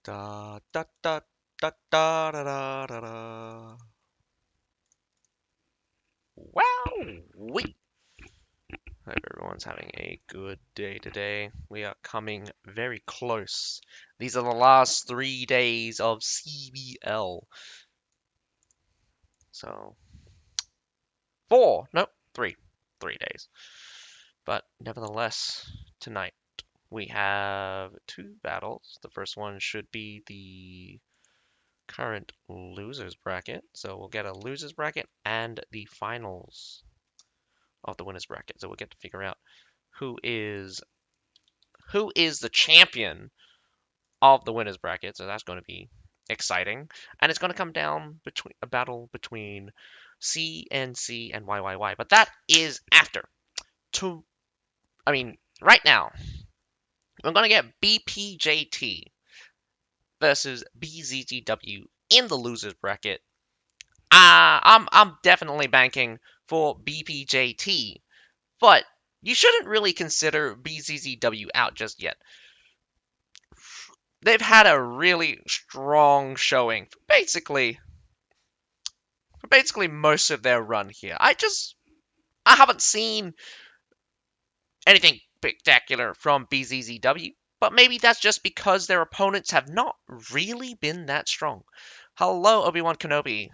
Da da da da da da da da da. Wow! We hope everyone's having a good day today. We are coming very close. These are the last 3 days of CBL. So, four, nope, 3 days. But nevertheless, tonight we have two battles. The first one should be the current losers bracket. So we'll get a losers bracket and the finals of the winners bracket. So we'll get to figure out who is who is the champion of the winners bracket. So that's going to be exciting, and it's going to come down between a battle between CNC and YYY. But that is after. To I mean, right now we're going to get BPJT versus BZGW in the losers bracket. I'm definitely banking for BPJT, but you shouldn't really consider BZZW out just yet. They've had a really strong showing for basically most of their run here. I haven't seen anything spectacular from BZZW, but maybe that's just because their opponents have not really been that strong. Hello, Obi-Wan Kenobi.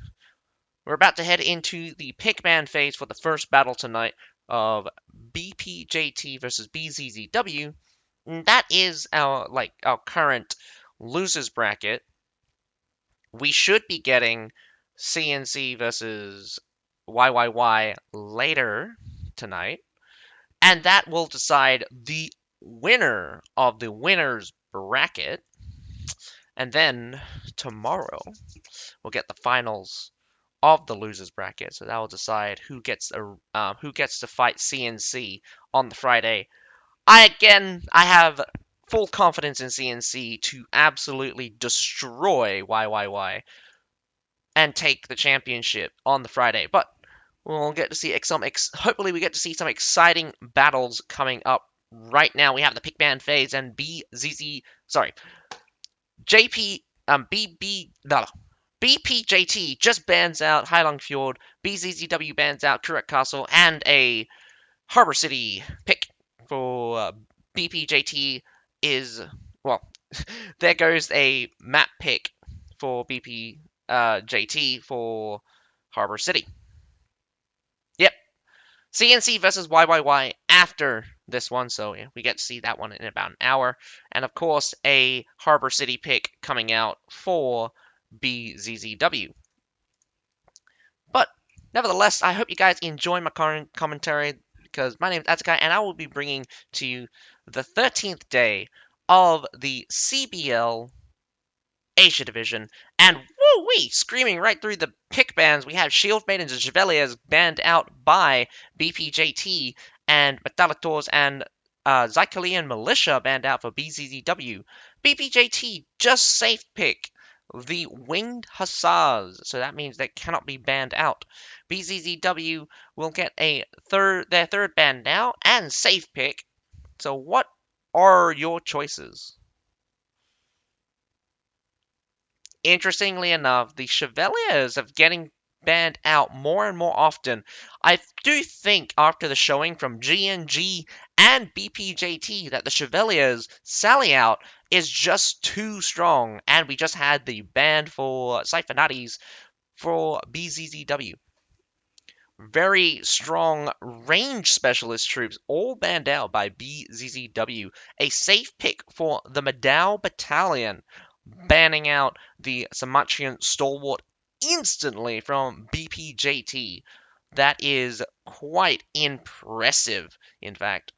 We're about to head into the pickman phase for the first battle tonight of BPJT versus BZZW. That is our current losers bracket. We should be getting CNC versus YYY later tonight, and that will decide the winner of the winners bracket. And then tomorrow we'll get the finals of the losers bracket. So that will decide who gets to fight CNC on the Friday. I have full confidence in CNC to absolutely destroy YYY and take the championship on the Friday. But we'll get to see hopefully we get to see some exciting battles coming up. Right now we have the Pickman phase and JP BB no BPJT just bans out Heilong Fjord, BZZW bans out Kurak Castle, and a Harbor City pick for BPJT is, well, there goes a map pick for BPJT for Harbor City. Yep, CNC versus YYY after this one, so yeah, we get to see that one in about an hour. And of course, a Harbor City pick coming out for BZZW. But nevertheless, I hope you guys enjoy my current commentary because my name is Atakai and I will be bringing to you the 13th day of the CBL Asia Division. And woo-wee, screaming right through the pick bands, we have Shield Maidens and Chevaliers banned out by BPJT, and Metalators and Zycalian Militia banned out for BZZW. BPJT just safe pick the Winged Hussars, so that means they cannot be banned out. BZZW will get their third ban now and safe pick. So what are your choices? Interestingly enough, the Chevaliers are getting banned out more and more often. I do think after the showing from GNG and BPJT that the Chevaliers' sally out is just too strong, and we just had the ban for Siphonatis for BZZW. Very strong range specialist troops all banned out by BZZW. A safe pick for the Madao Battalion, banning out the Samachian Stalwart instantly from BPJT. That is quite impressive, in fact.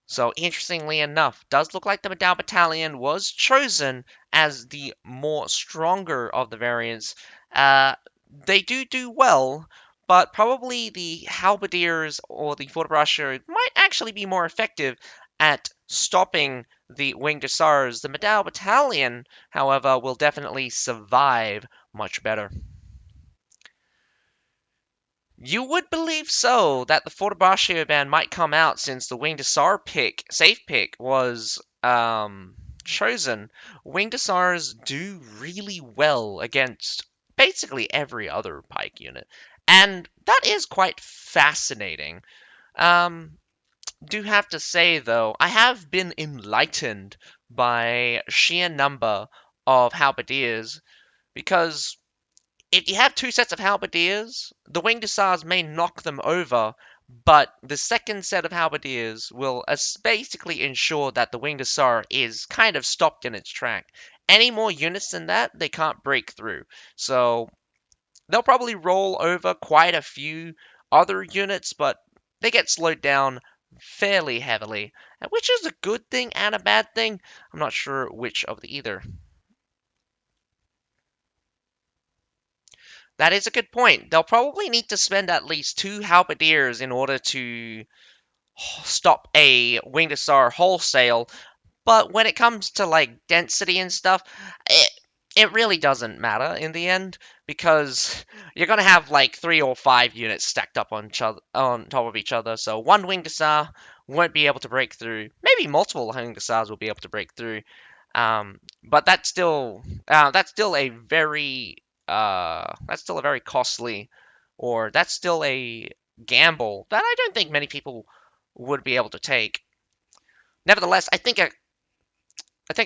So, interestingly enough, does look like the Madao Battalion was chosen as the more stronger of the variants. They do well, but probably the Halberdiers or the Fortbrasher might actually be more effective at stopping the Winged Hussars. The Madao Battalion, however, will definitely survive much better. You would believe so that the Fortbrasher ban might come out since the Winged Hussar safe pick, was chosen, Winged Asars do really well against basically every other pike unit. And that is quite fascinating. Um, do have to say though, I have been enlightened by sheer number of halberdiers because if you have two sets of halberdiers, the winged hussars may knock them over, but the second set of halberdiers will basically ensure that the winged hussar is kind of stopped in its track. Any more units than that, they can't break through. So they'll probably roll over quite a few other units, but they get slowed down fairly heavily, which is a good thing and a bad thing. I'm not sure which of the either. That is a good point. They'll probably need to spend at least two halberdiers in order to stop a winged hussar wholesale. But when it comes to like density and stuff, it really doesn't matter in the end because you're gonna have like 3 or 5 units stacked up on top of each other. So one winged hussar won't be able to break through. Maybe multiple winged hussars will be able to break through. But that's still a very costly, or that's still a gamble that I don't think many people would be able to take. Nevertheless, I think a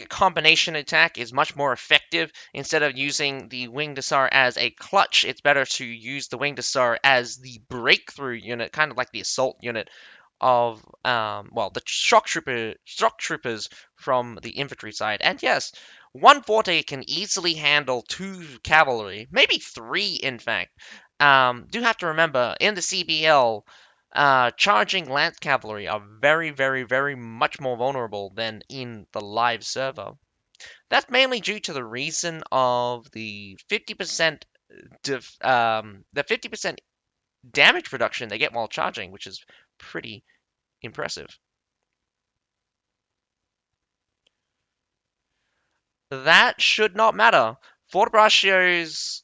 combination attack is much more effective. Instead of using the Winged Hussar as a clutch, it's better to use the Winged Hussar as the breakthrough unit, kind of like the assault unit of the shock troopers from the infantry side. And yes, one forte can easily handle two cavalry, maybe three in fact. Do have to remember in the CBL, charging lance cavalry are very, very, very much more vulnerable than in the live server. That's mainly due to the reason of the 50% the 50% damage reduction they get while charging, which is pretty impressive. That should not matter. Fortebraccios,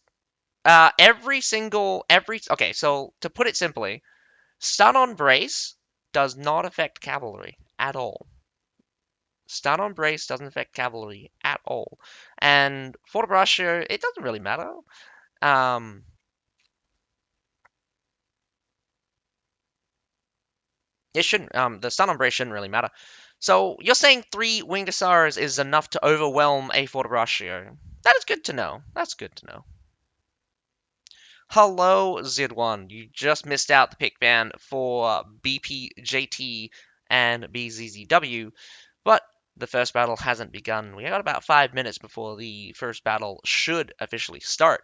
okay, so to put it simply, stun on brace does not affect cavalry at all. Stun on brace doesn't affect cavalry at all. And Fortebraccio, it doesn't really matter. Um, it shouldn't. The stun on brace shouldn't really matter. So you're saying three winged hussars is enough to overwhelm a Fortebraccio? That is good to know. That's good to know. Hello, Zid1. You just missed out the pick ban for BPJT and BZZW, but the first battle hasn't begun. We got about 5 minutes before the first battle should officially start.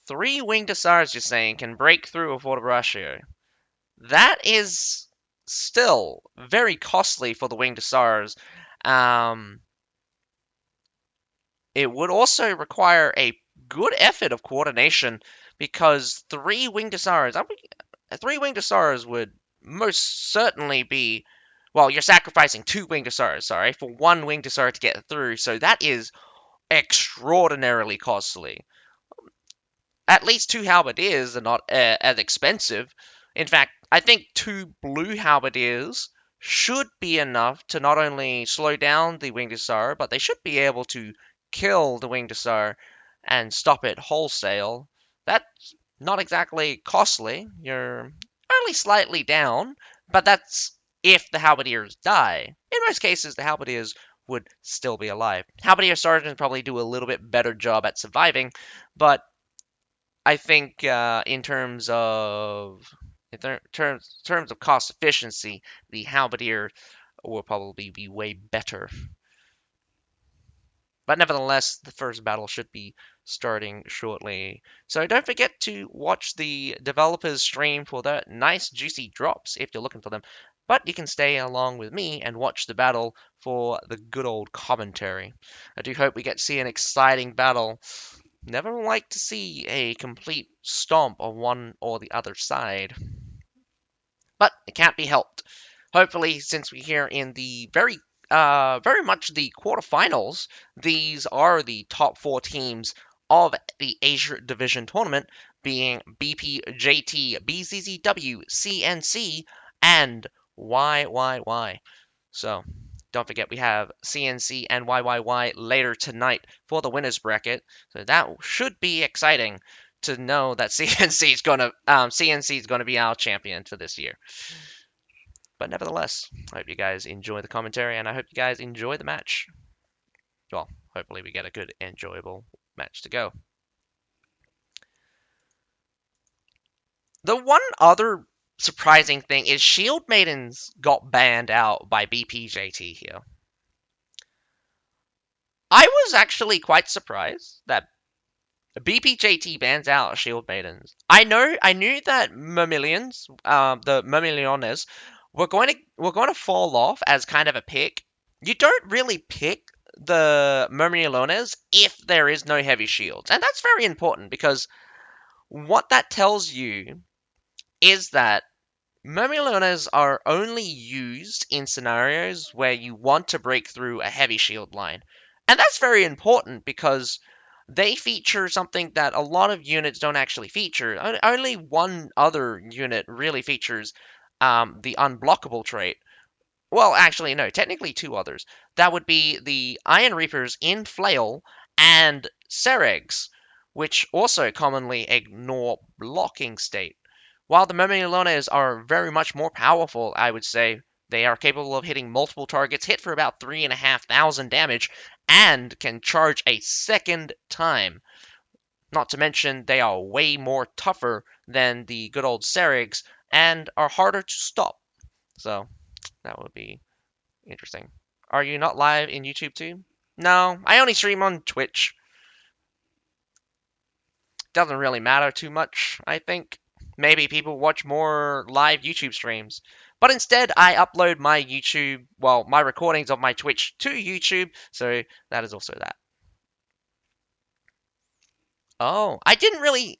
Three winged hussars, you're saying, can break through a Fortebraccio. That is still very costly for the winged hussars. Um, it would also require a good effort of coordination because three winged hussars would most certainly be. Well, you're sacrificing two winged hussars, sorry, for one winged hussar to get through, so that is extraordinarily costly. At least two halberdiers are not as expensive. In fact, I think two blue halberdiers should be enough to not only slow down the winged hussar, but they should be able to kill the winged hussar and stop it wholesale. That's not exactly costly. You're only slightly down, but that's if the halberdiers die. In most cases, the halberdiers would still be alive. Halberdier sergeants probably do a little bit better job at surviving, but I think in terms of cost efficiency, the halberdier will probably be way better. But nevertheless, the first battle should be starting shortly. So don't forget to watch the developers stream for the nice juicy drops if you're looking for them. But you can stay along with me and watch the battle for the good old commentary. I do hope we get to see an exciting battle. Never like to see a complete stomp on one or the other side. But it can't be helped. Hopefully, since we're here in the very much the quarterfinals, these are the top four teams of the Asia Division tournament, being BPJT, BZZW, CNC, and why. So don't forget we have CNC and YYY later tonight for the winners bracket. So that should be exciting to know that CNC is gonna be our champion for this year. But nevertheless, I hope you guys enjoy the commentary and I hope you guys enjoy the match. Well, hopefully we get a good, enjoyable match to go. The one other surprising thing is Shield Maidens got banned out by BPJT here. I was actually quite surprised that BPJT bans out Shield Maidens. I knew that Mermillions, the Mermilliones, were going to fall off as kind of a pick. You don't really pick the Mermillones if there is no heavy shields, and that's very important because what that tells you is that Mermillones are only used in scenarios where you want to break through a heavy shield line. And that's very important because they feature something that a lot of units don't actually feature. Only one other unit really features the unblockable trait. Well, actually, no, technically two others. That would be the Iron Reapers in Flail and Seregs, which also commonly ignore blocking state. While the Mermillones are very much more powerful, I would say, they are capable of hitting multiple targets, hit for about 3,500 damage, and can charge a second time. Not to mention, they are way more tougher than the good old Seregs and are harder to stop. So, that would be interesting. Are you not live in YouTube too? No, I only stream on Twitch. Doesn't really matter too much, I think. Maybe people watch more live YouTube streams. But instead, I upload my my recordings of my Twitch to YouTube, so that is also that. Oh, I didn't really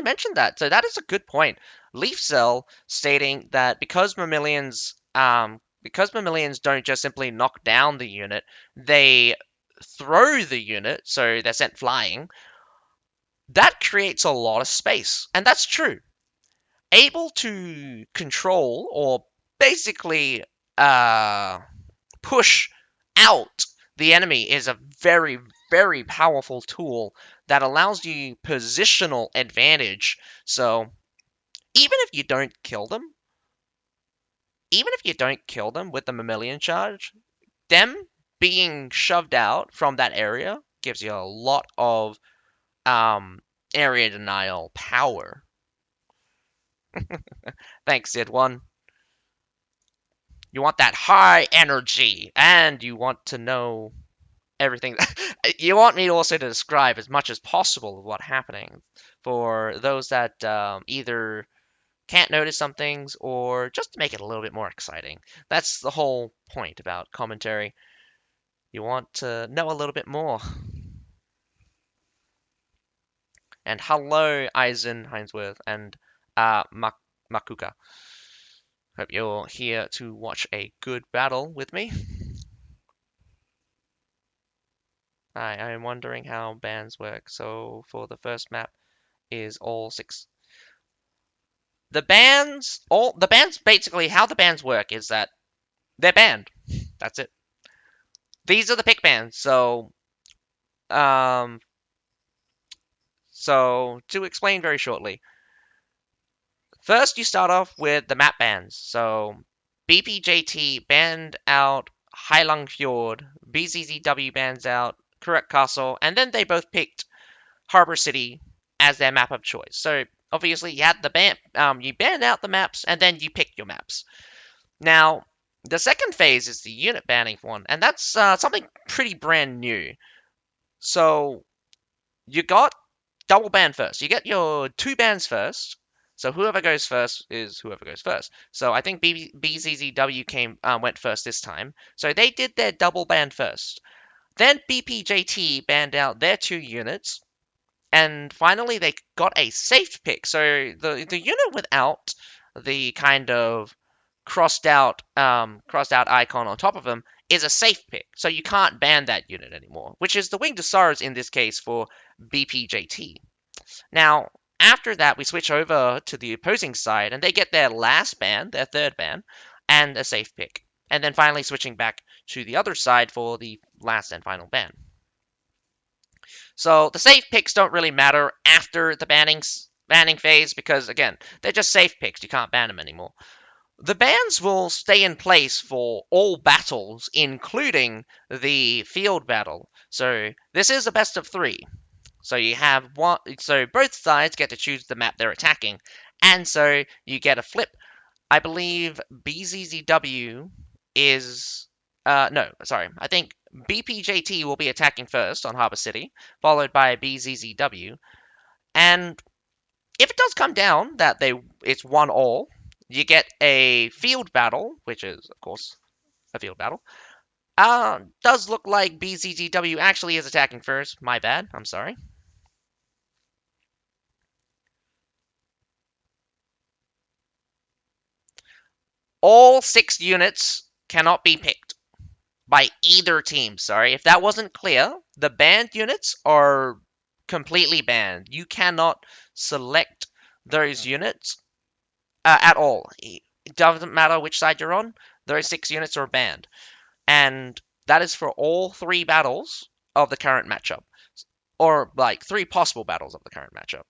mention that. So that is a good point. Leaf Cell stating that because Mammalians don't just simply knock down the unit, they throw the unit, so they're sent flying. That creates a lot of space, and that's true. Able to control or basically uh, push out the enemy is a very, very powerful tool that allows you positional advantage. So even if you don't kill them with the mammalian charge, them being shoved out from that area gives you a lot of area denial power. Thanks, Sid1. You want that high energy, and you want to know everything. You want me also to describe as much as possible of what's happening for those that either can't notice some things or just to make it a little bit more exciting. That's the whole point about commentary. You want to know a little bit more. And hello, Eisen, Heinsworth, and Makuka. Hope you're here to watch a good battle with me. I am wondering how bans work. So for the first map is all 6. The bans basically how the bans work is that they're banned. That's it. These are the pick bans. Um, so to explain very shortly, first you start off with the map bans. So BPJT banned out Heilung Fjord, BZZW bans out Correct Castle, and then they both picked Harbor City as their map of choice. So obviously you had you banned out the maps, and then you pick your maps. Now the second phase is the unit banning one, and that's something pretty brand new. So you got double ban first. You get your 2 bans first. So whoever goes first is whoever goes first. So I think BZZW went first this time. So they did their double ban first. Then BPJT banned out their 2 units, and finally they got a safe pick. So the unit without the kind of crossed out icon on top of them is a safe pick. So you can't ban that unit anymore, which is the Winged Sorrows in this case for BPJT. Now, After that, we switch over to the opposing side, and they get their last ban, their third ban, and a safe pick. And then finally switching back to the other side for the last and final ban. So the safe picks don't really matter after the banning phase because again, they're just safe picks. You can't ban them anymore. The bans will stay in place for all battles, including the field battle. So this is a best of three. So you have one. So both sides get to choose the map they're attacking, and so you get a flip. I believe BZZW is no, sorry. I think BPJT will be attacking first on Harbor City, followed by BZZW. And if it does come down that it's 1-all, you get a field battle, which is of course a field battle. Does look like BZZW actually is attacking first. My bad. I'm sorry. All 6 units cannot be picked by either team. Sorry, if that wasn't clear, the banned units are completely banned. You cannot select those units at all. It doesn't matter which side you're on, those 6 units are banned. And that is for all 3 battles of the current matchup. Or like 3 possible battles of the current matchup.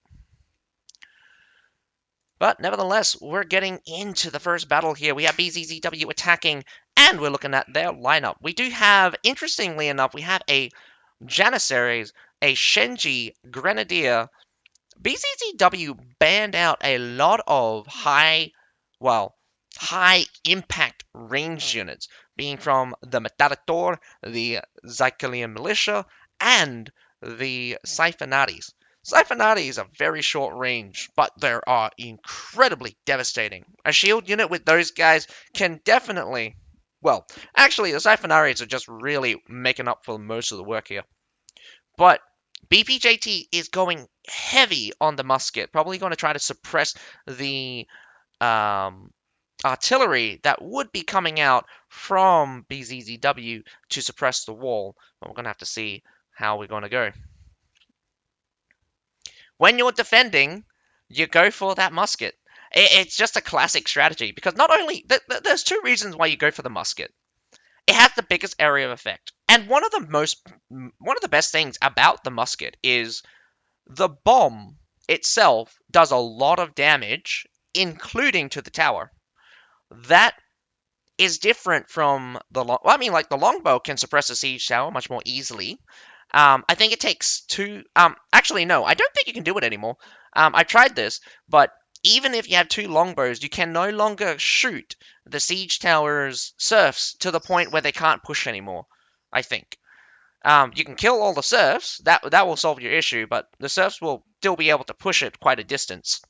But nevertheless, we're getting into the first battle here. We have BZZW attacking, and we're looking at their lineup. We do have, interestingly enough, we have a Janissaries, a Shenji, Grenadier. BZZW banned out a lot of well, high impact range units, being from the Metarator, the Zycalian Militia, and the Siphonatis. Siphonatis are very short range, but they are incredibly devastating. A shield unit with those guys can definitely. Well, actually, the Siphonaris are just really making up for most of the work here. But BPJT is going heavy on the musket, probably going to try to suppress the um, artillery that would be coming out from BZZW to suppress the wall. But we're going to have to see how we're going to go. When you're defending, you go for that musket. It's just a classic strategy because not only there's 2 reasons why you go for the musket. It has the biggest area of effect, and one of the best things about the musket is the bomb itself does a lot of damage, including to the tower. That is different from the long. Well, I mean, like the longbow can suppress a siege tower much more easily. I think it takes 2. Actually, no, I don't think you can do it anymore. I tried this, but even if you have 2 longbows, you can no longer shoot the siege tower's serfs to the point where they can't push anymore. I think. You can kill all the serfs. That will solve your issue, but the serfs will still be able to push it quite a distance.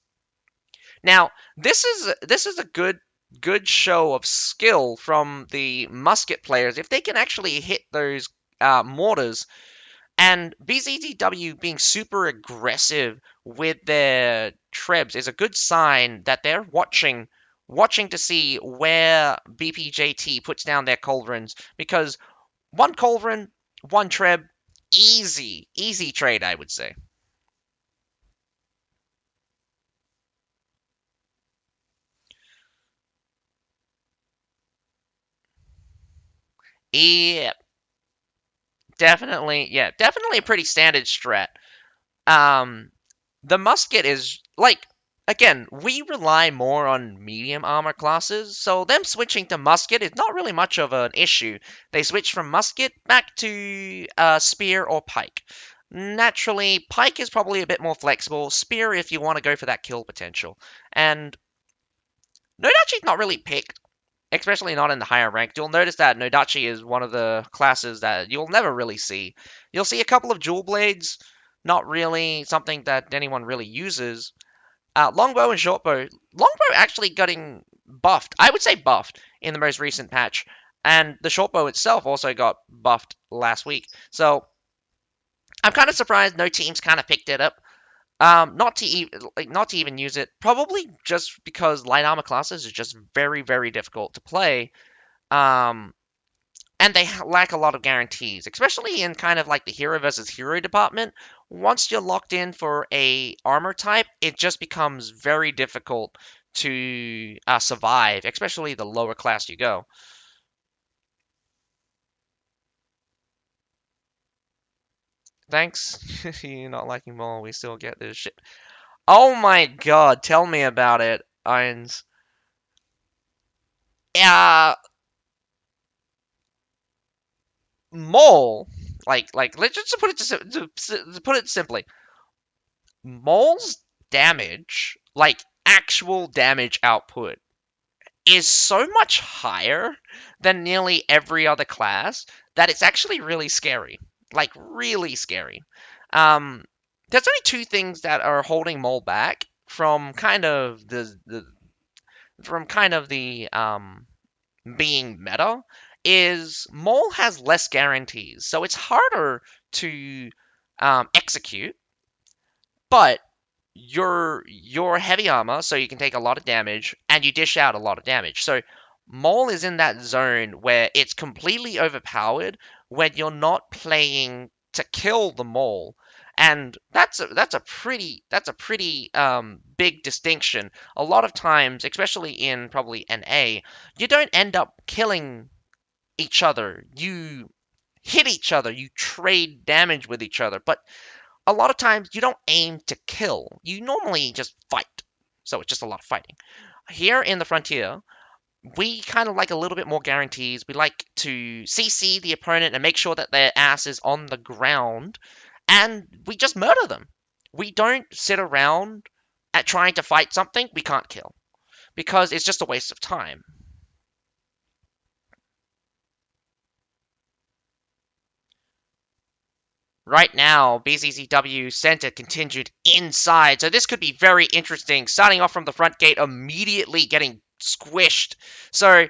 Now, this is a good show of skill from the musket players if they can actually hit those mortars. And BZDW being super aggressive with their trebs is a good sign that they're watching to see where BPJT puts down their culverins, because 1 culverin, 1 treb, easy trade, I would say. Yeah, definitely a pretty standard strat. Um, the musket is like, again, we rely more on medium armor classes, so them switching to musket is not really much of an issue. They switch from musket back to spear or pike. Naturally, pike is probably a bit more flexible. Spear if you want to go for that kill potential. And Nodachi's not really picked, especially not in the higher rank. You'll notice that Nodachi is one of the classes that you'll never really see. You'll see a couple of jewel blades, not really something that anyone really uses. Longbow and shortbow. Longbow actually getting buffed. I would say buffed in the most recent patch. And the shortbow itself also got buffed last week. So I'm kind of surprised no teams kind of picked it up. Not to even use it. Probably just because light armor classes is just very difficult to play. Um, and they lack a lot of guarantees, especially in kind of like the hero versus hero department. Once you're locked in for a armor type, it just becomes very difficult to survive, especially the lower class you go. Thanks. You're not liking more. We still get this shit. Oh my god, tell me about it, Irons. Uh, Mole, let's just put it to put it simply. Mole's damage, like actual damage output, is so much higher than nearly every other class that it's actually really scary. Like really scary. Um, there's only two things that are holding Mole back from kind of the being meta is Mole has less guarantees, so it's harder to execute, but you're heavy armor, so you can take a lot of damage, and you dish out a lot of damage. So Mole is in that zone where it's completely overpowered when you're not playing to kill the Mole. And that's a pretty big distinction. A lot of times, especially in probably NA, you don't end up killing each other. You hit each other, you trade damage with each other, but a lot of times you don't aim to kill. You normally just fight. So it's just a lot of fighting. Here in the Frontier, we kind of like a little bit more guarantees. We like to CC the opponent and make sure that their ass is on the ground, and we just murder them. We don't sit around at trying to fight something we can't kill because it's just a waste of time. Right now, BZZW sent a contingent inside, so this could be very interesting. Starting off from the front gate, immediately getting squished. So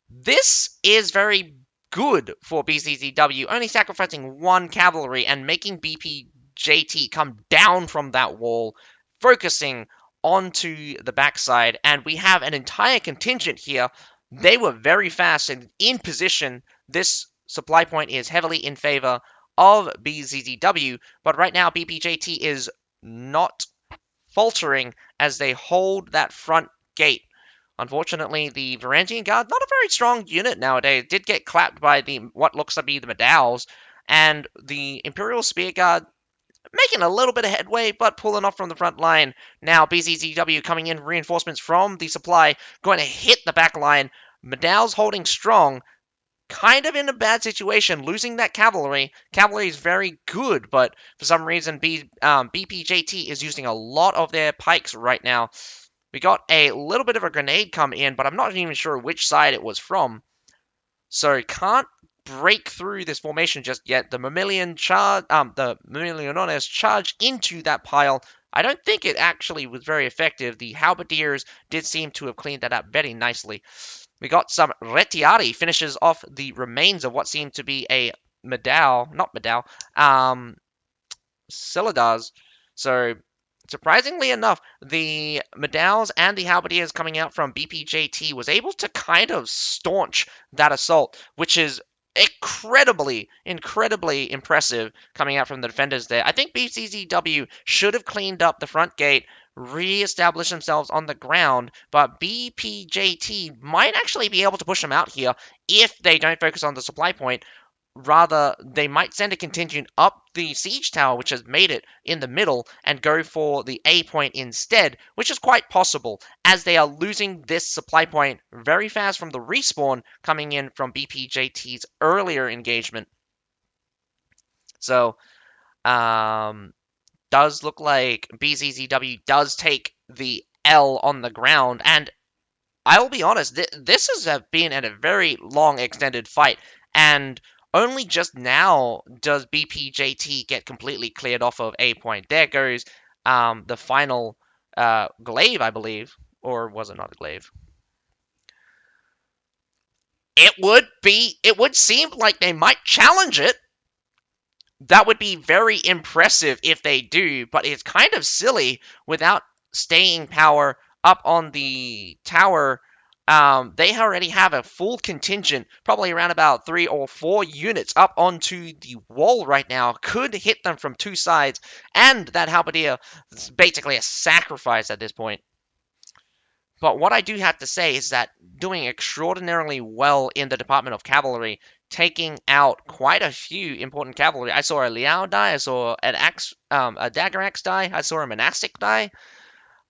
this is very good for BZZW, only sacrificing one cavalry and making BPJT come down from that wall, focusing onto the backside. And we have an entire contingent here. They were very fast and in position. This supply point is heavily in favor of BZZW, but right now BPJT is not faltering as they hold that front gate. Unfortunately, the Varangian Guard, not a very strong unit nowadays, did get clapped by the what looks to be the Medaus, and the Imperial Spear Guard making a little bit of headway, but pulling off from the front line. Now BZZW coming in reinforcements from the supply, going to hit the back line. Medaus holding strong, kind of in a bad situation, losing that cavalry. Cavalry is very good, but for some reason BPJT is using a lot of their pikes right now. We got a little bit of a grenade come in, but I'm not even sure which side it was from. So can't break through this formation just yet. The Mamiliones charge into that pile. I don't think it actually was very effective. The halberdiers did seem to have cleaned that up very nicely. We got some Retiari finishes off the remains of what seemed to be a Medal, not Medal, Cylinders. So, surprisingly enough, the Medals and the Halberdiers coming out from BPJT was able to kind of staunch that assault, which is incredibly impressive coming out from the defenders there. I think BCZW should have cleaned up the front gate, re-established themselves on the ground, but BPJT might actually be able to push them out here if they don't focus on the supply point. Rather, they might send a contingent up the siege tower, which has made it in the middle, and go for the A point instead, which is quite possible, as they are losing this supply point very fast from the respawn coming in from BPJT's earlier engagement. So, does look like BZZW does take the L on the ground, and I will be honest, this has been a very long, extended fight, and only just now does BPJT get completely cleared off of A point. There goes the final glaive, I believe, or was it not a glaive? It would seem like they might challenge it. That would be very impressive if they do, but it's kind of silly without staying power up on the tower. They already have a full contingent, probably around about 3 or 4 units up onto the wall right now. Could hit them from two sides, and that halberdier is basically a sacrifice at this point. But what I do have to say is that doing extraordinarily well in the Department of Cavalry, taking out quite a few important cavalry. I saw a Liao die, I saw a Dagger Axe die, I saw a Monastic die.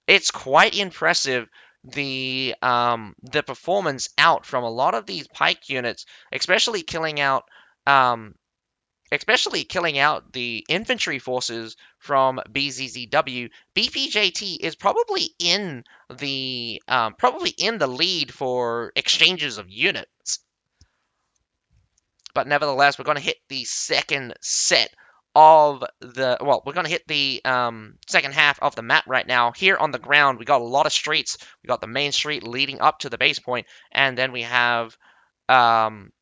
It's quite impressive the performance out from a lot of these pike units, um, especially killing out the infantry forces from BZZW. BPJT is probably in the lead for exchanges of units, but nevertheless, we're going to hit the second set of we're going to hit the second half of the map right now. Here on the ground, we got a lot of streets. We got the main street leading up to the base point, and then we have um,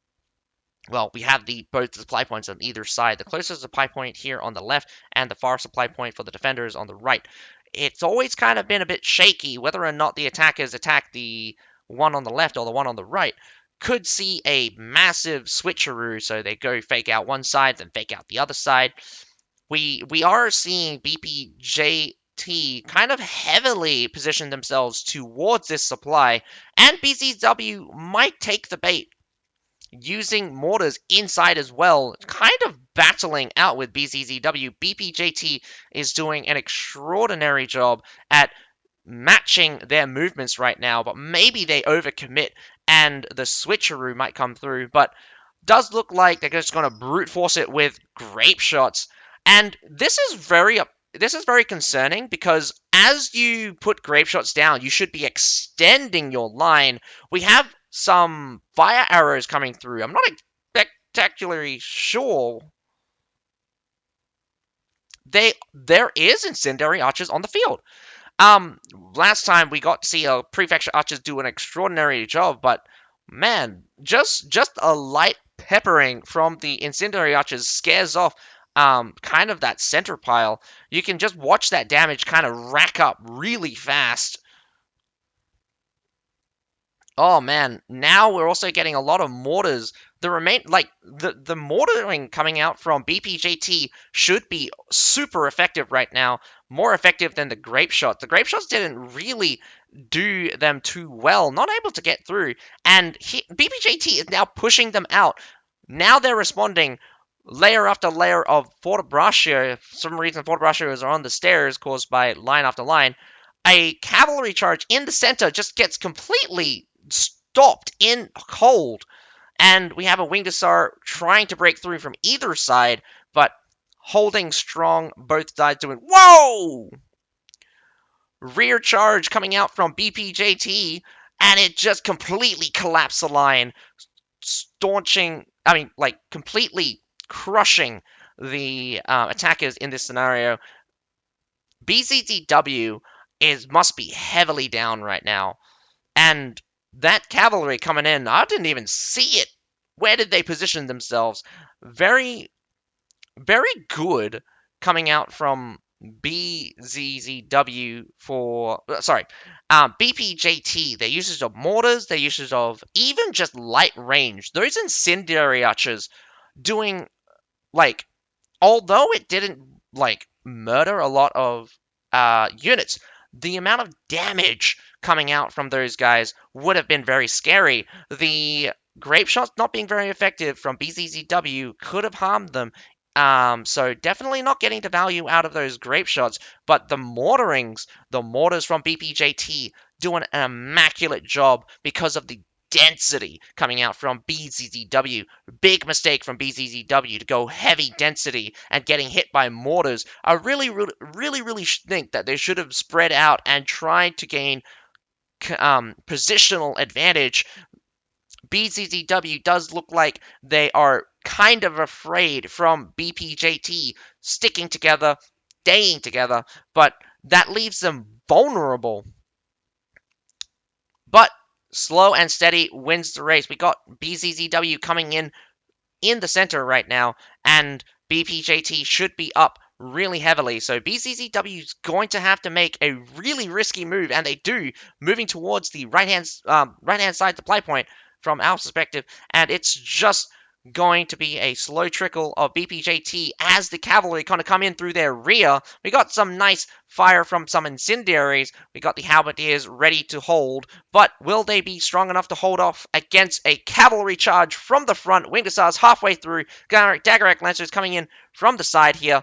we have the both supply points on either side. The closest supply point here on the left, and the far supply point for the defenders on the right. It's always kind of been a bit shaky whether or not the attackers attack the one on the left or the one on the right. Could see a massive switcheroo, so they go fake out one side, then fake out the other side. We are seeing BPJT kind of heavily position themselves towards this supply, and BZW might take the bait using mortars inside as well, kind of battling out with BZZW. BPJT is doing an extraordinary job at matching their movements right now, but maybe they overcommit and the switcheroo might come through. But does look like they're just going to brute force it with grape shots, and this is very concerning because as you put grape shots down, you should be extending your line. We have some fire arrows coming through. I'm not spectacularly sure. There is incendiary archers on the field. Last time we got to see a prefecture archers do an extraordinary job, but man, just a light peppering from the incendiary archers scares off kind of that center pile. You can just watch that damage kind of rack up really fast. Oh man, now we're also getting a lot of mortars. The mortaring coming out from BPJT should be super effective right now, more effective than the grape shots. The grape shots didn't really do them too well, not able to get through, and BPJT is now pushing them out. Now they're responding layer after layer of fortibratio. For some reason, fortibratios are on the stairs caused by line after line. A cavalry charge in the center just gets completely stopped in cold, and we have a winged hussar trying to break through from either side, but holding strong both sides doing whoa rear charge coming out from BPJT, and it just completely collapsed the line, completely crushing the attackers in this scenario. BZDW must be heavily down right now. And that cavalry coming in, I didn't even see it. Where did they position themselves? Very, very good coming out from BZZW BPJT. Their usage of mortars, their usage of even just light range. Those incendiary archers doing, like, although it didn't, like, murder a lot of units, the amount of damage coming out from those guys would have been very scary. The grape shots not being very effective from BZZW could have harmed them. So definitely not getting the value out of those grape shots, but the mortars from BPJT doing an immaculate job because of the density coming out from BZZW. Big mistake from BZZW to go heavy density and getting hit by mortars. I really think that they should have spread out and tried to gain positional advantage. BZZW does look like they are kind of afraid from BPJT sticking together, staying together, but that leaves them vulnerable. But slow and steady wins the race. We got BZZW coming in the center right now, and BPJT should be up really heavily. So BZZW is going to have to make a really risky move, and they do, moving towards the right hand side supply point from our perspective, and it's just going to be a slow trickle of BPJT as the cavalry kind of come in through their rear. We got some nice fire from some incendiaries. We got the halberdiers ready to hold, but will they be strong enough to hold off against a cavalry charge from the front? Winged Hussars halfway through. Daggerrack Lancers coming in from the side here.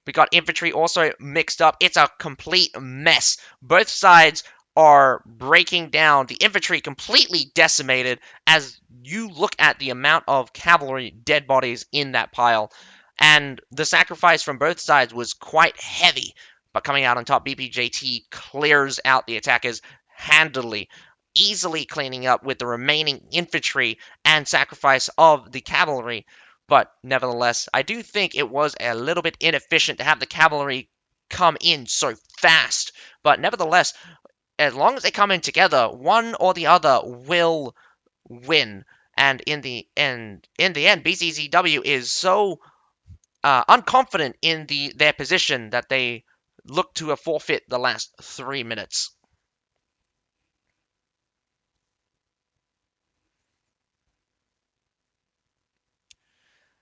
We got infantry also mixed up. It's a complete mess. Both sides are breaking down. The infantry completely decimated as you look at the amount of cavalry dead bodies in that pile. And the sacrifice from both sides was quite heavy. But coming out on top, BPJT clears out the attackers handily, easily cleaning up with the remaining infantry and sacrifice of the cavalry. But nevertheless, I do think it was a little bit inefficient to have the cavalry come in so fast. But nevertheless, as long as they come in together, one or the other will win. And in the end, BCZW is so unconfident in their position that they look to have forfeit the last 3 minutes.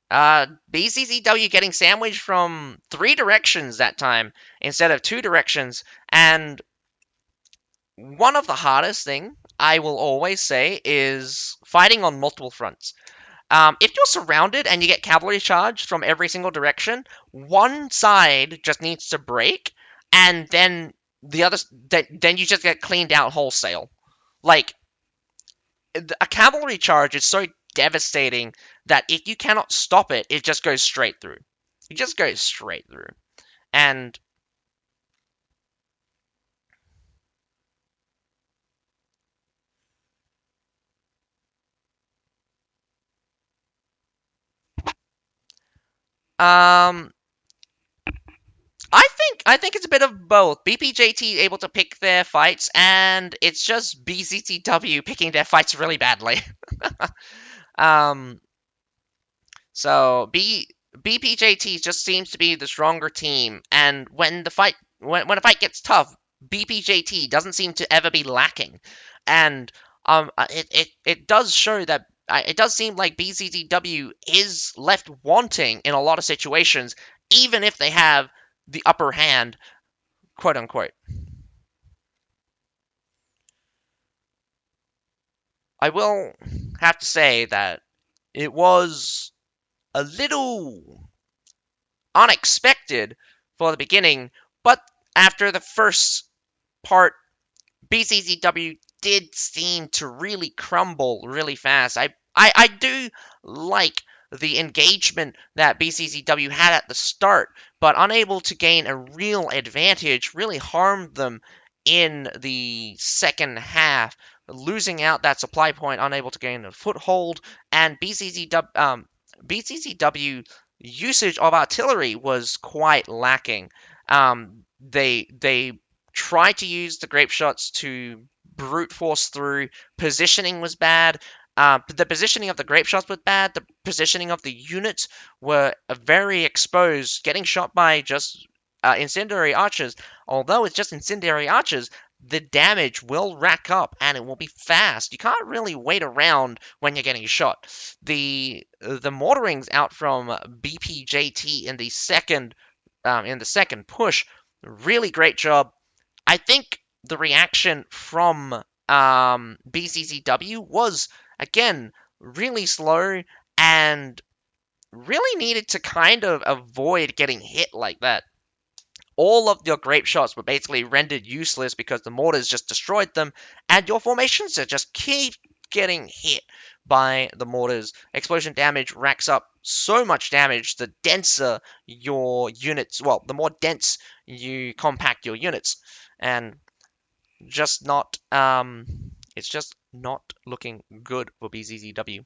BCCW getting sandwiched from 3 directions that time instead of 2 directions. And one of the hardest thing I will always say is fighting on multiple fronts. If you're surrounded and you get cavalry charged from every single direction, one side just needs to break, and then the other, then you just get cleaned out wholesale. Like a cavalry charge is so devastating that if you cannot stop it, it just goes straight through. It just goes straight through. And um, I think it's a bit of both. BPJT able to pick their fights, and it's just BCCW picking their fights really badly. um, So BPJT just seems to be the stronger team, and when a fight gets tough, BPJT doesn't seem to ever be lacking, and it does show that it does seem like BCTW is left wanting in a lot of situations, even if they have the upper hand, quote unquote. I will have to say that it was a little unexpected for the beginning, but after the first part, BCCW did seem to really crumble really fast. I do like the engagement that BCCW had at the start, but unable to gain a real advantage really harmed them in the second half, losing out that supply point, unable to gain a foothold, and BCCW usage of artillery was quite lacking. They tried to use the grape shots to brute force through. Positioning was bad. The positioning of the grape shots was bad. The positioning of the units were very exposed, getting shot by just incendiary archers. Although it's just incendiary archers, the damage will rack up and it will be fast. You can't really wait around when you're getting shot. The mortarings out from BPJT in the second push, really great job. I think the reaction from BCCW was again really slow and really needed to kind of avoid getting hit like that. All of your grape shots were basically rendered useless because the mortars just destroyed them, and your formations just keep getting hit by the mortars. Explosion damage racks up so much damage the denser your units, well, the more dense you compact your units, and just not, it's just not looking good for BZZW.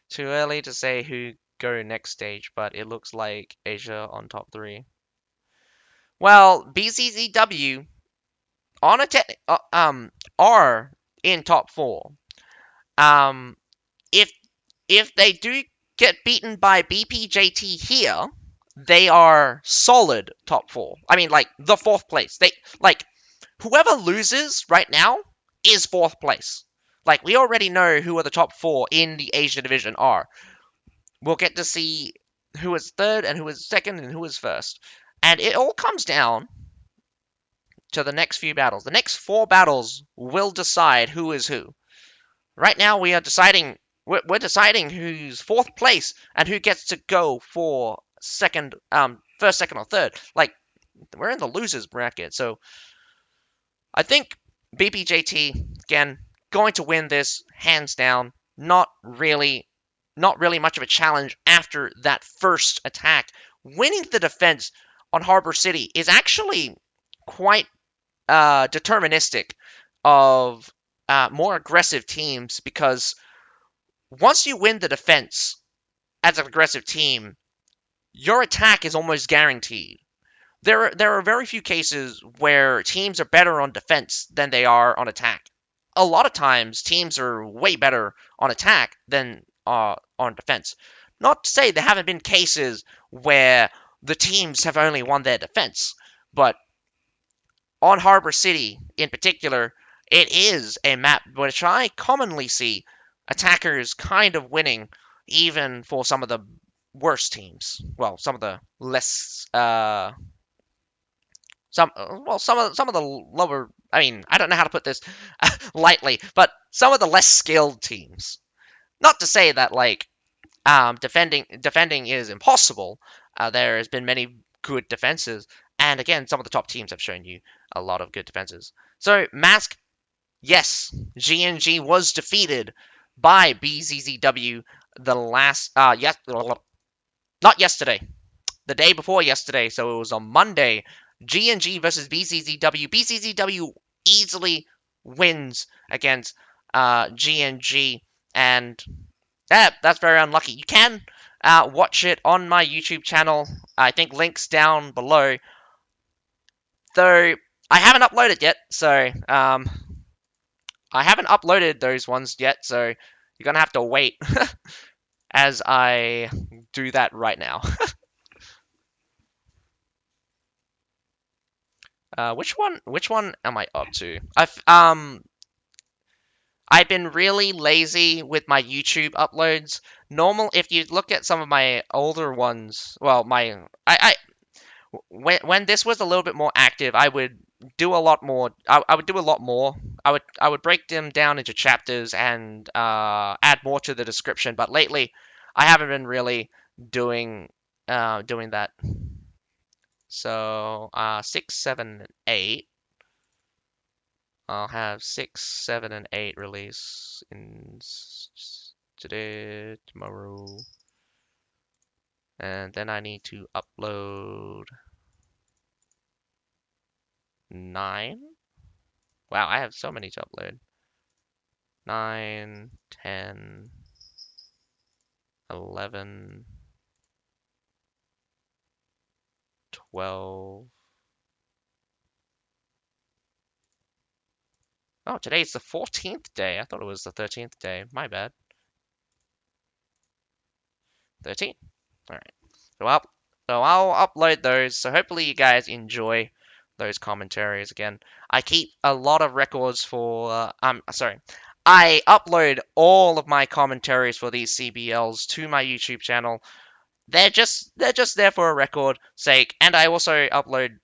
Too early to say who go next stage, but it looks like Asia on top three. Well, BCZW on a are in top four. Um, if if they do get beaten by BPJT here, they are solid top four. I mean, like the fourth place. They like whoever loses right now is fourth place. Like we already know who are the top four in the Asia division are. We'll get to see who is third and who is second and who is first. And it all comes down to the next few battles. The next four battles will decide who is who. Right now, we are deciding. We're deciding who's fourth place and who gets to go for second, first, second, or third. Like we're in the losers bracket, so I think BPJT again going to win this hands down. Not really much of a challenge after that first attack. Winning the defense on Harbor City is actually quite deterministic of more aggressive teams because once you win the defense as an aggressive team, your attack is almost guaranteed. There are very few cases where teams are better on defense than they are on attack. A lot of times, teams are way better on attack than on defense. Not to say there haven't been cases where the teams have only won their defense, but on Harbor City in particular, it is a map which I commonly see attackers kind of winning, even for some of the worst teams. Well, some of the less some of the lower. I mean, I don't know how to put this lightly, but some of the less skilled teams. Not to say that like defending is impossible. There has been many good defenses, and again, some of the top teams have shown you a lot of good defenses. So Mask, yes, GNG was defeated by BZZW the last yes, not yesterday, the day before yesterday. So it was on Monday. GNG versus BZZW. BZZW easily wins against GNG, and that's very unlucky. You can watch it on my YouTube channel. I think links down below. Though I haven't uploaded yet, so I haven't uploaded those ones yet, so you're gonna have to wait as I do that right now. Which one? Which one am I up to? I've been really lazy with my YouTube uploads. If you look at some of my older ones, well, when this was a little bit more active, I would do a lot more. I would do a lot more. I would break them down into chapters and add more to the description. But lately, I haven't been really doing that. So 6, 7, and 8. I'll have 6, 7, and 8 release in today, tomorrow. And then I need to upload 9. Wow, I have so many to upload. 9, 10, 11, 12. Oh, today's the 14th day. I thought it was the 13th day. My bad. 13. All right. So I'll upload those. So hopefully you guys enjoy those commentaries again. I keep a lot of records for sorry. I upload all of my commentaries for these CBLs to my YouTube channel. They're just there for a record sake, and I also upload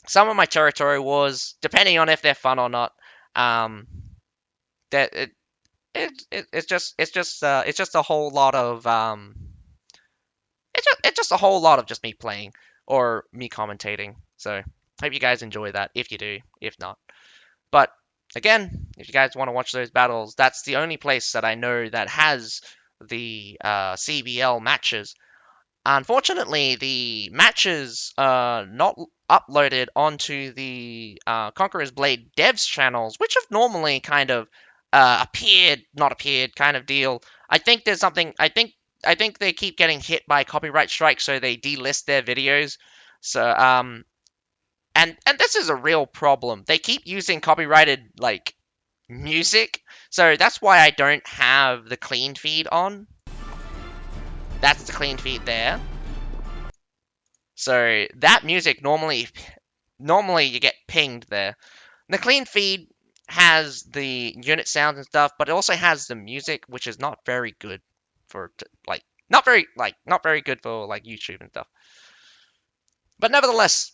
some of my territory wars, depending on if they're fun or not. That it's just a whole lot of it's just a whole lot of just me playing or me commentating. So hope you guys enjoy that. If you do, if not, but again, if you guys want to watch those battles, that's the only place that I know that has the CBL matches. Unfortunately, the matches are not uploaded onto the Conqueror's Blade devs channels, which have normally kind of not appeared kind of deal. I think there's something. I think they keep getting hit by copyright strikes, so they delist their videos. So and this is a real problem. They keep using copyrighted like music. So that's why I don't have the clean feed on. That's the clean feed there. So that music normally you get pinged there. The clean feed has the unit sounds and stuff, but it also has the music, which is not very good for like not very good for like YouTube and stuff. But nevertheless,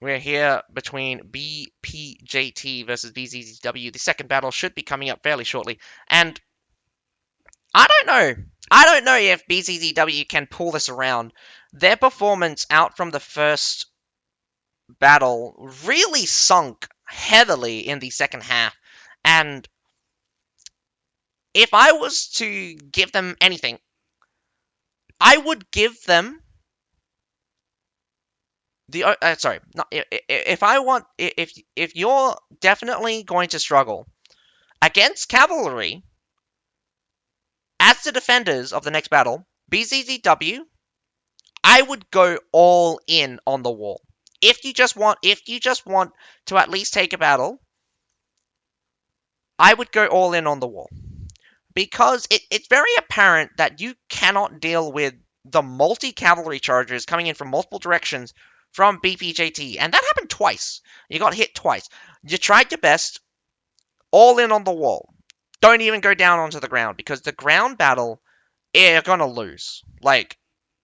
we're here between BPJT versus BZZW. The second battle should be coming up fairly shortly, and I don't know. I don't know if BZZW can pull this around. Their performance out from the first battle really sunk heavily in the second half, and if I was to give them anything, I would give them the sorry, not if I want if you're definitely going to struggle against cavalry as the defenders of the next battle, BZZW, I would go all in on the wall. If you just want to at least take a battle, I would go all in on the wall. Because it's very apparent that you cannot deal with the multi-cavalry charges coming in from multiple directions from BPJT. And that happened twice. You got hit twice. You tried your best, all in on the wall. Don't even go down onto the ground, because the ground battle, you're gonna lose. Like,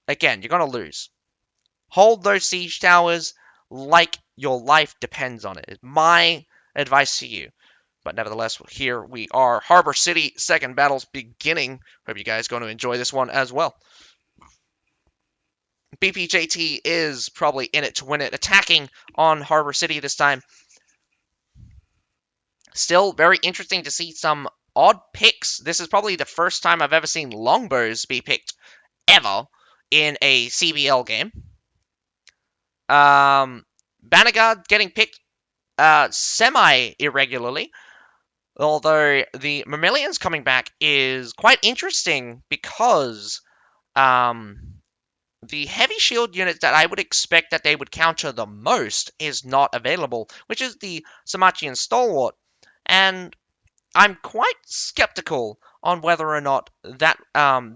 again, you're gonna lose. Hold those siege towers like your life depends on it. It's my advice to you. But nevertheless, here we are. Harbor City, second battle's beginning. Hope you guys are going to enjoy this one as well. BPJT is probably in it to win it, attacking on Harbor City this time. Still very interesting to see some odd picks. This is probably the first time I've ever seen longbows be picked ever in a CBL game. Bannerguard getting picked semi-irregularly. Although the Mammalians coming back is quite interesting because the heavy shield unit that I would expect that they would counter the most is not available, which is the Samachian Stalwart. And I'm quite skeptical on whether or not that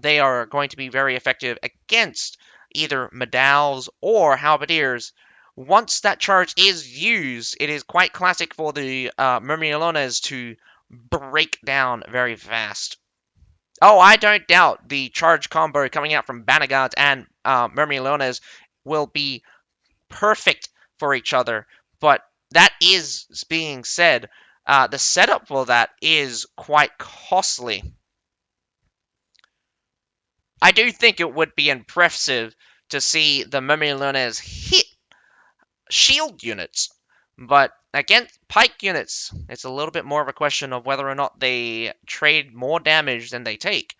they are going to be very effective against either Medaus or Halberdiers. Once that charge is used, it is quite classic for the Murmillones to break down very fast. Oh, I don't doubt the charge combo coming out from Bannerguards and Murmillones will be perfect for each other, but that is being said, the setup for that is quite costly. I do think it would be impressive to see the Murmillones hit shield units, but against pike units, it's a little bit more of a question of whether or not they trade more damage than they take.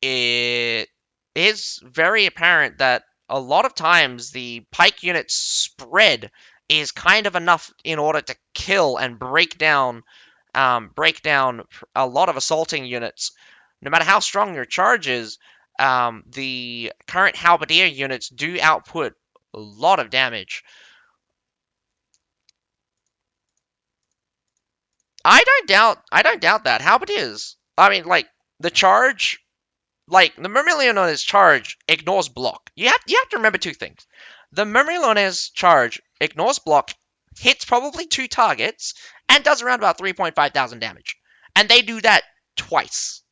It is very apparent that a lot of times the pike unit's spread is kind of enough in order to kill and break down a lot of assaulting units. No matter how strong your charge is, the current halberdier units do output a lot of damage. I don't doubt that. Halberdiers. I mean, like the charge, like the Murmillones charge ignores block. You have to remember two things. The Murmillones charge ignores block, hits probably two targets, and does around about 3.5 thousand damage. And they do that twice.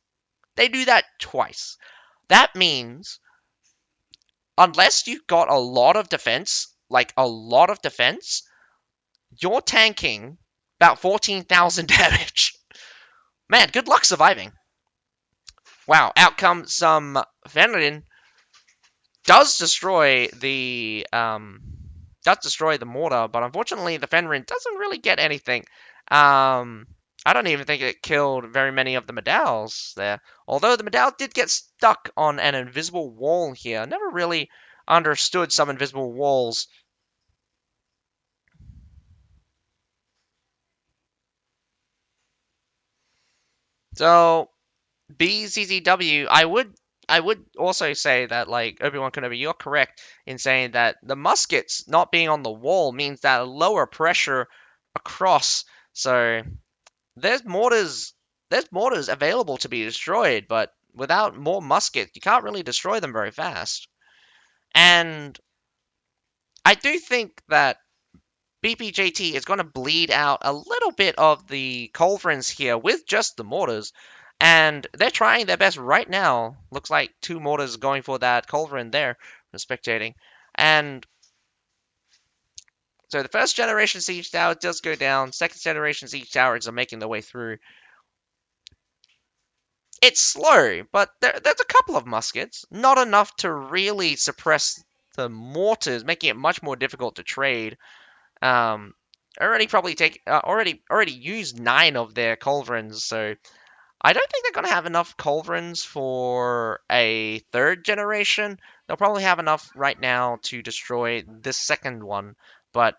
They do that twice. That means unless you've got a lot of defense, like a lot of defense, you're tanking about 14,000 damage. Man, good luck surviving. Wow, out comes some Fenrir does destroy the mortar, but unfortunately the Fenrir doesn't really get anything. I don't even think it killed very many of the Medaus there. Although the Medal did get stuck on an invisible wall here. I never really understood some invisible walls. So BCCW, I would also say that like Obi-Wan Kenobi, you're correct in saying that the muskets not being on the wall means that lower pressure across So there's mortars there's mortars available to be destroyed, but without more muskets, you can't really destroy them very fast. And I do think that BPJT is going to bleed out a little bit of the culverins here with just the mortars. And they're trying their best right now. Looks like two mortars going for that culverin there, spectating. And so the first generation siege tower does go down. Second generation siege towers are making their way through. It's slow, but there's a couple of muskets. Not enough to really suppress the mortars, making it much more difficult to trade. Um, already used 9 of their culverins, so I don't think they're gonna have enough culverins for a third generation. They'll probably have enough right now to destroy this second one, but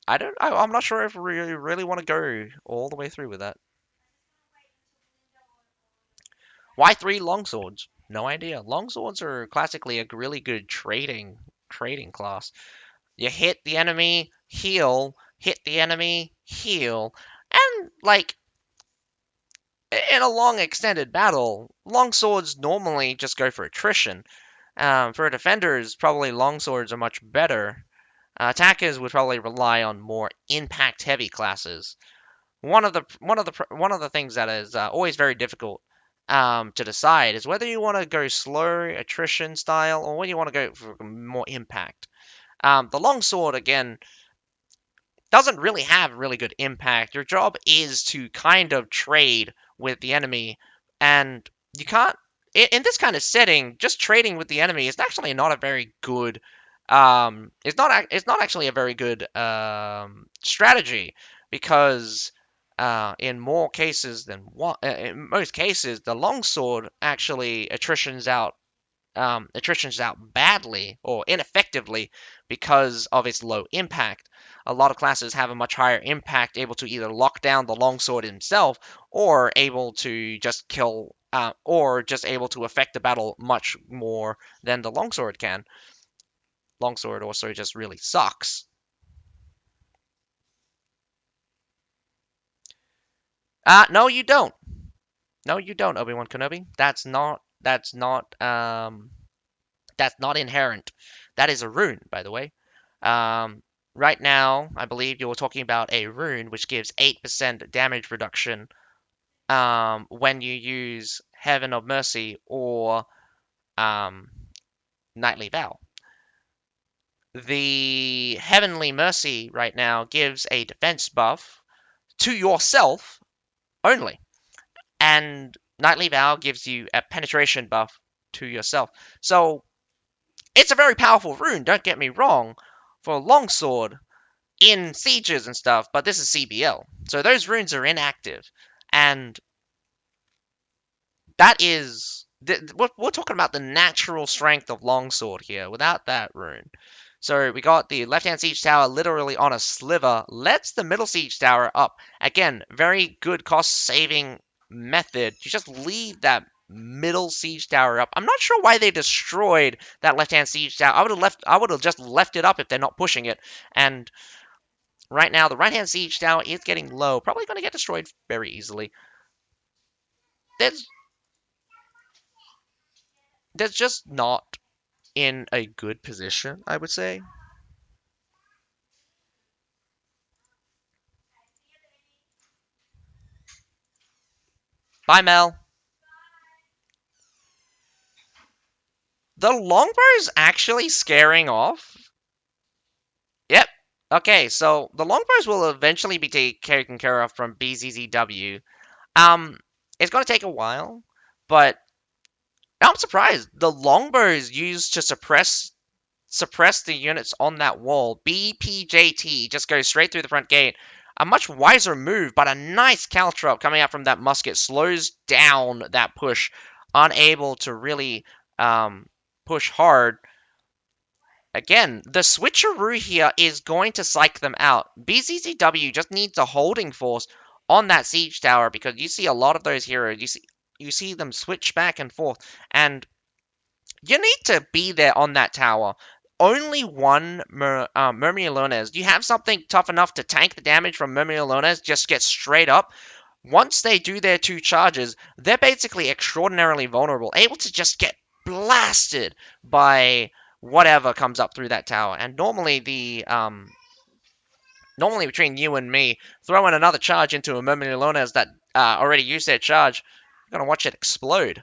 I'm not sure if we really want to go all the way through with that. Why 3 longswords? No idea. Longswords are classically a really good trading class. You hit the enemy, heal, hit the enemy, heal, and like in a long extended battle, longswords normally just go for attrition. For defenders, probably longswords are much better. Attackers would probably rely on more impact heavy classes. One of the things that is always very difficult to decide is whether you want to go slow attrition style or whether you want to go for more impact. The longsword again doesn't really have really good impact. Your job is to kind of trade with the enemy, and you can't. In this kind of setting, just trading with the enemy is actually not a very good. It's not actually a very good strategy because in most cases, the longsword actually attritions out badly or ineffectively because of its low impact. A lot of classes have a much higher impact, able to either lock down the longsword himself or able to just kill, or just able to affect the battle much more than the longsword can. Longsword also just really sucks. No, you don't. No, you don't, Obi-Wan Kenobi. That's not inherent. That is a rune, by the way. Um, right now, I believe you're talking about a rune which gives 8% damage reduction when you use Heaven of Mercy or um, Knightly Vow. The Heavenly Mercy right now gives a defense buff to yourself only, and Knightly Vow gives you a penetration buff to yourself. So it's a very powerful rune, don't get me wrong, for longsword in sieges and stuff, but this is CBL. So those runes are inactive. And that is. We're talking about the natural strength of longsword here without that rune. So we got the left hand siege tower literally on a sliver, lets the middle siege tower up. Again, very good cost saving method. You just leave that middle siege tower up. I'm not sure why they destroyed that left hand siege tower. I would have just left it up if they're not pushing it. And right now, the right hand siege tower is getting low. Probably going to get destroyed very easily. There's, there's just not in a good position, I would say. Bye, Mel. The longbow's actually scaring off. Yep. Okay, so the longbows will eventually be taken care of from BZZW. Um, it's going to take a while, but I'm surprised. The longbows used to suppress the units on that wall. BPJT just goes straight through the front gate. A much wiser move, but a nice caltrop coming out from that musket slows down that push, unable to really push hard. Again, the switcheroo here is going to psych them out. BZZW just needs a holding force on that siege tower because you see a lot of those heroes. You see them switch back and forth, and you need to be there on that tower. only one Murmillones, you have something tough enough to tank the damage from Murmillones, just get straight up. Once they do their 2 charges, they're basically extraordinarily vulnerable, able to just get blasted by whatever comes up through that tower. And normally between you and me, throwing another charge into a Murmillones that already used their charge, you're gonna watch it explode.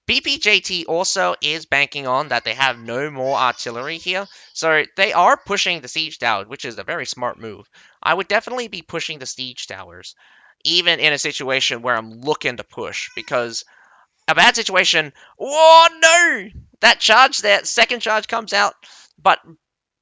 BPJT also is banking on that they have no more artillery here, so they are pushing the siege tower, which is a very smart move. I would definitely be pushing the siege towers, even in a situation where I'm looking to push, because a bad situation. Oh no! That charge, that second charge comes out, but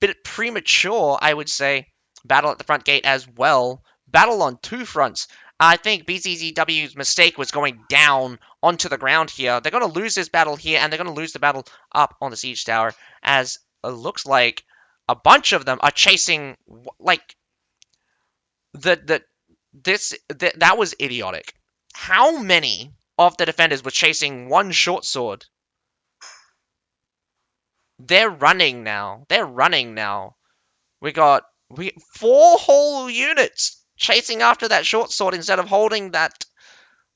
bit premature, I would say. Battle at the front gate as well. Battle on 2 fronts. I think BZZW's mistake was going down onto the ground here. They're going to lose this battle here, and they're going to lose the battle up on the siege tower, as it looks like a bunch of them are chasing, like, that was idiotic. How many of the defenders were chasing one short sword? They're running now. They're running now. We got 4 whole units chasing after that short sword instead of holding that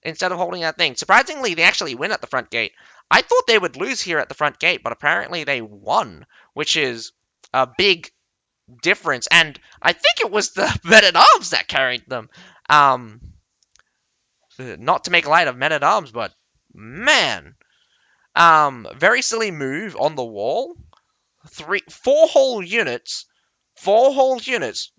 thing. Surprisingly, they actually win at the front gate. I thought they would lose here at the front gate, but apparently they won, which is a big difference. And I think it was the men-at-arms that carried them. Not to make light of men-at-arms, but man, very silly move on the wall. 4 whole units. 4 whole units.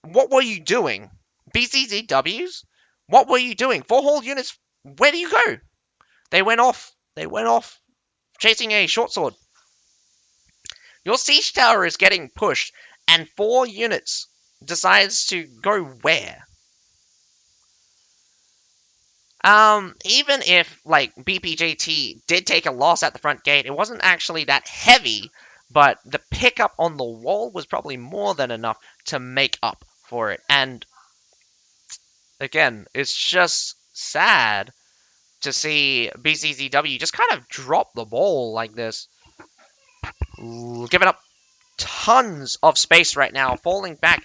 What were you doing? BCZWs? What were you doing? 4 whole units. Where do you go? They went off. They went off chasing a short sword. Your siege tower is getting pushed, and 4 units decides to go where? Even if, like, BPJT did take a loss at the front gate, it wasn't actually that heavy, but the pickup on the wall was probably more than enough to make up for it. And again, it's just sad to see BCZW just kind of drop the ball like this. Giving up tons of space right now, falling back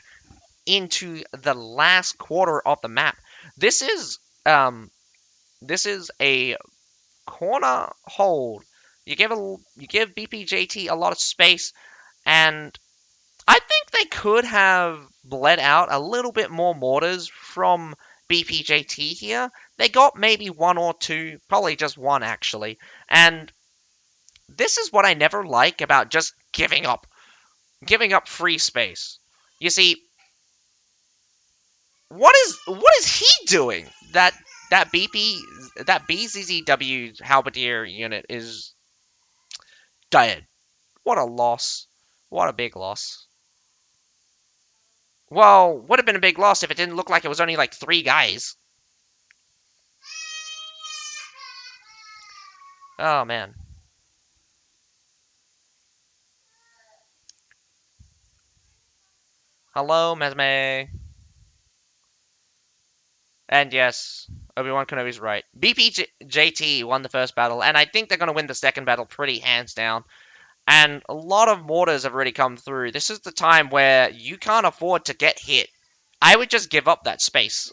into the last quarter of the map. This is a corner hold. You give BPJT a lot of space, and I think they could have bled out a little bit more mortars from BPJT here. They got maybe 1 or 2, probably just 1 actually. And this is what I never like about just giving up free space. You see, what is he doing? That BZZW halberdier unit is dead. What a loss. What a big loss. Well, would have been a big loss if it didn't look like it was only like 3 guys. Oh, man. Hello, Mesme. And yes, Obi-Wan Kenobi's right. BPJT won the first battle, and I think they're going to win the second battle pretty hands down. And a lot of mortars have already come through. This is the time where you can't afford to get hit. I would just give up that space.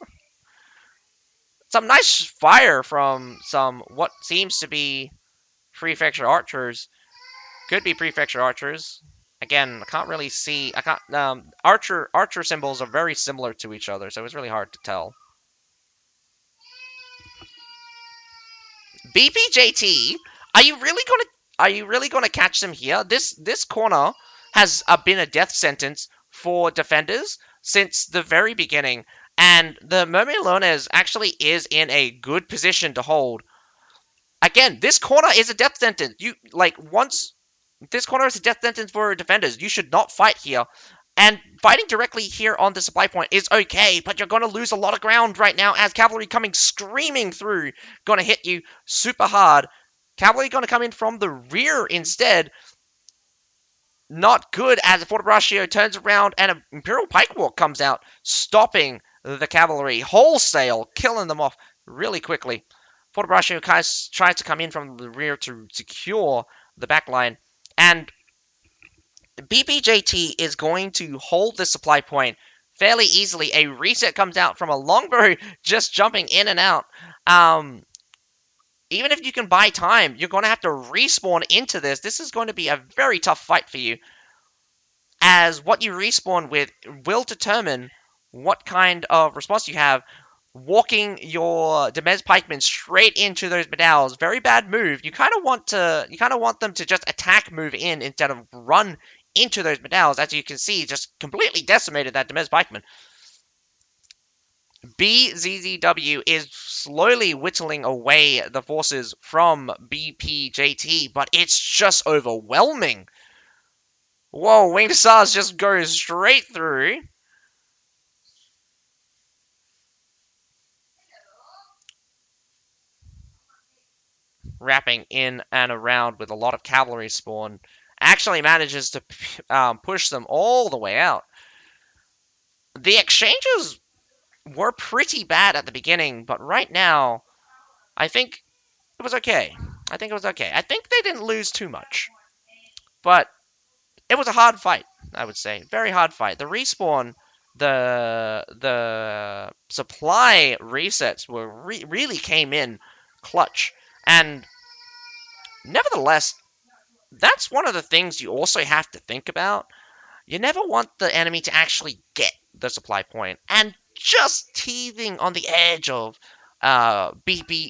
Some nice fire from some what seems to be prefecture archers. Could be prefecture archers. Again, I can't really see. I can't. Archer symbols are very similar to each other, so it's really hard to tell. BPJT, are you really gonna catch them here? This corner has been a death sentence for defenders since the very beginning, and the Murmillones actually is in a good position to hold. Again, this corner is a death sentence. Once this corner is a death sentence for defenders, you should not fight here. And fighting directly here on the supply point is okay, but you're going to lose a lot of ground right now as cavalry coming screaming through, going to hit you super hard. Cavalry going to come in from the rear instead. Not good as the Fort Braccio turns around and an Imperial Pike Walk comes out, stopping the cavalry wholesale, killing them off really quickly. Fort Braccio tries to come in from the rear to secure the back line. And BPJT is going to hold the supply point fairly easily. A reset comes out from a longbow just jumping in and out. Um, Even if you can buy time, you're going to have to respawn into this. This is going to be a very tough fight for you, as what you respawn with will determine what kind of response you have. Walking your Demez pikemen straight into those medalls, very bad move. You kind of want them to just attack, move in instead of run into those medalls. As you can see, just completely decimated that Demez pikeman. BZZW is slowly whittling away the forces from BPJT, but it's just overwhelming. Whoa, Winged Stars just goes straight through. Wrapping in and around with a lot of cavalry spawn. Actually manages to push them all the way out. The exchanges were pretty bad at the beginning, but right now, I think it was okay. I think it was okay. I think they didn't lose too much, but it was a hard fight, I would say. Very hard fight. The respawn, the supply resets were really came in clutch. And nevertheless, that's one of the things you also have to think about. You never want the enemy to actually get the supply point, and just teething on the edge of BPJT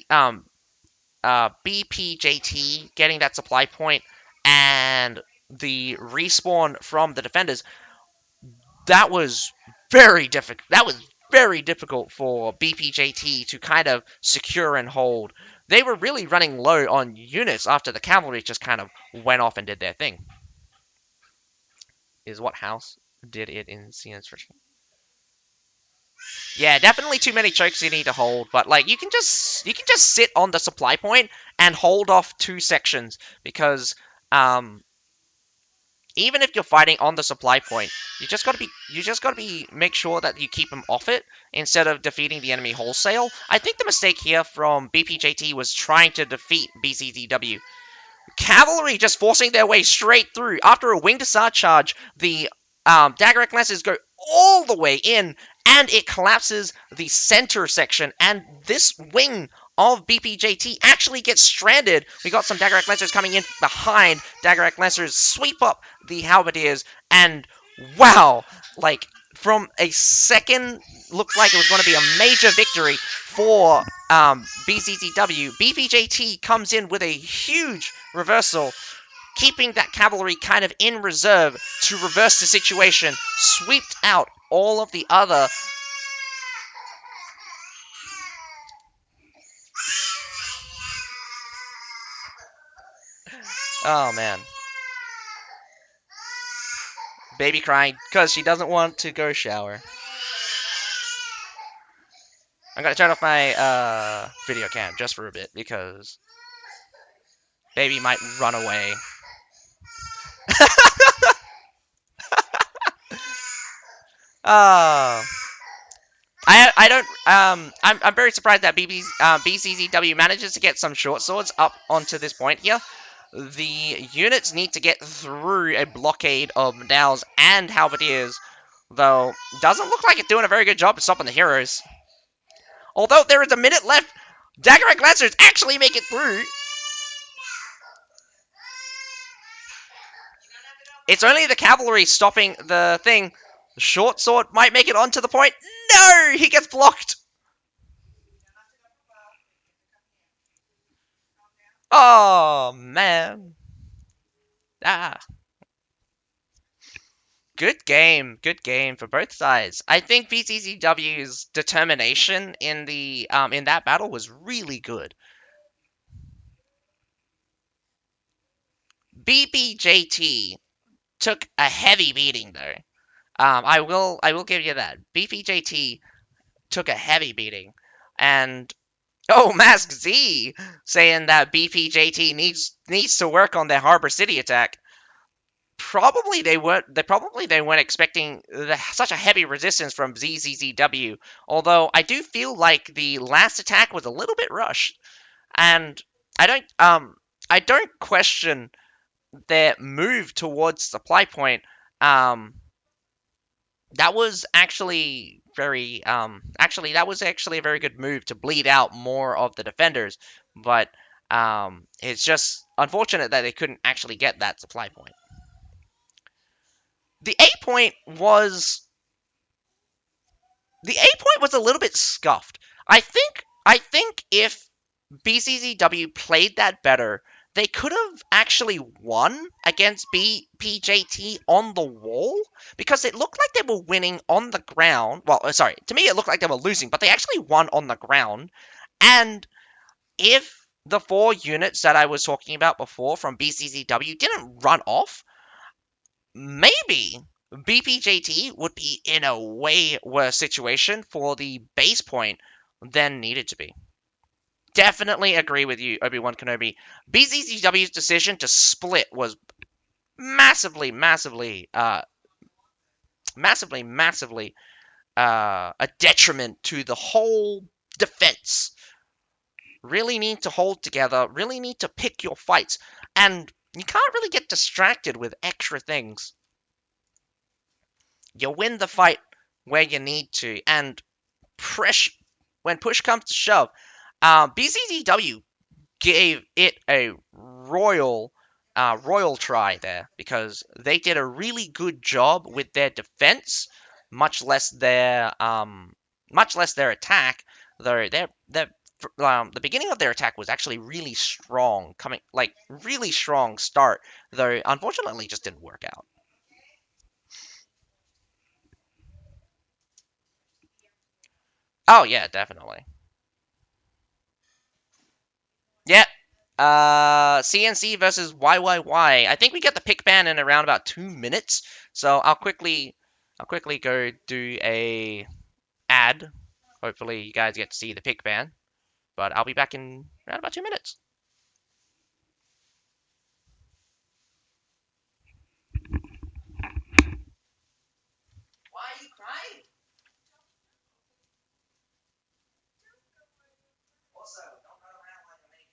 getting that supply point and the respawn from the defenders. That was very difficult. That was very difficult for BPJT to kind of secure and hold. They were really running low on units after the cavalry just kind of went off and did their thing. Is what house did it in CN's version? Yeah, definitely too many chokes you need to hold, but like you can just sit on the supply point and hold off two sections, because um even if you're fighting on the supply point, you just gotta be make sure that you keep them off it instead of defeating the enemy wholesale. I think the mistake here from BPJT was trying to defeat BCZW. Cavalry just forcing their way straight through. After a winged assault charge, the dagger lancers go all the way in, and it collapses the center section. And this wing of BPJT actually gets stranded. We got some dagger lancers coming in behind. Dagger lancers sweep up the halberdiers, and wow, like from a second looked like it was going to be a major victory for BCCW. BPJT comes in with a huge reversal, keeping that cavalry kind of in reserve to reverse the situation, swept out all of the other. Oh man. Baby crying because she doesn't want to go shower. I'm gonna turn off my video cam just for a bit because baby might run away. Oh. I don't I'm very surprised that BCZW manages to get some short swords up onto this point here. The units need to get through a blockade of medalls and halberdiers, though doesn't look like it's doing a very good job of stopping the heroes. Although there is a minute left, Daggerite Lancers actually make it through. It's only the cavalry stopping the thing. The short sword might make it onto the point. No, he gets blocked. Oh man. Ah. Good game for both sides. I think BCCW's determination in that battle was really good. BPJT took a heavy beating though. I will give you that. BPJT took a heavy beating, and oh, Mask Z saying that BPJT needs to work on their Harbor City attack. Probably they weren't. They weren't expecting such a heavy resistance from ZZZW. Although I do feel like the last attack was a little bit rushed, and I don't question their move towards supply point, that was actually that was actually a very good move to bleed out more of the defenders, but it's just unfortunate that they couldn't actually get that supply point. The A point was the A point was a little bit scuffed. I think if BCCW played that better, they could have actually won against BPJT on the wall because it looked like they were winning on the ground. Well, sorry, to me it looked like they were losing, but they actually won on the ground. And if the 4 units that I was talking about before from BCCW didn't run off, maybe BPJT would be in a way worse situation for the base point than needed to be. Definitely agree with you, Obi-Wan Kenobi. BZZW's decision to split was massively, massively a detriment to the whole defense. Really need to hold together, really need to pick your fights, and you can't really get distracted with extra things. You win the fight where you need to, and when push comes to shove, BZZW gave it a royal try there because they did a really good job with their defense, much less their attack. Though the beginning of their attack was actually really strong, coming like really strong start. Though unfortunately, just didn't work out. Oh yeah, definitely. Yeah. CNC versus YYY. I think we get the pick ban in around about 2 minutes. So I'll quickly go do a ad. Hopefully you guys get to see the pick ban. But I'll be back in around about 2 minutes. Why are you crying? Also, don't run around like a naked.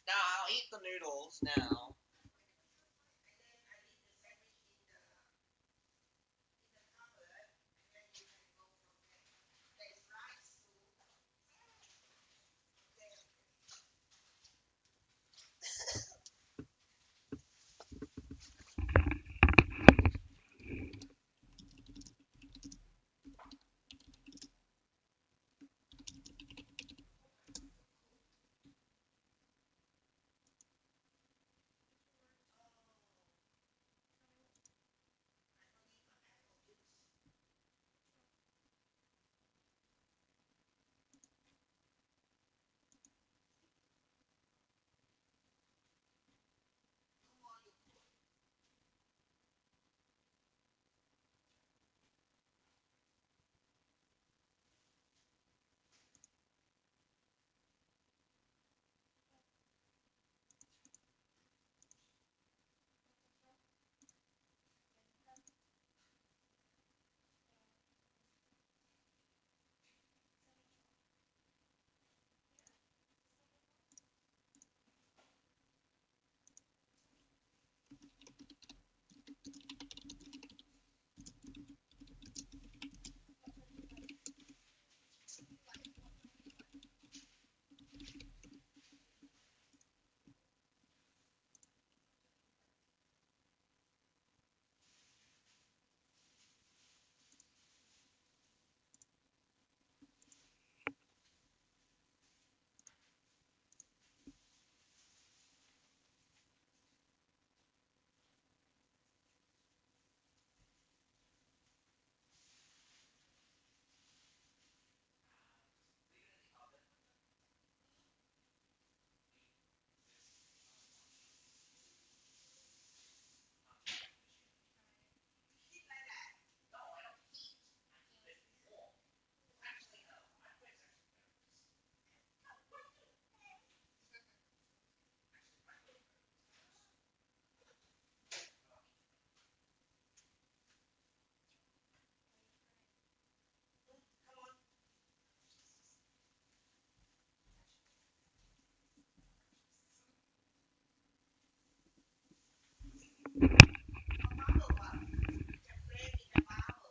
No, I'll eat the noodles now.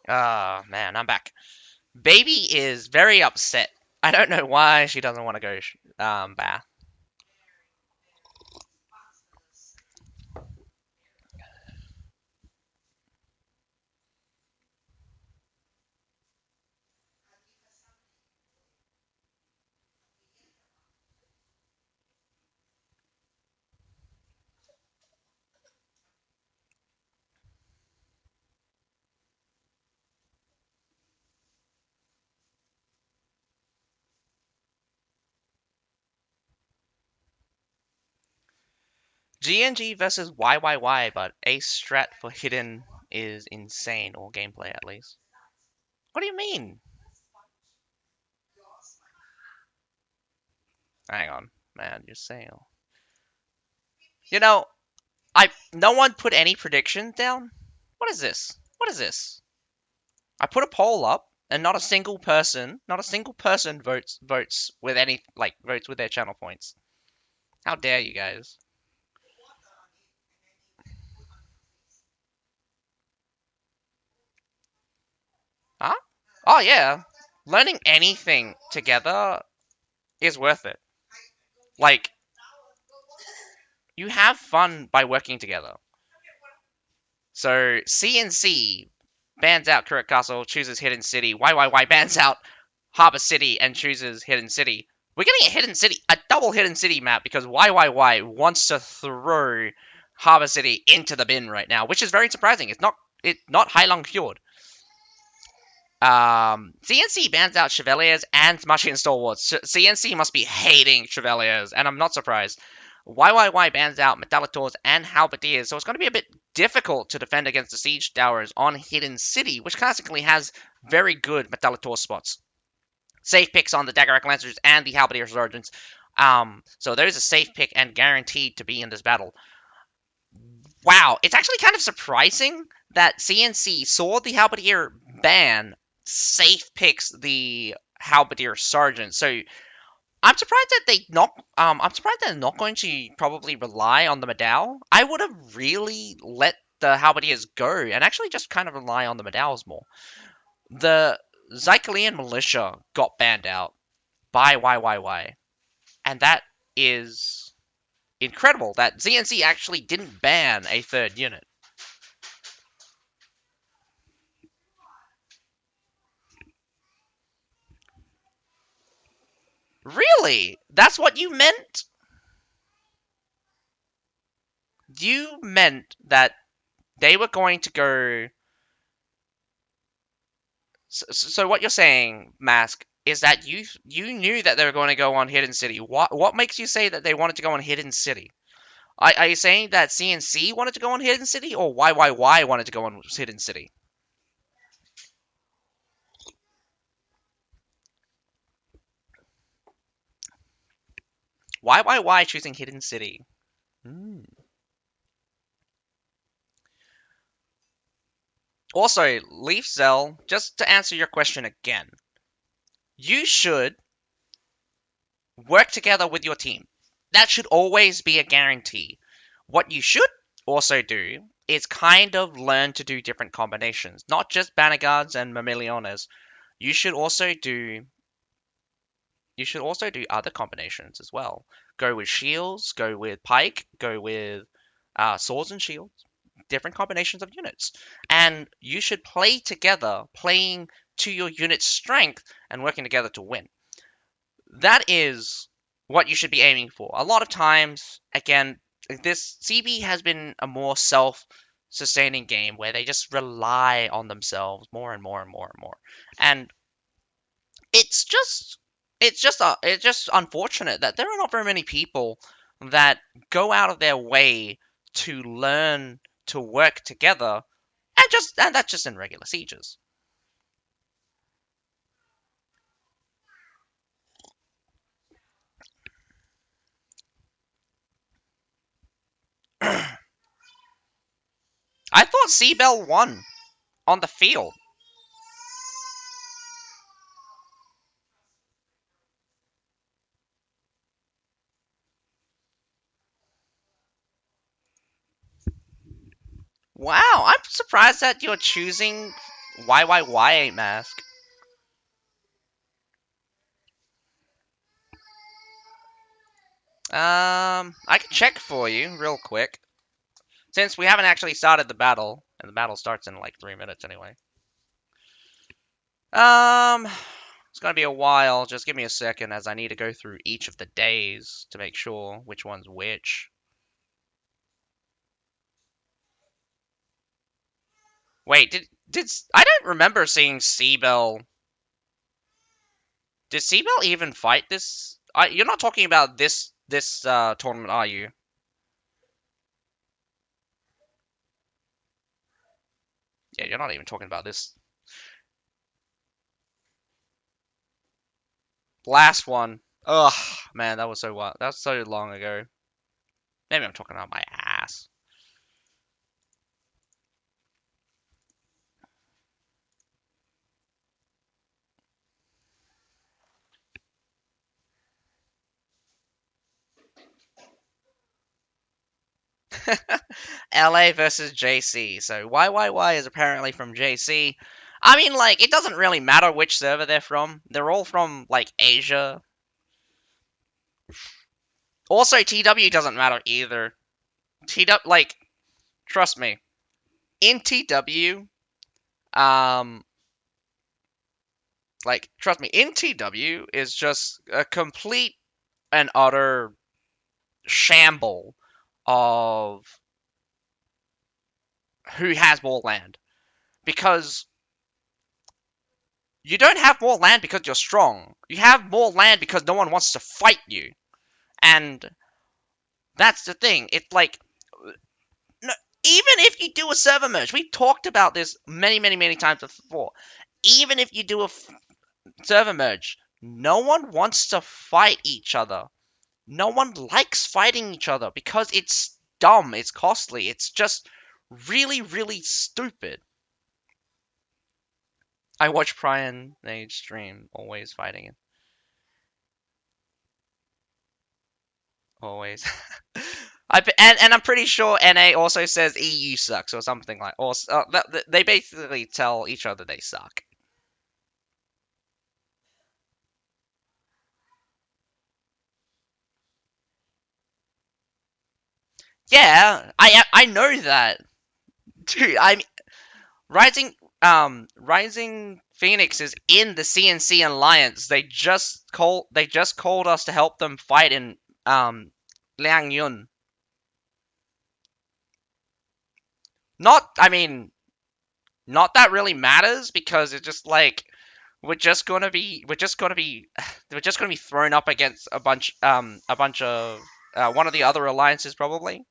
Ah, man, I'm back. Baby is very upset. I don't know why she doesn't want to go bath. GNG versus YYY, but Ace strat for hidden is insane, or gameplay at least. What do you mean? Hang on, man, you're saying. You know, no one put any predictions down. What is this? What is this? I put a poll up, and not a single person votes with any votes with their channel points. How dare you guys? Huh? Oh yeah, learning anything together is worth it. Like you have fun by working together. So CNC bans out Correct Castle, chooses Hidden City. YYY bans out Harbor City and chooses Hidden City. We're getting a Hidden City, a double Hidden City map because YYY wants to throw Harbor City into the bin right now, which is very surprising. It's not Heilong Fjord. CNC bans out Chevaliers and Machine Stalwarts. CNC must be hating Chevaliers, and I'm not surprised. YYY bans out Metallictors and Halberdiers, so it's going to be a bit difficult to defend against the Siege Towers on Hidden City, which classically has very good Metallictor spots. Safe picks on the Daggerak Lancers and the Halberdier Sergeants. So there's a safe pick and guaranteed to be in this battle. Wow, it's actually kind of surprising that CNC saw the Halberdier ban, safe picks the Halberdier Sergeant. So I'm surprised that they not. I'm surprised they're not going to probably rely on the Medal. I would have really let the Halberdiers go and actually just kind of rely on the Medals more. The Zycalian militia got banned out by YYY, and that is incredible that ZNC actually didn't ban a third unit. Really? That's what you meant? You meant that they were going to go. So what you're saying, Mask, is that you knew that they were going to go on Hidden City. What makes you say that they wanted to go on Hidden City? Are you saying that CNC wanted to go on Hidden City, or YYY wanted to go on Hidden City? YYY choosing Hidden City. Hmm. Also, Leaf Zell, just to answer your question again, you should work together with your team. That should always be a guarantee. What you should also do is kind of learn to do different combinations, not just banner guards and Mamiliones. You should also do other combinations as well. Go with shields, go with pike, go with swords and shields, different combinations of units. And you should play together, playing to your unit's strength and working together to win. That is what you should be aiming for. A lot of times, again, this CB has been a more self-sustaining game where they just rely on themselves more and more and more and more. And it's just it's just unfortunate that there are not very many people that go out of their way to learn to work together and that's just in regular sieges. I thought CBL won on the field. Wow, I'm surprised that you're choosing YYY mask. I can check for you real quick. Since we haven't actually started the battle, and the battle starts in like 3 minutes anyway. It's gonna be a while. Just give me a second as I need to go through each of the days to make sure which one's which. Wait, did I don't remember seeing CBL. Did CBL even fight this? You're not talking about this tournament, are you? Yeah, you're not even talking about this last one. Ugh, man, that was so what? That's so long ago. Maybe I'm talking about my ass. LA versus JC. So YYY is apparently from JC. I mean, like, it doesn't really matter which server they're from. They're all from, like, Asia. Also, TW doesn't matter either. TW, like, trust me. In TW, um, like, trust me, in TW is just a complete and utter shamble of who has more land. Because you don't have more land because you're strong. You have more land because no one wants to fight you. And that's the thing. It's like, no, even if you do a server merge, we talked about this many, many, many times before. Even if you do a server merge, no one wants to fight each other. No one likes fighting each other because it's dumb, it's costly, it's just really, really stupid. I watch Brian Age stream, always fighting it. Always. And I'm pretty sure NA also says EU sucks or something like. Or they basically tell each other they suck. Yeah, I know that, dude. I'm Rising Phoenix is in the CNC Alliance. They just called us to help them fight in Liang Yun. Not I mean not that really matters because it's just like we're just gonna be thrown up against a bunch of one of the other alliances probably.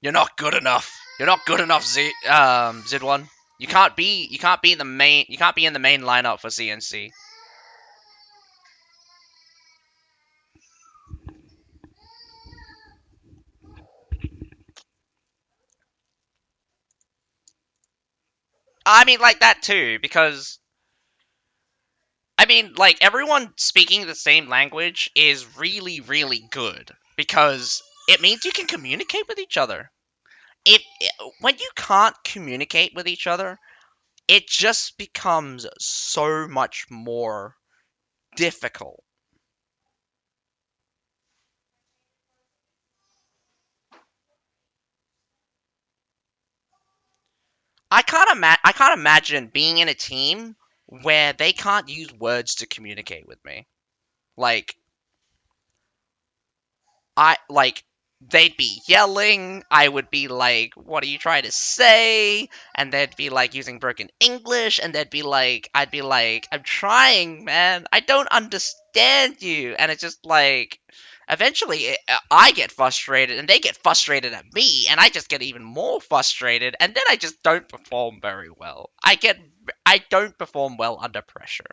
You're not good enough. You're not good enough, Zid1. You can't be in the main lineup for CNC. I mean like that too because I mean like everyone speaking the same language is really really good because it means you can communicate with each other. If When you can't communicate with each other, it just becomes so much more difficult. I can't imagine being in a team where they can't use words to communicate with me. Like like they'd be yelling, I would be like, "What are you trying to say?" And they'd be like using broken English, and I'd be like, "I'm trying, man. I don't understand you." And it's just like eventually I get frustrated and they get frustrated at me and I just get even more frustrated and then I just don't perform very well. I don't perform well under pressure.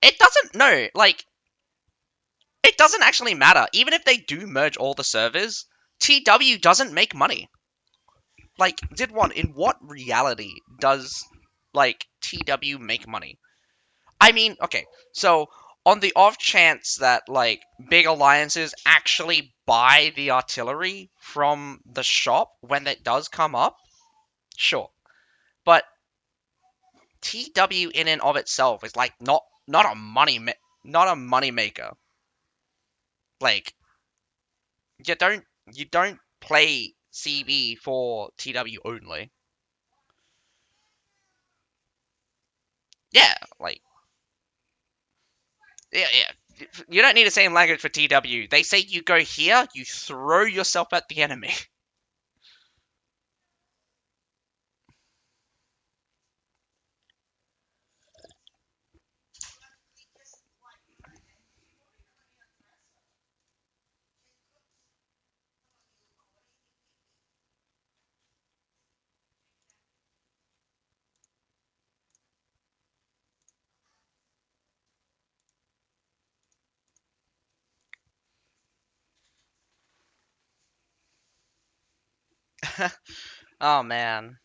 It doesn't. No, like it doesn't actually matter. Even if they do merge all the servers, TW doesn't make money. Like, did one in what reality does like TW make money? I mean, okay, so on the off chance that like big alliances actually buy the artillery from the shop when it does come up, sure. But TW in and of itself is like not a not a money maker. Like you don't play CB for TW only. Yeah, like yeah. You don't need the same language for TW. They say you go here, you throw yourself at the enemy. Oh man.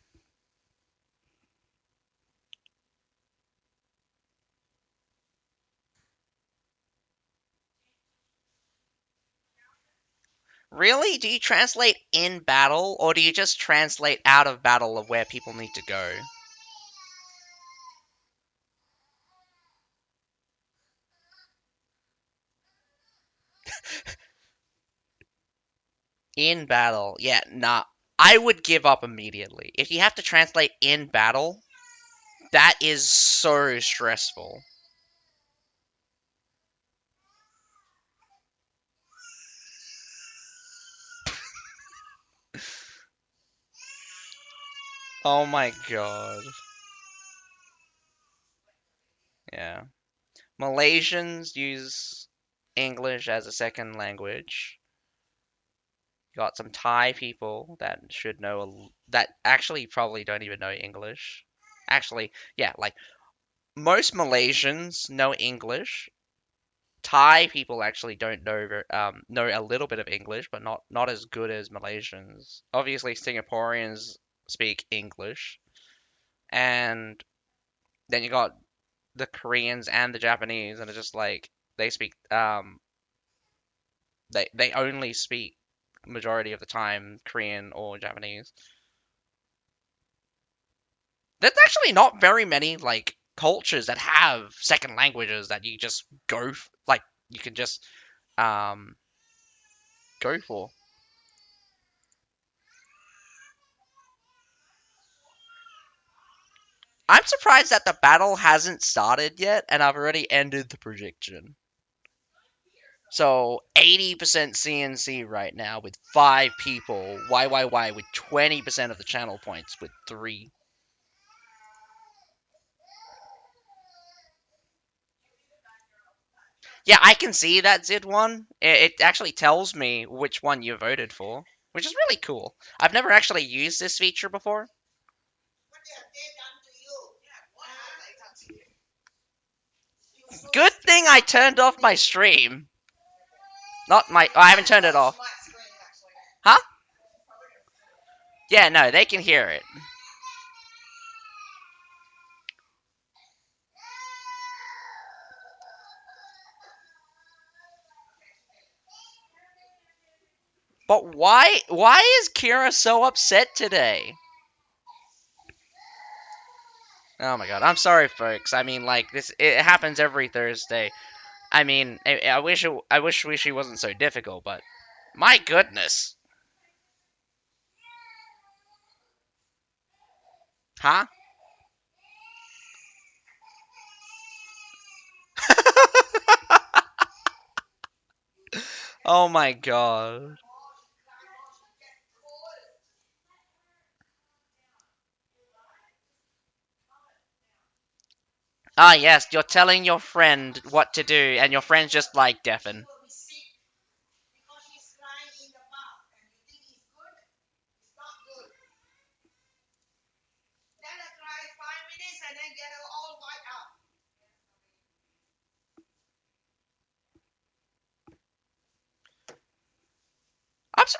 Really? Do you translate in battle, or do you just translate out of battle of where people need to go? In battle, yeah, nah. I would give up immediately. If you have to translate in battle, that is so stressful. Oh my god. Yeah. Malaysians use English as a second language. You got some Thai people that should know that actually probably don't even know English. Actually, yeah, like most Malaysians know English. Thai people actually don't know a little bit of English, but not as good as Malaysians. Obviously, Singaporeans speak English, and then you got the Koreans and the Japanese, and it's just like they speak they only speak majority of the time Korean or Japanese. There's actually not very many like cultures that have second languages that you just like you can just um go for. I'm surprised that the battle hasn't started yet, and I've already ended the prediction. So 80% CNC right now with 5 people. YYY with 20% of the channel points with 3. Yeah, I can see that Zid one. It actually tells me which one you voted for, which is really cool. I've never actually used this feature before. Good thing I turned off my stream. Not my. Oh, I haven't turned it off. Huh? Yeah, no, they can hear it. But why is Kira so upset today? Oh my god, I'm sorry, folks. I mean, like this, it happens every Thursday. I mean, I wish he wasn't so difficult, but my goodness, huh? Oh my god. Ah, yes, you're telling your friend what to do, and your friend's just like deafen.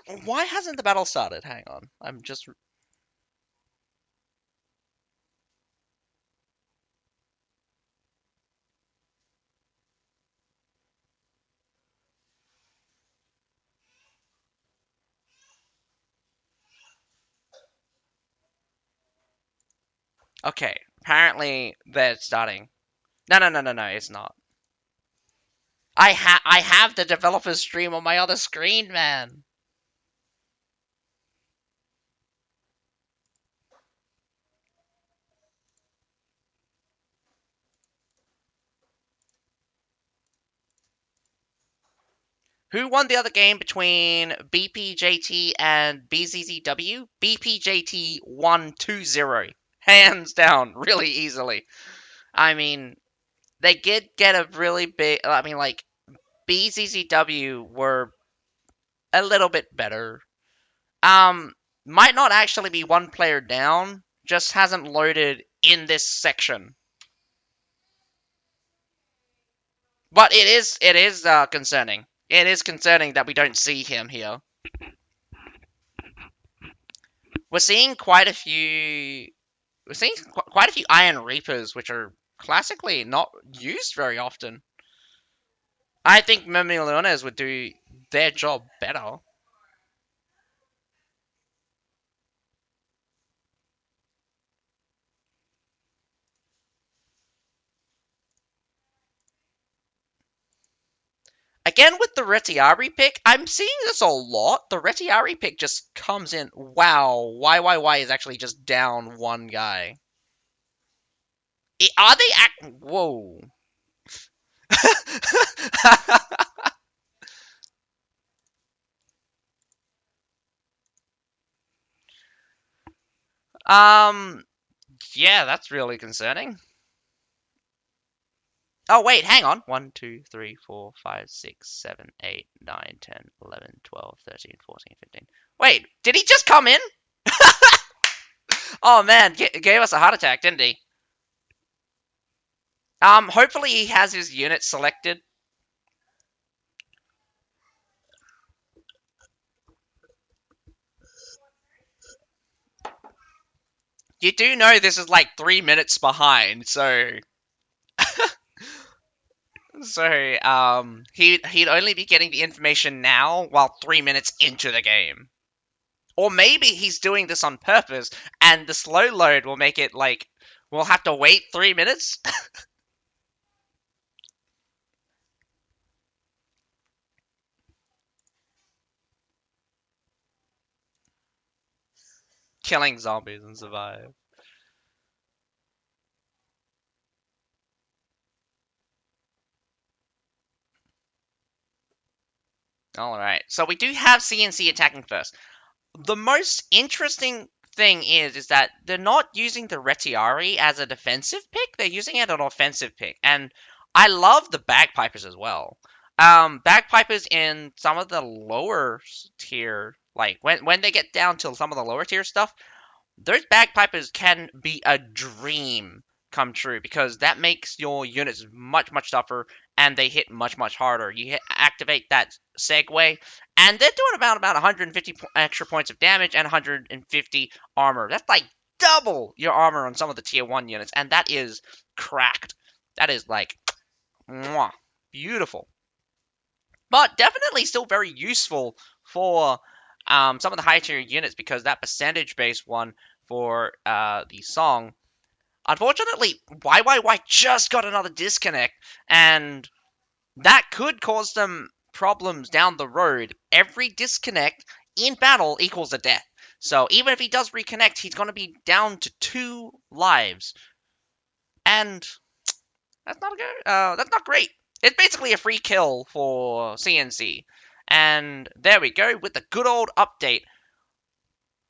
What? Why hasn't the battle started? Hang on. I'm just. Okay. Apparently they're starting. No, no, no, no, no. It's not. I have the developer's stream on my other screen, man. Who won the other game between BPJT and BZZW? BPJT won 2-0. Hands down, really easily. I mean, they did get a really big. I mean, like, BZZW were a little bit better. Might not actually be one player down, just hasn't loaded in this section. But it is concerning. It is concerning that we don't see him here. We're seeing quite a few. We're seeing quite a few Iron Reapers, which are classically not used very often. I think Mimileones would do their job better. Again, with the Retiari pick, I'm seeing this a lot. The Retiari pick just comes in. Wow, YYY is actually just down one guy. Are they act? Whoa. um. Yeah, that's really concerning. Oh wait, hang on. 1, 2, 3, 4, 5, 6, 7, 8, 9, 10, 11, 12, 13, 14, 15. Wait, did he just come in? Oh man, gave us a heart attack, didn't he? Hopefully he has his unit selected. You do know this is like 3 minutes behind, so he'd only be getting the information now while 3 minutes into the game. Or maybe he's doing this on purpose, and the slow load will make it like we'll have to wait 3 minutes. Killing zombies and survive. Alright, so we do have CNC attacking first. The most interesting thing is that they're not using the Retiari as a defensive pick, they're using it as an offensive pick. And I love the Bagpipers as well. Bagpipers in some of the lower tier, like when they get down to some of the lower tier stuff, those bagpipers can be a dream come true because that makes your units much much tougher and they hit much much harder. You activate that segue and they're doing about 150 extra points of damage and 150 armor. That's like double your armor on some of the tier 1 units, and that is cracked. That is like mwah, beautiful. But definitely still very useful for some of the high tier units because that percentage based one for the song. Unfortunately, YYY just got another disconnect, and that could cause them problems down the road. Every disconnect in battle equals a death. So even if he does reconnect, he's going to be down to 2 lives. And that's not great. It's basically a free kill for CNC. And there we go with the good old update.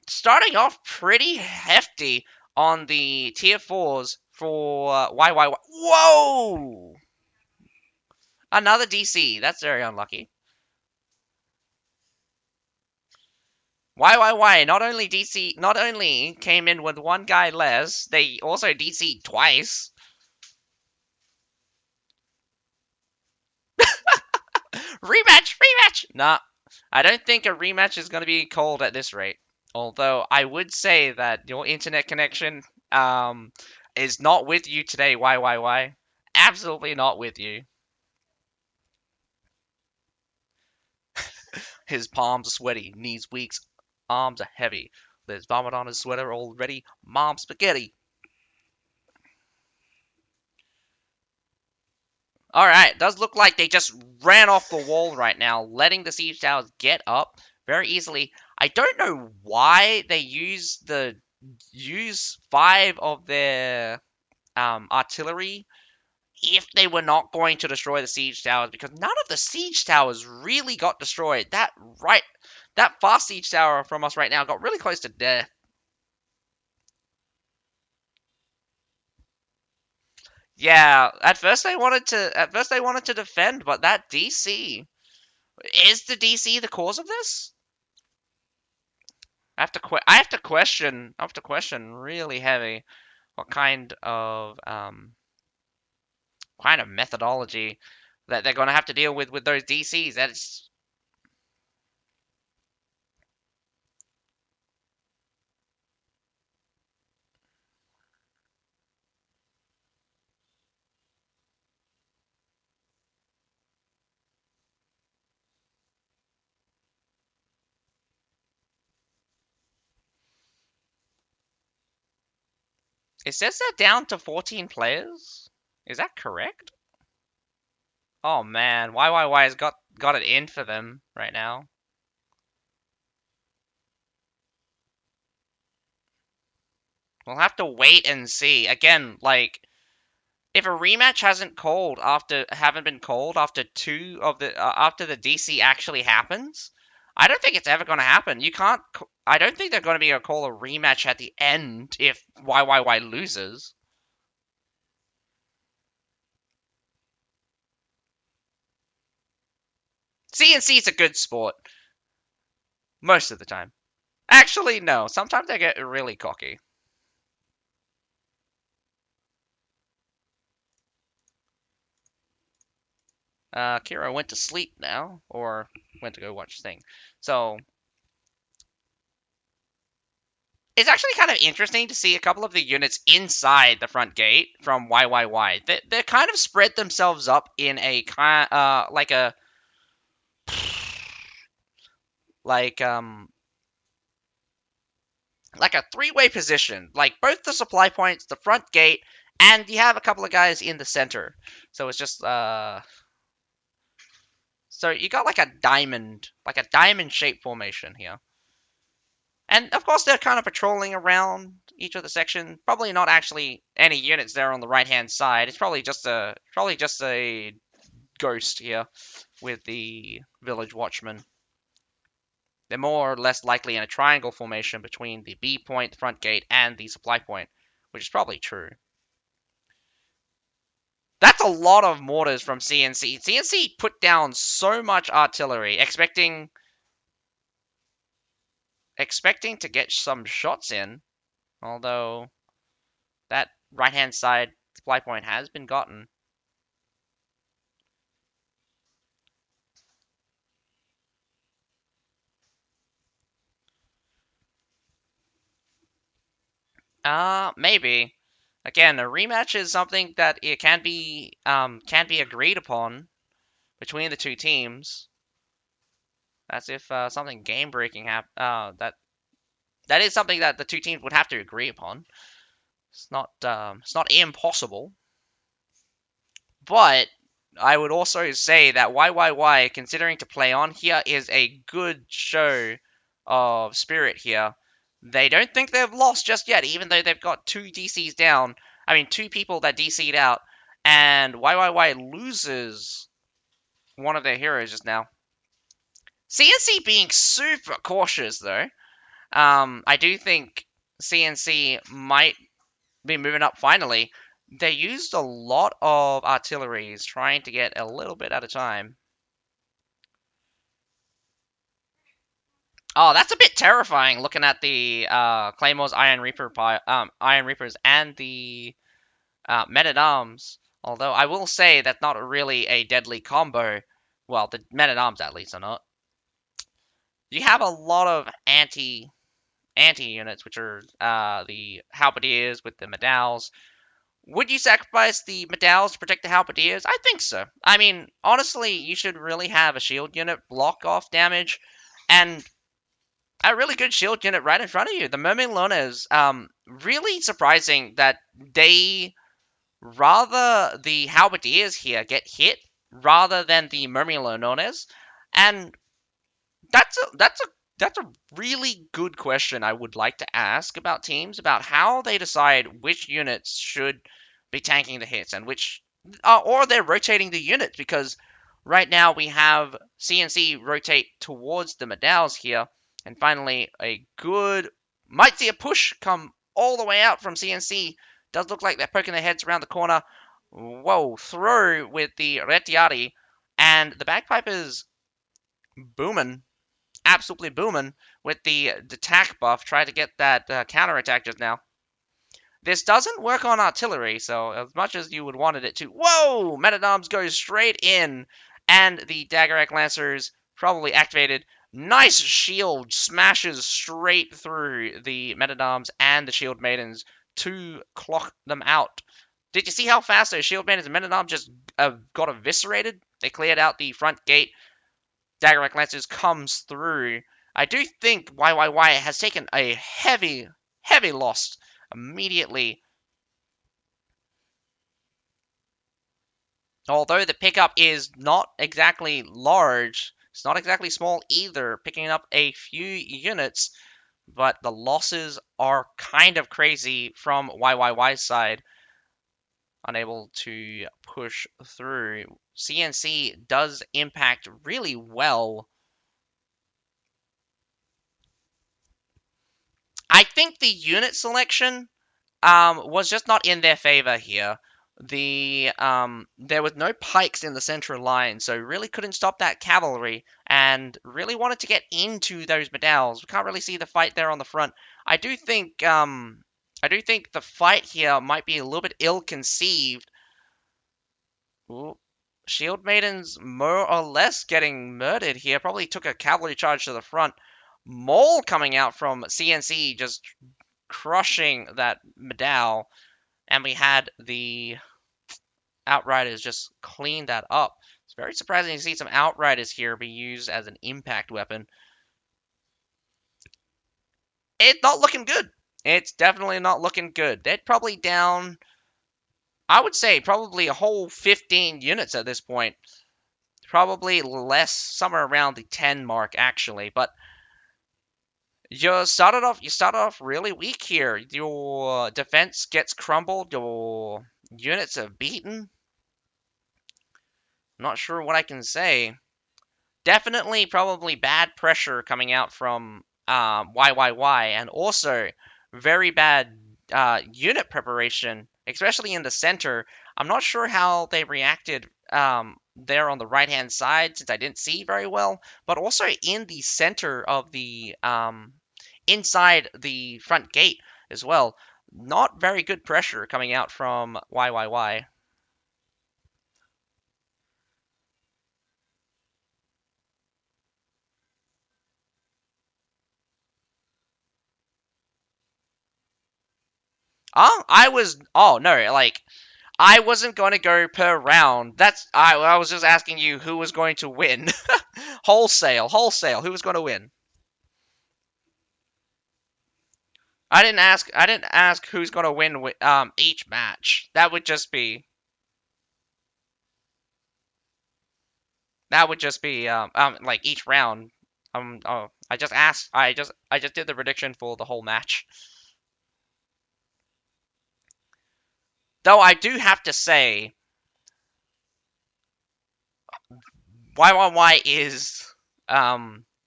Starting off pretty hefty on the tier 4s for YYY. Whoa! Another DC. That's very unlucky. YYY not only came in with one guy less, they also DC'd twice. Rematch! Nah. I don't think a rematch is going to be called at this rate. Although I would say that your internet connection is not with you today. Why? Absolutely not with you. His palms are sweaty, knees weak, arms are heavy. There's vomit on his sweater already. Mom spaghetti. All right, does look like they just ran off the wall right now, letting the siege towers get up very easily. I don't know why they use 5 of their artillery if they were not going to destroy the siege towers, because none of the siege towers really got destroyed. That fast siege tower from us right now got really close to death. Yeah, at first they wanted to defend, but that DC is the DC the cause of this? I have to question really heavy what kind of methodology that they're going to have to deal with those DCs. That's it says they're down to 14 players. Is that correct? Oh man, YYY has got it in for them right now. We'll have to wait and see. Again, like if a rematch haven't been called after after the DC actually happens, I don't think it's ever going to happen. You can't. I don't think they're going to be able to call a rematch at the end if YYY loses. CNC is a good sport most of the time. Actually, no. Sometimes they get really cocky. Kira went to sleep now, or went to go watch thing. So it's actually kind of interesting to see a couple of the units inside the front gate from YYY. They kind of spread themselves up in a kind like like a three-way position, like both the supply points, the front gate, and you have a couple of guys in the center. So it's just so you got like a diamond shaped formation here. And of course, they're kind of patrolling around each of the sections. Probably not actually any units there on the right hand side. It's probably just a ghost here with the village watchman. They're more or less likely in a triangle formation between the B point, the front gate, and the supply point, which is probably true. That's a lot of mortars from CNC. CNC put down so much artillery, expecting to get some shots in, although that right hand side supply point has been gotten. Maybe. Again, a rematch is something that it can be agreed upon between the two teams. That's if something game breaking happen. That is something that the two teams would have to agree upon. It's not impossible, but I would also say that YYY, considering to play on here, is a good show of spirit here. They don't think they've lost just yet, even though they've got 2 DCs down. I mean, 2 people that DC'd out, and YYY loses one of their heroes just now. CNC being super cautious, though. I do think CNC might be moving up finally. They used a lot of artilleries trying to get a little bit at a time. Oh, that's a bit terrifying looking at the Claymore's Iron Reapers and the Men at Arms. Although I will say that's not really a deadly combo. Well, the Men at Arms at least are not. You have a lot of anti units, which are the halberdiers with the medalls. Would you sacrifice the medalls to protect the halberdiers? I think so. I mean, honestly, you should really have a shield unit block off damage, and a really good shield unit right in front of you. The Mermilones, really surprising that they rather the halberdiers here get hit rather than the Mermilones, and that's a really good question I would like to ask about teams about how they decide which units should be tanking the hits and which or they're rotating the units because right now we have CNC rotate towards the medalls here and finally a good might see a push come all the way out from CNC. Does look like they're poking their heads around the corner. Whoa, throw with the Retiari and the bagpipers booming absolutely booming with the attack buff. Try to get that counter attack just now. This doesn't work on artillery, so as much as you would wanted it to. Whoa! Metadoms goes straight in, and the Daggerack Lancers probably activated. Nice shield smashes straight through the Metadoms and the Shield Maidens to clock them out. Did you see how fast those Shield Maidens and Metadoms just got eviscerated? They cleared out the front gate. Daggerack Lancers comes through. I do think YYY has taken a heavy, heavy loss immediately. Although the pickup is not exactly large, it's not exactly small either, picking up a few units, but the losses are kind of crazy from YYY's side. Unable to push through. CNC does impact really well. I think the unit selection was just not in their favor here. There was no pikes in the central line, so really couldn't stop that cavalry, and really wanted to get into those medalls. We can't really see the fight there on the front. I do think the fight here might be a little bit ill-conceived. Ooh, Shield Maidens more or less getting murdered here. Probably took a cavalry charge to the front. Mole coming out from CNC, just crushing that medal. And we had the Outriders just clean that up. It's very surprising to see some Outriders here be used as an impact weapon. It's not looking good. It's definitely not looking good. They're probably down, I would say, probably a whole 15 units at this point. Probably less, somewhere around the 10 mark, actually. But you started off really weak here. Your defense gets crumbled. Your units are beaten. Not sure what I can say. Definitely, probably bad pressure coming out from YYY, and also very bad unit preparation, especially in the center. I'm not sure how they reacted there on the right hand side since I didn't see very well, but also in the center of the inside the front gate as well. Not very good pressure coming out from YYY. Oh no, like I wasn't going to go per round. I was just asking you who was going to win. Wholesale. Who was going to win? I didn't ask who's going to win each match. That would just be like each round. I just asked. I just did the prediction for the whole match. Though I do have to say, YYY is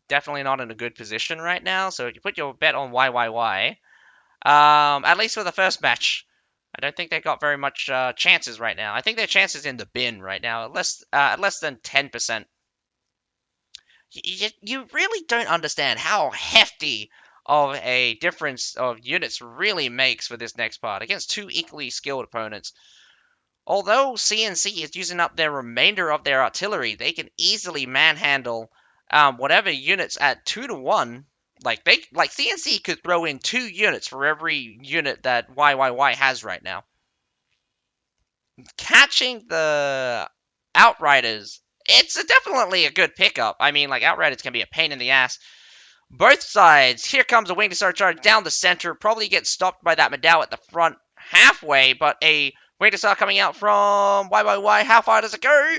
definitely not in a good position right now. So if you put your bet on YYY, at least for the first match, I don't think they got very much chances right now. I think their chances in the bin right now, at less than 10%. You really don't understand how hefty of a difference of units really makes for this next part against two equally skilled opponents. Although CNC is using up their remainder of their artillery, they can easily manhandle whatever units at 2-1. Like CNC could throw in 2 units for every unit that YYY has right now. Catching the Outriders, it's definitely a good pickup. I mean, like, Outriders can be a pain in the ass. Both sides. Here comes a Wing to Start charge down the center. Probably gets stopped by that Madao at the front halfway, but a Wing to Start coming out from YYY. How far does it go?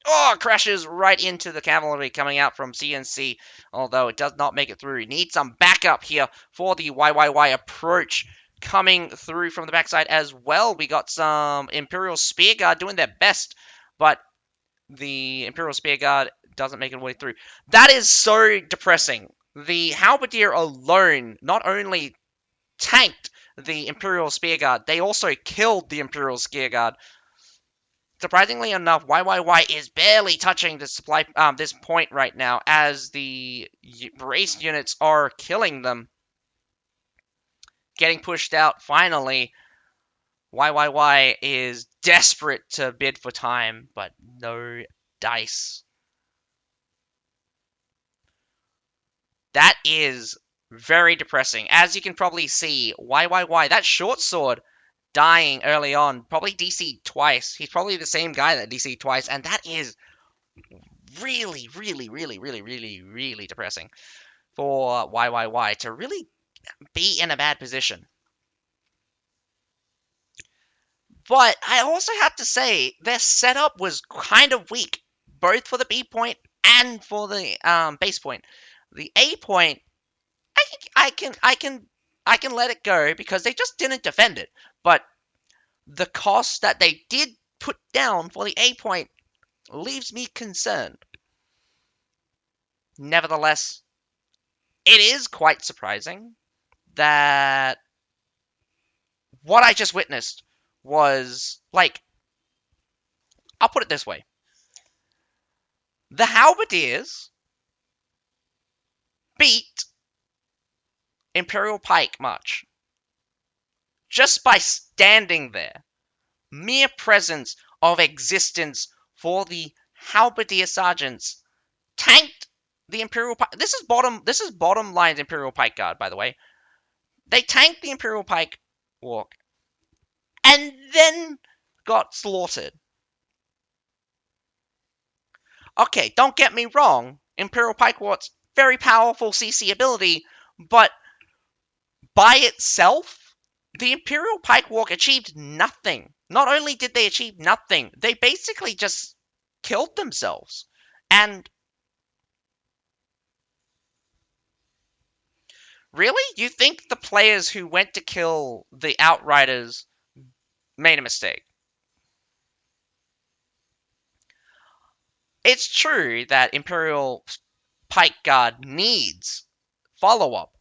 Oh, crashes right into the cavalry coming out from CNC, although it does not make it through. Need some backup here for the YYY approach coming through from the backside as well. We got some Imperial Spear Guard doing their best, but the Imperial Spear Guard doesn't make it way through. That is so depressing. The Halberdier alone not only tanked the Imperial Spear Guard, they also killed the Imperial Spear Guard. Surprisingly enough, YYY is barely touching the supply this point right now, as the race units are killing them. Getting pushed out finally. YYY is desperate to bid for time, but no dice. That is very depressing. As you can probably see, YYY, that short sword dying early on, probably DC'd twice. He's probably the same guy that DC'd twice, and that is really, really, really, really, really, really depressing for YYY to really be in a bad position. But I also have to say, their setup was kind of weak, both for the B point and for the base point. The A point, I think I can let it go because they just didn't defend it. But the cost that they did put down for the A point leaves me concerned. Nevertheless, it is quite surprising that what I just witnessed was, like, I'll put it this way. The Halberdiers beat Imperial Pike March just by standing there. Mere presence of existence for the Halberdier Sergeants tanked the Imperial Pike. This is bottom line's Imperial Pike Guard, by the way. They tanked the Imperial Pike Walk and then got slaughtered. Okay, don't get me wrong. Imperial Pike Walk's very powerful CC ability, but by itself, the Imperial Pike Walk achieved nothing. Not only did they achieve nothing, they basically just killed themselves. And really? You think the players who went to kill the Outriders made a mistake? It's true that Imperial Pike Guard needs follow-up,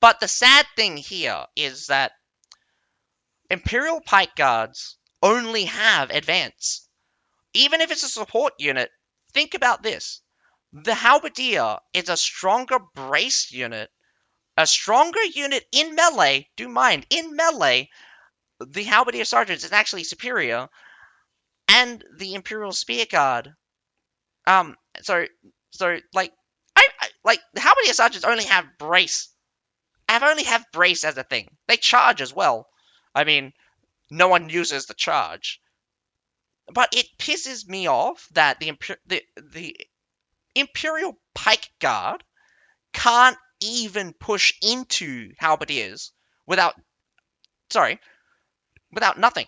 but the sad thing here is that Imperial Pike Guards only have advance. Even if it's a support unit, think about this. The Halberdier is a stronger brace unit, a stronger unit in melee. Do mind, in melee, the Halberdier Sergeants is actually superior, and the Imperial Spear Guard. Um, so, like, like the Halberdier Sergeants only have brace. Only have brace as a thing. They charge as well. I mean, no one uses the charge. But it pisses me off that the Imperial Pike Guard can't even push into Halberdiers without without nothing.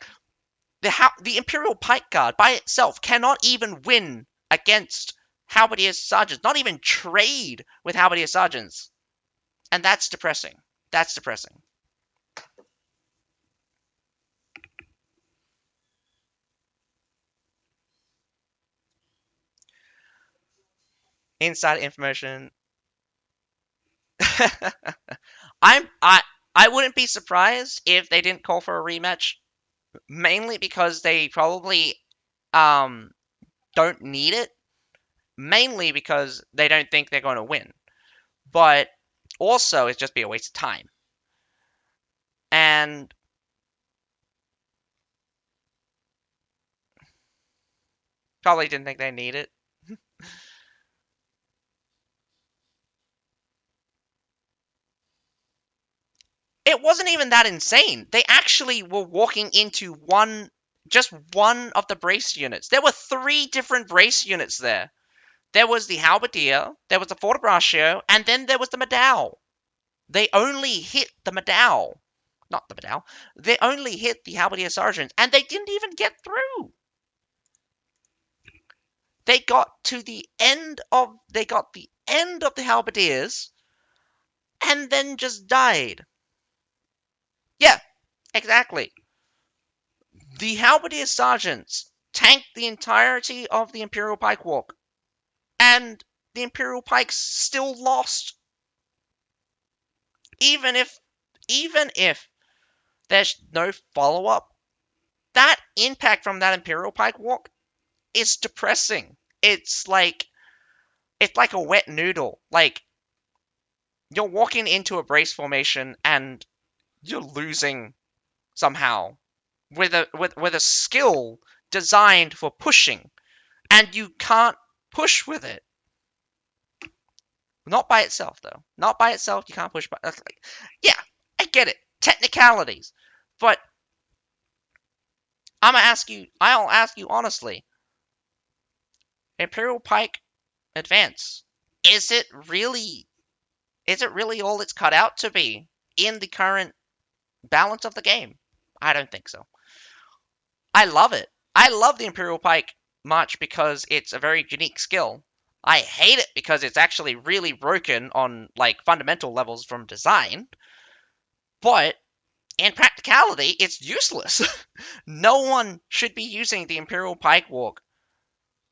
The Imperial Pike Guard by itself cannot even win against Halberdier Sergeants, not even trade with Halberdier Sergeants. And that's depressing. That's depressing. Inside information. I wouldn't be surprised if they didn't call for a rematch, mainly because they probably don't need it, mainly because they don't think they're going to win. But also, it'd just be a waste of time. And probably didn't think they need it. it wasn't even that insane. They actually were walking into just one of the brace units. There were 3 different brace units there. There was the Halberdier, there was the Fortebraccio, and then there was the Medal. They only hit the Medal. Not the Medal. They only hit the Halberdier Sergeants, and they didn't even get through. They got the end of the Halberdiers, and then just died. Yeah, exactly. The Halberdier Sergeants tanked the entirety of the Imperial Pike Walk, and the Imperial Pikes still lost. Even if there's no follow-up, that impact from that Imperial Pike Walk is depressing. It's like a wet noodle. Like, you're walking into a brace formation and you're losing somehow with a skill designed for pushing, and you can't push with it. Not by itself, though. Not by itself. You can't push by. Yeah, I get it. Technicalities, but I'll ask you honestly. Imperial Pike Advance. Is it really? Is it really all it's cut out to be in the current balance of the game? I don't think so. I love it. I love the Imperial Pike much because it's a very unique skill. I hate it because it's actually really broken on like fundamental levels from design, but in practicality, it's useless. No one should be using the Imperial Pike Walk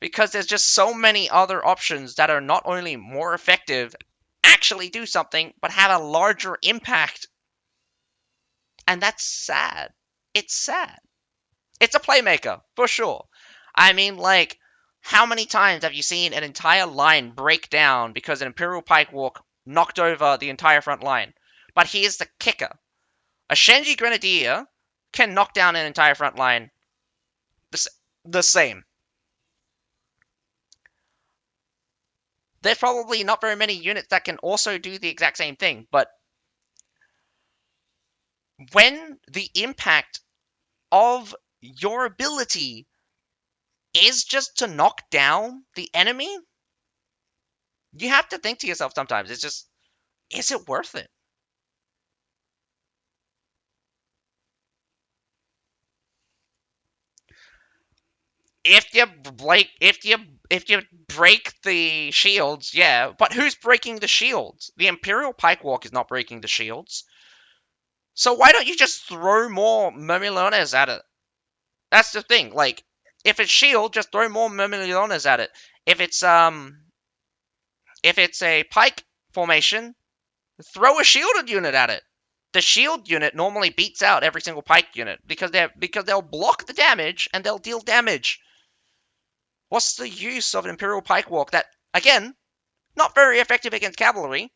because there's just so many other options that are not only more effective, actually do something, but have a larger impact. And that's sad. It's sad. It's a playmaker, for sure. I mean, like, how many times have you seen an entire line break down because an Imperial Pike Walk knocked over the entire front line? But here's the kicker. A Shenji Grenadier can knock down an entire front line the same. There's probably not very many units that can also do the exact same thing, but when the impact of your ability is just to knock down the enemy, you have to think to yourself sometimes, is it worth it? If you break the shields, yeah, but who's breaking the shields? The Imperial Pike Walk is not breaking the shields. So why don't you just throw more Myrmillones at it? That's the thing. Like, if it's shield, just throw more Myrmillones at it. If it's a pike formation, throw a shielded unit at it. The shield unit normally beats out every single pike unit because they'll block the damage and they'll deal damage. What's the use of an Imperial Pike Walk that, again, not very effective against cavalry?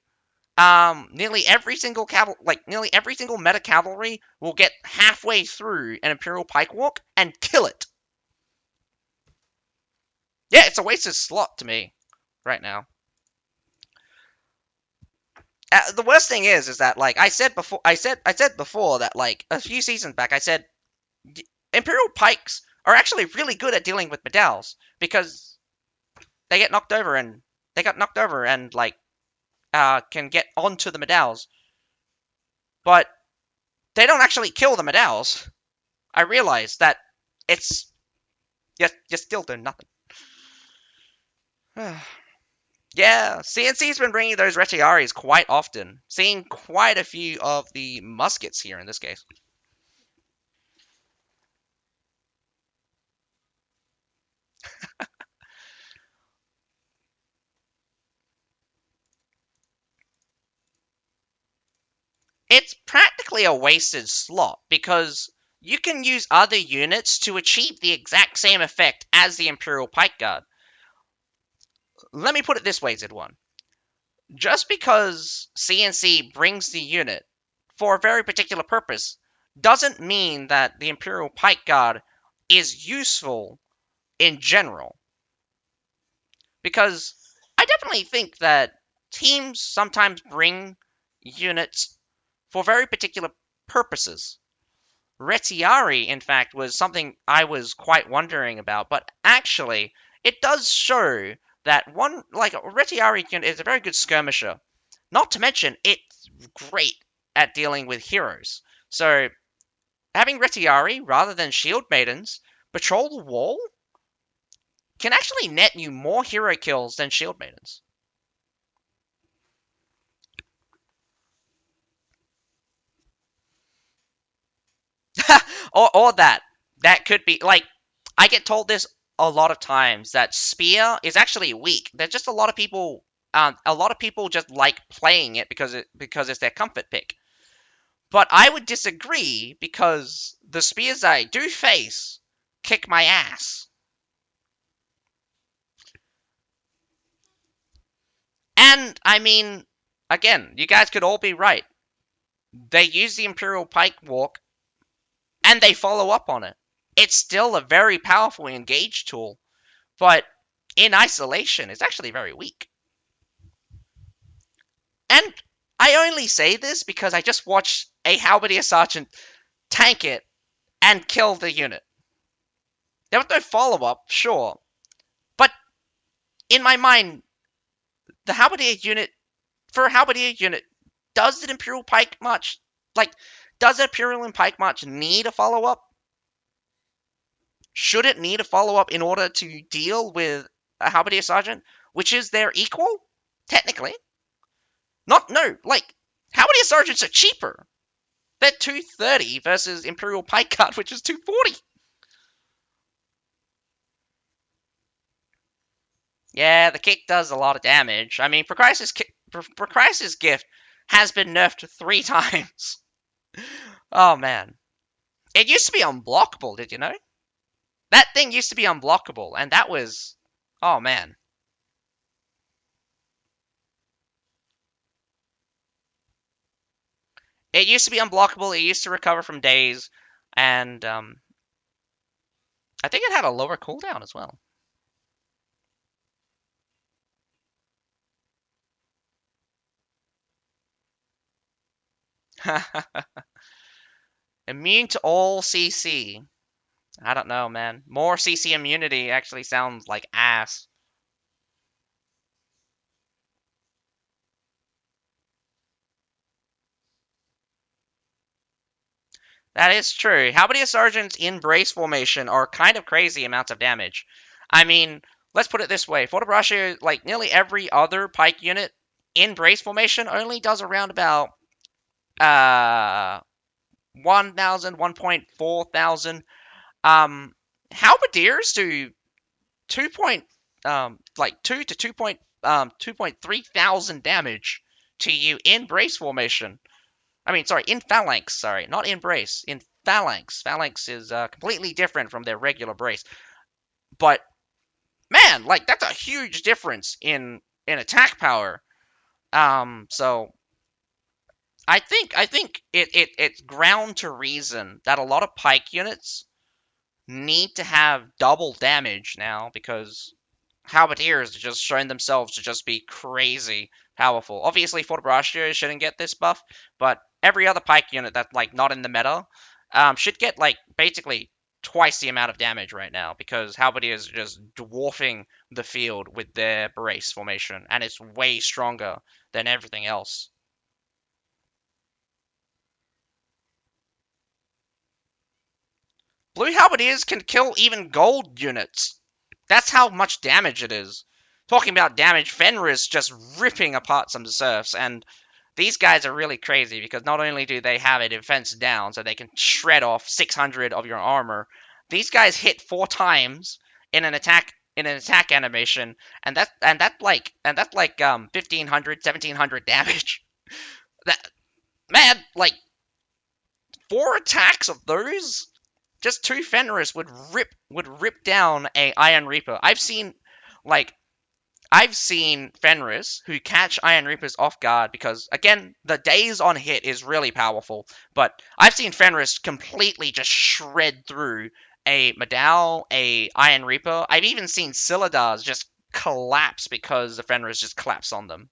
Nearly every single meta cavalry will get halfway through an Imperial Pike Walk and kill it. Yeah, it's a wasted slot to me right now. The worst thing is that like I said before that like a few seasons back I said Imperial Pikes are actually really good at dealing with medals because they get knocked over and like can get onto the medals, but they don't actually kill the medals. I realize that it's you're still doing nothing. Yeah, CNC's been bringing those Retiaris quite often, seeing quite a few of the muskets here in this case. It's practically a wasted slot because you can use other units to achieve the exact same effect as the Imperial Pike Guard. Let me put it this way, Z1. Just because CNC brings the unit for a very particular purpose doesn't mean that the Imperial Pike Guard is useful in general. Because I definitely think that teams sometimes bring units for very particular purposes. Retiari, in fact, was something I was quite wondering about, but actually, it does show that one, like, Retiari is a very good skirmisher. Not to mention, it's great at dealing with heroes. So, having Retiari rather than Shield Maidens patrol the wall can actually net you more hero kills than Shield Maidens. Or that. That could be, like, I get told this a lot of times that Spear is actually weak. There's just a lot of people just like playing it because it's their comfort pick. But I would disagree because the spears I do face kick my ass. And I mean, again, you guys could all be right. They use the Imperial Pike Walk and they follow up on it. It's still a very powerful engage tool, but in isolation, it's actually very weak. And I only say this because I just watched a Halberdier Sergeant tank it and kill the unit. There was no follow up, sure, but in my mind, the Halberdier unit for a Halberdier unit, does the Imperial Pike March like does the Imperial Pike March need a follow up? Should it need a follow up in order to deal with a Halberdier Sergeant, which is their equal? Technically. Not no, like Halberdier Sergeants are cheaper. They're 230 versus Imperial Pike Guard, which is 240. Yeah, the kick does a lot of damage. I mean, Procris's gift has been nerfed 3 times. Oh man. It used to be unblockable, did you know? That thing used to be unblockable, and that was, oh man. It used to be unblockable. It used to recover from days, and I think it had a lower cooldown as well. Immune to all CC. I don't know, man. More CC immunity actually sounds like ass. That is true. Halberdier Sergeants in brace formation are kind of crazy amounts of damage. I mean, let's put it this way. Fortebraccio, like nearly every other pike unit in brace formation, only does around about 1,000, 1.4 thousand. Halberdiers do 2 point, like 2 to 2.3 thousand damage to you in brace formation. I mean, sorry, in phalanx. Sorry, not in brace. In phalanx. Phalanx is completely different from their regular brace. But man, like that's a huge difference in attack power. So I think it's ground to reason that a lot of pike units need to have double damage now because Halberdiers have just shown themselves to just be crazy powerful. Obviously, Fortebraccio shouldn't get this buff, but every other pike unit that's like not in the meta should get like basically twice the amount of damage right now because Halberdiers are just dwarfing the field with their brace formation, and it's way stronger than everything else. Blue Halberdiers can kill even gold units. That's how much damage it is. Talking about damage, Fenris just ripping apart some serfs, and these guys are really crazy because not only do they have a defense down, so they can shred off 600 of your armor, these guys hit 4 times in an attack animation, and that's like 1500, 1700 damage. That man, like 4 attacks of those just 2 Fenris would rip down a Iron Reaper. Like I've seen Fenris who catch Iron Reapers off guard because again the days on hit is really powerful, but I've seen Fenris completely just shred through a Medal, a Iron Reaper. I've even seen Silidars just collapse because the Fenris just collapse on them.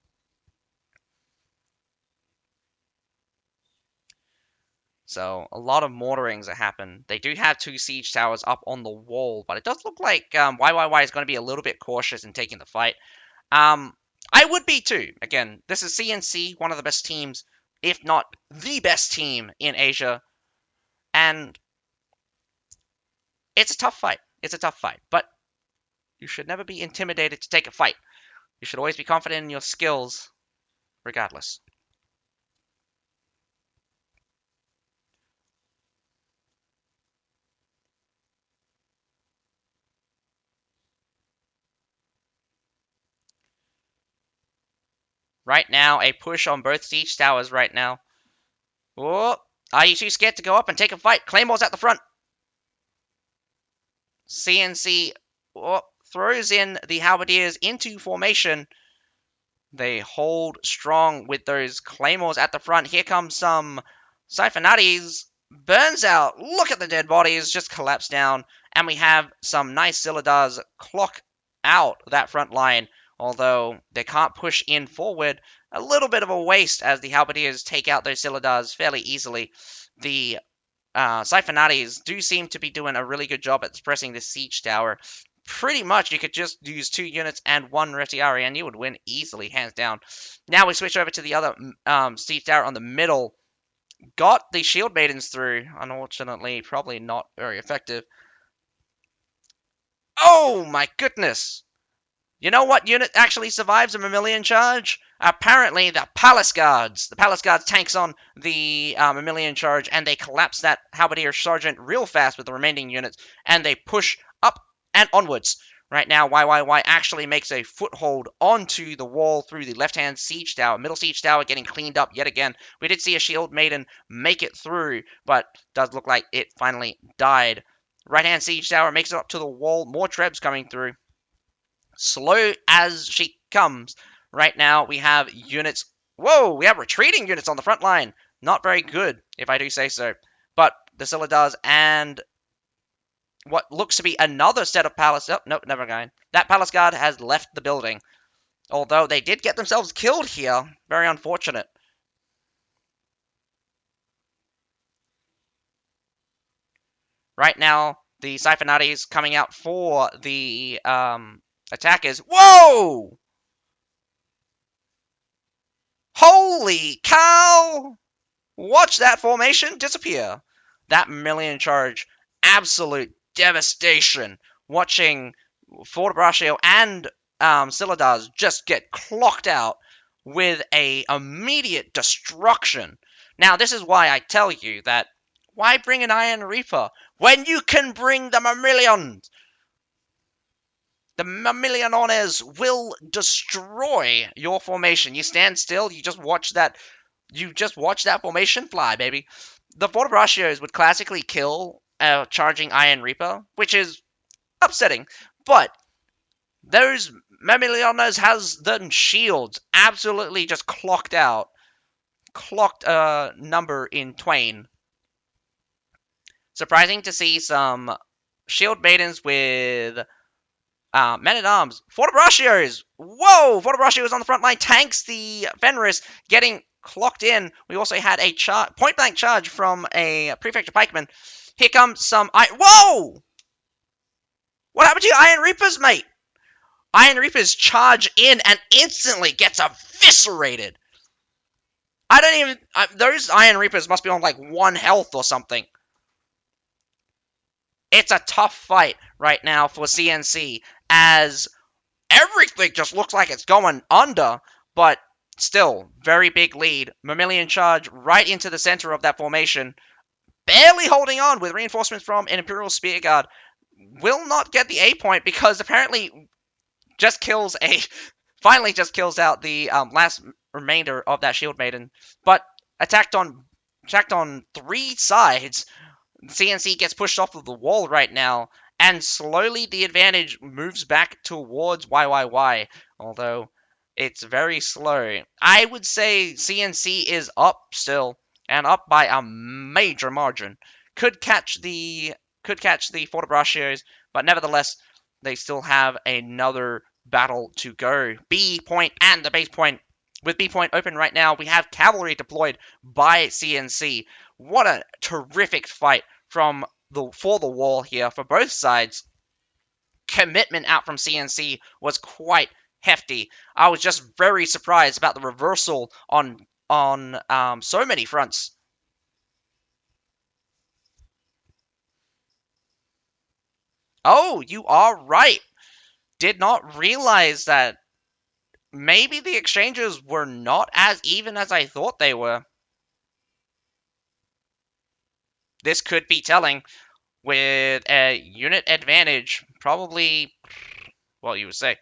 So a lot of mortarings that happen. They do have 2 siege towers up on the wall, but it does look like YYY is going to be a little bit cautious in taking the fight. Um, I would be too. Again, this is CNC, one of the best teams, if not the best team in Asia, and it's a tough fight. It's a tough fight, but you should never be intimidated to take a fight. You should always be confident in your skills, regardless. Right now, a push on both siege towers right now. Oh, are you too scared to go up and take a fight? Claymore's at the front. CNC throws in the halberdiers into formation. They hold strong with those claymores at the front. Here comes some Siphonatis. Burns out. Look at the dead bodies just collapse down. And we have some nice Silidars clock out that front line. Although they can't push in forward. A little bit of a waste as the halberdiers take out those Silidars fairly easily. The Siphonatis do seem to be doing a really good job at suppressing the siege tower. Pretty much, you could just use 2 units and 1 Retiari, and you would win easily, hands down. Now we switch over to the other siege tower on the middle. Got the shield maidens through. Unfortunately, probably not very effective. Oh my goodness! You know what unit actually survives a mammalian charge? Apparently, the Palace Guards. The Palace Guards tanks on the mammalian charge, and they collapse that halberdier sergeant real fast with the remaining units, and they push up and onwards. Right now, YYY actually makes a foothold onto the wall through the left-hand siege tower. Middle siege tower getting cleaned up yet again. We did see a shield maiden make it through, but does look like it finally died. Right-hand siege tower makes it up to the wall. More trebs coming through. Slow as she comes. Right now, we have units. Whoa, we have retreating units on the front line. Not very good, if I do say so. But the Silidars and what looks to be another set of palace. Oh, nope, never mind. That palace guard has left the building. Although they did get themselves killed here. Very unfortunate. Right now, the Siphonatis coming out for the attackers. Whoa! Holy cow! Watch that formation disappear. That mammalian charge, absolute devastation. Watching Fortebraccio and Silidars just get clocked out with a immediate destruction. Now, this is why I tell you that why bring an Iron Reaper when you can bring the Mammalions? The Mammalianones will destroy your formation. You stand still, you just watch that formation fly, baby. The Fortebraccios would classically kill a charging Iron Reaper, which is upsetting, but those Mammalianos has them shields absolutely just clocked out. Clocked a number in twain. Surprising to see some shield maidens with men-at-arms. Fortebraccios! Whoa! Fortebraccios on the front line tanks the Fenris, getting clocked in. We also had a point-blank charge from a Prefecture Pikeman. Here comes some Whoa! What happened to your Iron Reapers, mate? Iron Reapers charge in and instantly gets eviscerated. I don't even... those Iron Reapers must be on, like, 1 health or something. It's a tough fight right now for CNC, as everything just looks like it's going under, but still, very big lead. Mammalian charge right into the center of that formation, barely holding on with reinforcements from an Imperial Spear Guard. Will not get the A point because apparently finally just kills out the last remainder of that Shield Maiden, but attacked on 3 sides. CNC gets pushed off of the wall right now, and slowly the advantage moves back towards YYY, although it's very slow. I would say CNC is up still, and up by a major margin. Could catch the Fortebraccios, but nevertheless, they still have another battle to go. B point and the base point. With B point open right now, we have cavalry deployed by CNC. what a terrific fight for the wall here for both sides. Commitment out from CNC was quite hefty. I was just very surprised about the reversal on so many fronts. Oh, you are right. Did not realize that maybe the exchanges were not as even as I thought they were. This could be telling with a unit advantage, probably, well, you would say,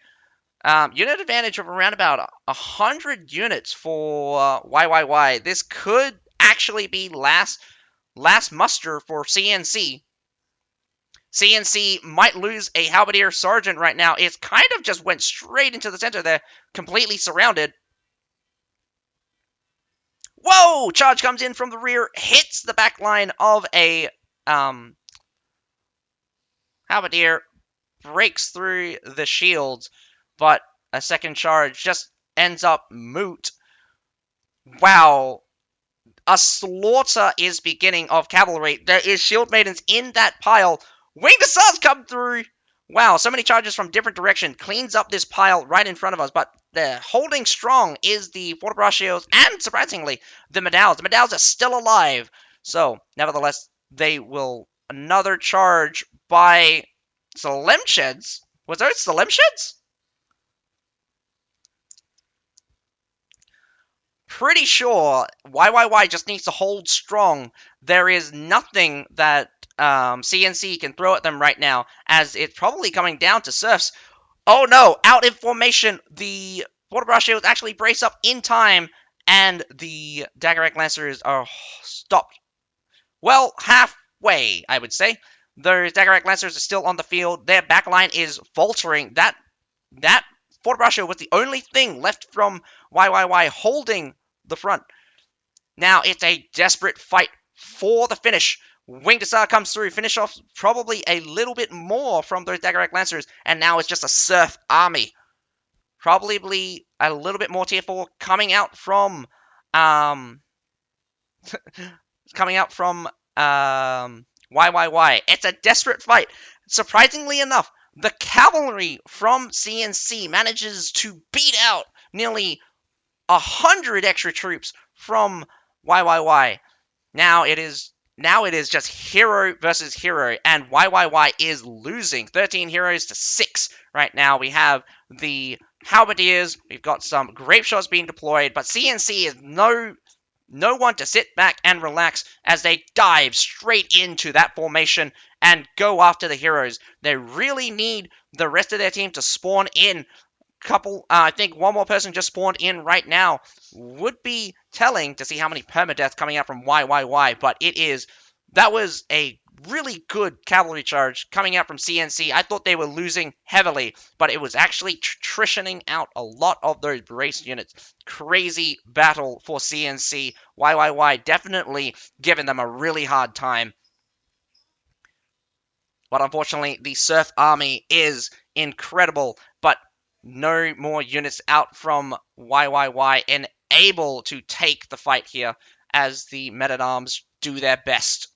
unit advantage of around about 100 units for YYY. This could actually be last muster for CNC. CNC might lose a halberdier sergeant right now. It kind of just went straight into the center there, completely surrounded. Whoa! Charge comes in from the rear, hits the back line of a halberdier, breaks through the shields, but a second charge just ends up moot. Wow. A slaughter is beginning of cavalry. There is shield maidens in that pile. Winged assaults come through. Wow, so many charges from different directions. Cleans up this pile right in front of us, but the holding strong is the Fortebraccios and, surprisingly, the Medals. The Medals are still alive. So, nevertheless, they will another charge by Salemsheds. Was those Salemsheds? Pretty sure YYY just needs to hold strong. There is nothing that CNC can throw at them right now, as it's probably coming down to serfs. Oh no, out in formation. The Fortebraccios actually brace up in time, and the Daggerrack Lancers are stopped. Well, halfway, I would say. The Daggerrack Lancers are still on the field. Their backline is faltering. That Fortebraccio was the only thing left from YYY holding the front. Now it's a desperate fight for the finish. Winged Hussar comes through, finish off probably a little bit more from those Daggerrack Lancers, and now it's just a Serf army. Probably a little bit more tier 4 um coming out from YYY. It's a desperate fight. Surprisingly enough, the cavalry from CNC manages to beat out nearly 100 extra troops from YYY. Now it is just hero versus hero, and YYY is losing 13 heroes to 6 right now. We have the halberdiers, we've got some grape shots being deployed, but CNC is no one to sit back and relax as they dive straight into that formation and go after the heroes. They really need the rest of their team to spawn in. I think one more person just spawned in right now. Would be telling to see how many permadeath coming out from YYY, but that was a really good cavalry charge coming out from CNC. I thought they were losing heavily, but it was actually tritioning out a lot of those brace units. Crazy battle for CNC. YYY definitely giving them a really hard time. But unfortunately, the Surf Army is incredible, but no more units out from YYY and able to take the fight here as the Men-at-Arms do their best.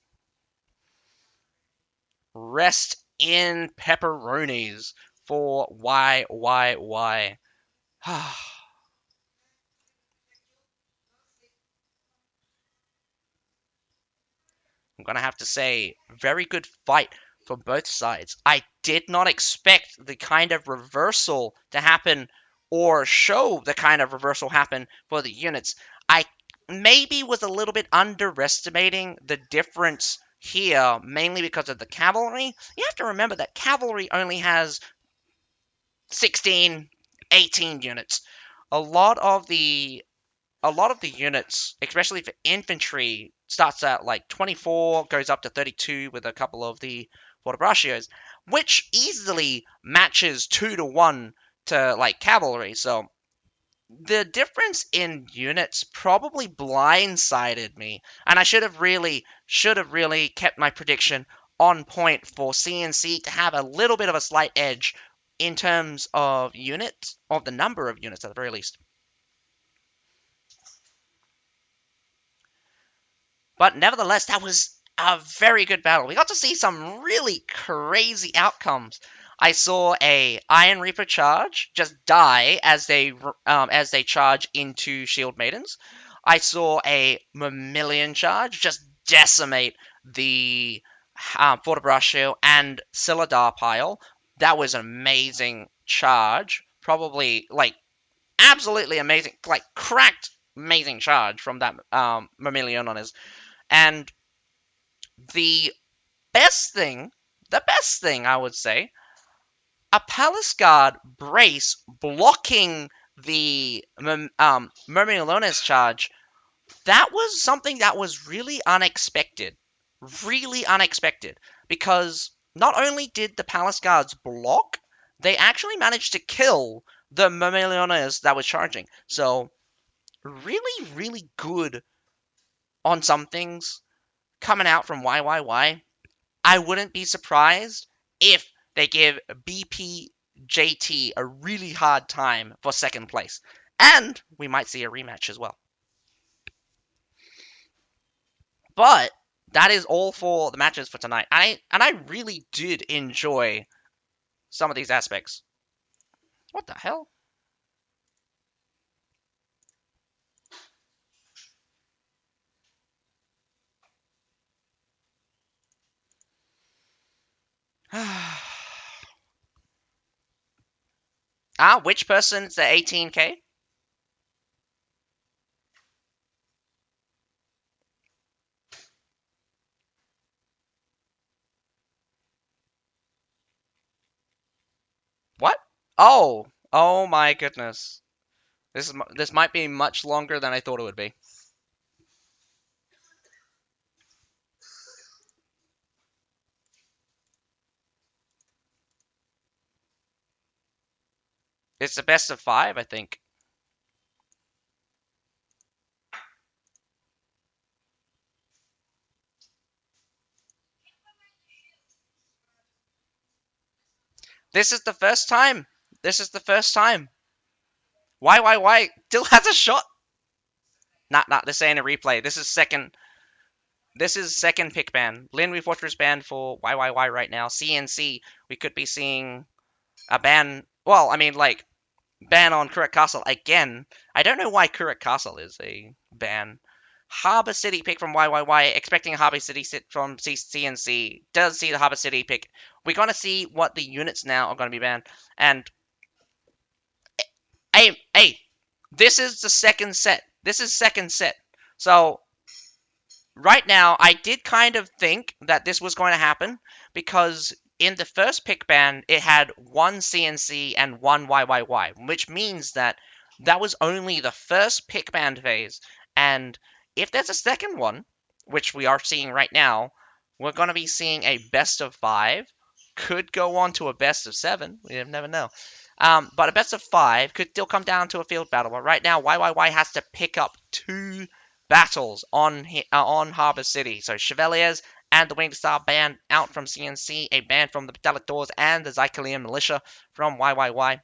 Rest in pepperonis for YYY. I'm going to have to say, very good fight for both sides. I did not expect the kind of reversal to happen or show the kind of reversal happen for the units. I maybe was a little bit underestimating the difference here, mainly because of the cavalry. You have to remember that cavalry only has 16, 18 units. A lot of the units, especially for infantry, starts at like 24, goes up to 32 with a couple of the Fortebraccios, which easily matches 2-to-1 to like cavalry. So the difference in units probably blindsided me, and I should have really kept my prediction on point for CNC to have a little bit of a slight edge in terms of units, of the number of units at the very least. But nevertheless, that was a very good battle. We got to see some really crazy outcomes. I saw a Iron Reaper charge just die as they charge into Shield Maidens. I saw a Mammalian charge just decimate the Fortebraccio and Siladar pile. That was an amazing charge. Probably like absolutely amazing, like cracked amazing charge from that Mammalian on his. And the the best thing I would say, a Palace Guard brace blocking the Murmillones charge. That was something that was really unexpected, because not only did the Palace Guards block, they actually managed to kill the Murmillones that was charging. So really, really good on some things coming out from YYY. I wouldn't be surprised if they give BPJT a really hard time for second place. And we might see a rematch as well. But that is all for the matches for tonight. I really did enjoy some of these aspects. What the hell? Which person's the 18K? What? Oh my goodness. This might be much longer than I thought it would be. It's the best of 5, I think. This is the first time. This is the first time. Why still has a shot? Not this ain't a replay. This is second. This is second pick ban. Linwy Fortress ban for YYY right now. CNC, we could be seeing a ban. Well, I mean, like, ban on Kuruk Castle again. I don't know why Kuruk Castle is a ban. Harbour City pick from YYY, expecting a Harbour City sit from CNC. Does see the Harbour City pick. We're going to see what the units now are going to be banned. And, hey, this is the second set. This is second set. So, right now, I did kind of think that this was going to happen, because in the first pick ban, it had one CNC and one YYY, which means that that was only the first pick ban phase. And if there's a second one, which we are seeing right now, we're going to be seeing a best of 5. Could go on to a best of 7. We never know. But a best of 5 could still come down to a field battle. But right now, YYY has to pick up 2 battles on Harbour City. So Chevaliers and the Winged Star band out from CNC, a band from the Delators and the Zycalian Militia from YYY.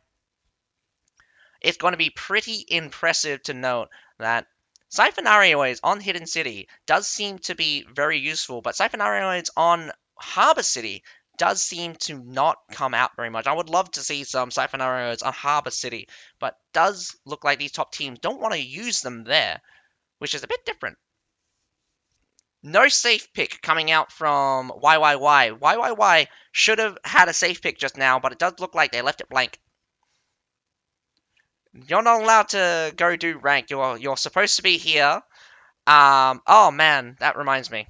It's going to be pretty impressive to note that Siphonarioids on Hidden City does seem to be very useful, but Siphonarioids on Harbour City does seem to not come out very much. I would love to see some Siphonarioids on Harbour City, but does look like these top teams don't want to use them there, which is a bit different. No safe pick coming out from YYY. YYY should have had a safe pick just now, but it does look like they left it blank. You're not allowed to go do rank. You're supposed to be here. Oh man, that reminds me.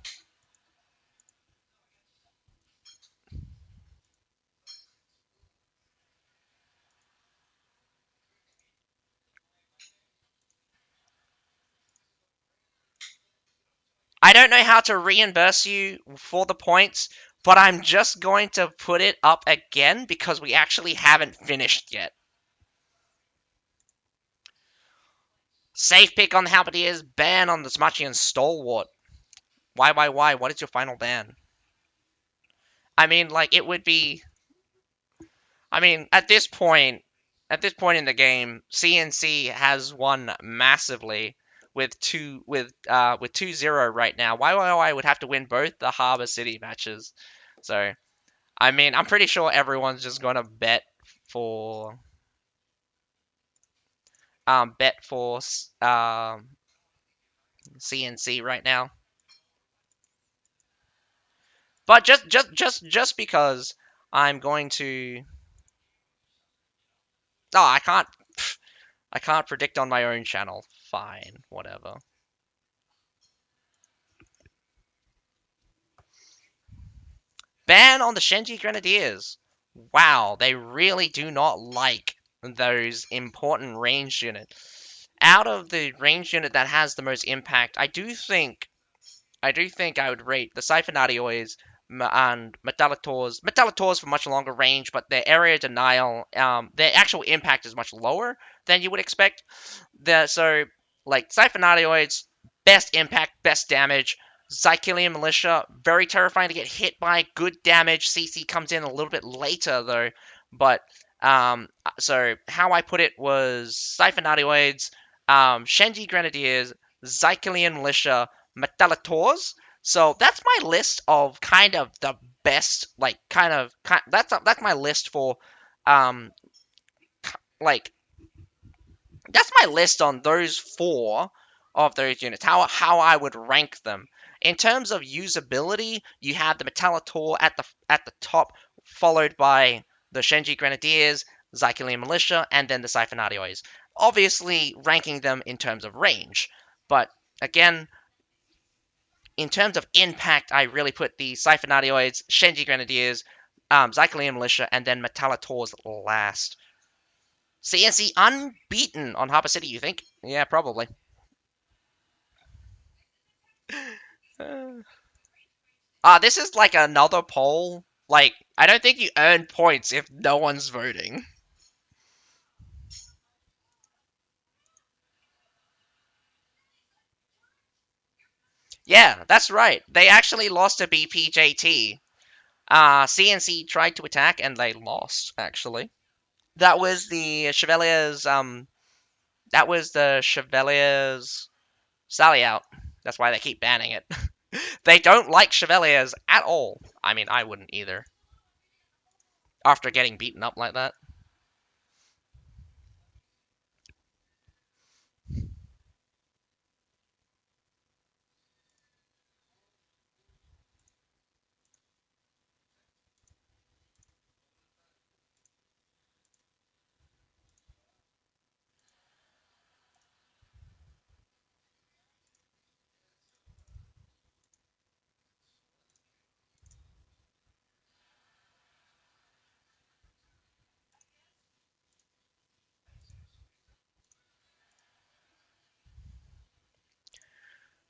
I don't know how to reimburse you for the points, but I'm just going to put it up again because we actually haven't finished yet. Safe pick on the Halberdiers, ban on the Smachian Stalwart. Why? What is your final ban? I mean, like, it would be... I mean, at this point in the game, CNC has won massively with 2-0 right now. YYY would have to win both the Harbor City matches. So I mean, I'm pretty sure everyone's just gonna for bet for CNC right now. But just because I'm going to, oh, I can't predict on my own channel. Fine, whatever. Ban on the Shenji Grenadiers. Wow, they really do not like those important range units. Out of the range unit that has the most impact, I do think I would rate the Siphonatioids and Metallictors. Metallictors for much longer range, but their area denial, their actual impact is much lower than you would expect. So, like, Siphonatioids, best impact, best damage. Zycilium Militia, very terrifying to get hit by, good damage. CC comes in a little bit later, though. But, so how I put it was Siphonatioids, Shenji Grenadiers, Zycilian Militia, Metallictors. So that's my list of kind of the best, like that's my list for, um, like that's my list on those four of those units. How I would rank them in terms of usability. You have the Metallitor at the top, followed by the Shenji Grenadiers, Zycilian Militia, and then the Siphonatioids. Obviously, ranking them in terms of range, but again, in terms of impact, I really put the Siphonatioids, Shenji Grenadiers, Zyclium Militia, and then Metallitors last. CNC unbeaten on Harbour City, you think? Yeah, probably. This is like another poll. Like, I don't think you earn points if no one's voting. Yeah, that's right. They actually lost to BPJT. CNC tried to attack and they lost, actually. That was the Chevalier's, that was the Chevalier's Sally out. That's why they keep banning it. They don't like Chevaliers at all. I mean, I wouldn't either. After getting beaten up like that.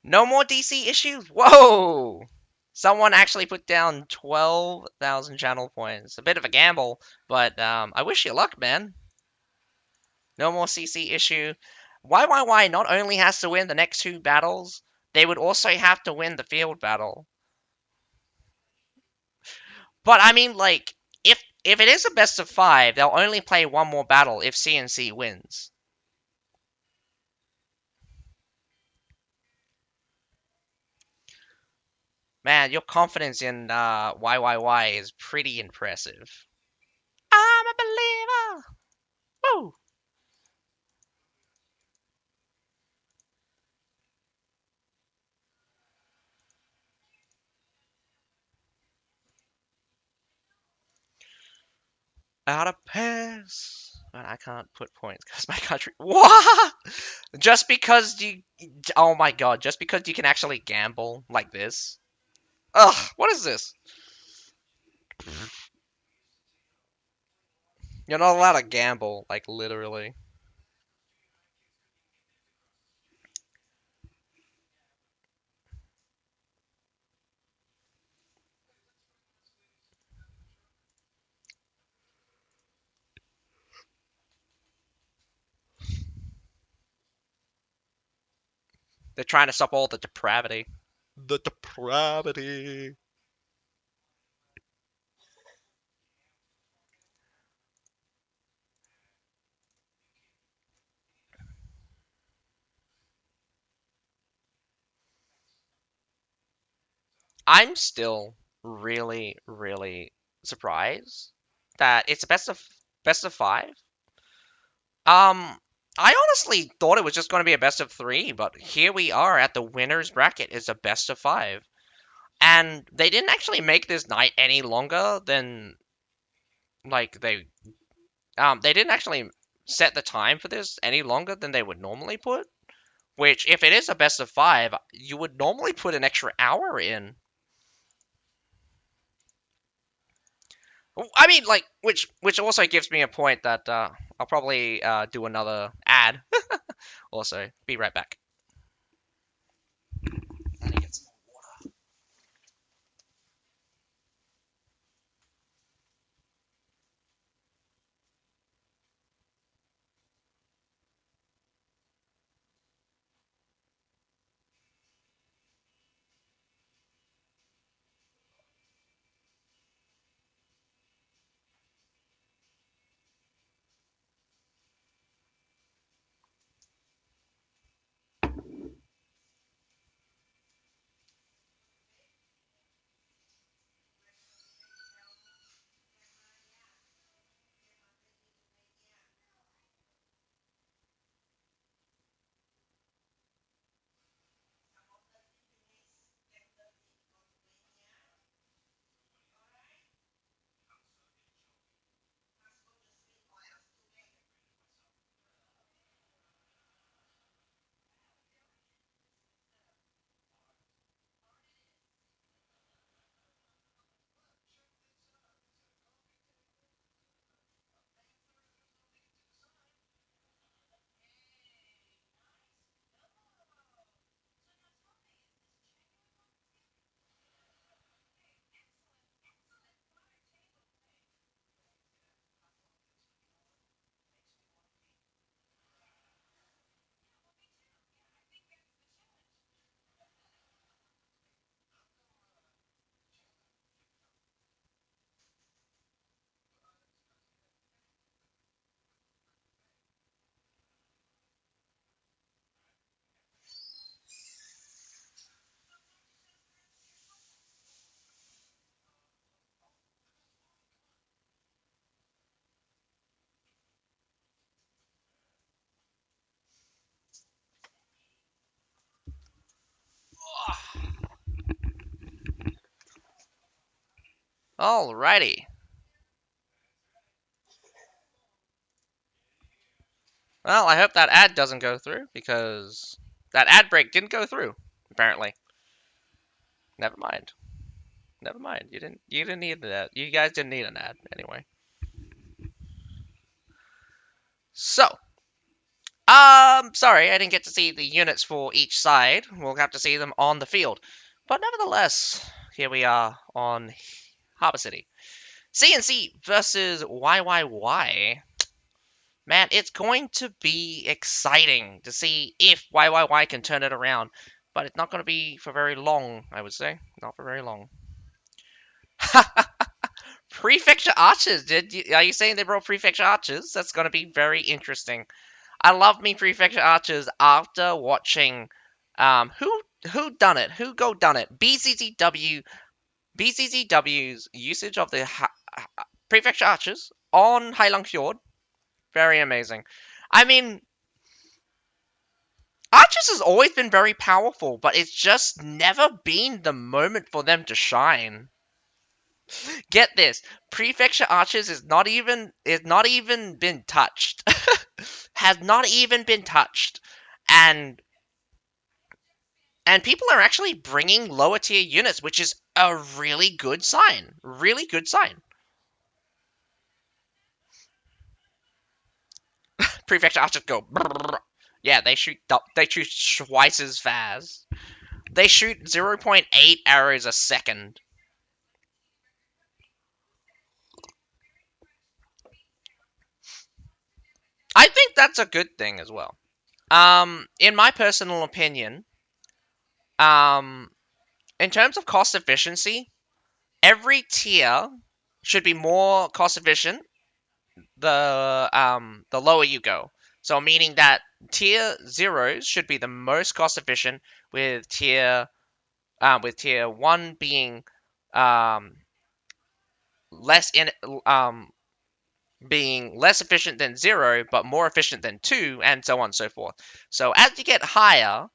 No more DC issues? Whoa! Someone actually put down 12,000 channel points. A bit of a gamble, but I wish you luck, man. No more CC issue. YYY not only has to win the next two battles, they would also have to win the field battle. But I mean, like, if it is a best of 5, they'll only play one more battle if CNC wins. Man, your confidence in YYY is pretty impressive. I'm a believer. Woo! Out of pass. But I can't put points because my country. What? Just because you. Oh my god! Just because you can actually gamble like this. Ugh! What is this? You're not allowed to gamble, like literally. They're trying to stop all the depravity. The depravity. I'm still really, really surprised that it's a best of five. I honestly thought it was just going to be a best of three, but here we are at the winners bracket. It's a best of five, and they didn't actually make this night any longer than like they didn't actually set the time for this any longer than they would normally put. Which, if it is a best of five, you would normally put an extra hour in. I mean, like, which also gives me a point that I'll probably do another ad. Also, be right back. Alrighty. Well, I hope that ad doesn't go through because that ad break didn't go through. Apparently. Never mind. Never mind. You didn't need that. You guys didn't need an ad anyway. So, sorry, I didn't get to see the units for each side. We'll have to see them on the field. But nevertheless, here we are on Harbor City. CNC versus YYY. Man, it's going to be exciting to see if YYY can turn it around. But it's not going to be for very long, I would say. Not for very long. Prefecture Archers. Are you saying they brought Prefecture Archers? That's going to be very interesting. I love me Prefecture Archers after watching who done it? Who go done it? BCCW's usage of the Prefecture Archers on Heilong Fjord. Very amazing. I mean, Archers has always been very powerful, but it's just never been the moment for them to shine. Get this, Prefecture Archers is not even been touched. Has not even been touched. And people are actually bringing lower tier units, which is a really good sign. Really good sign. Prefecture Archers go. Brrr. Yeah, they shoot. They shoot twice as fast. They shoot 0.8 arrows a second. I think that's a good thing as well. In my personal opinion, um, in terms of cost efficiency, every tier should be more cost efficient the lower you go. So meaning that tier zeros should be the most cost efficient, with tier with tier 1 um, less in being less efficient than 0, but more efficient than 2, and so on and so forth. So as you get higher,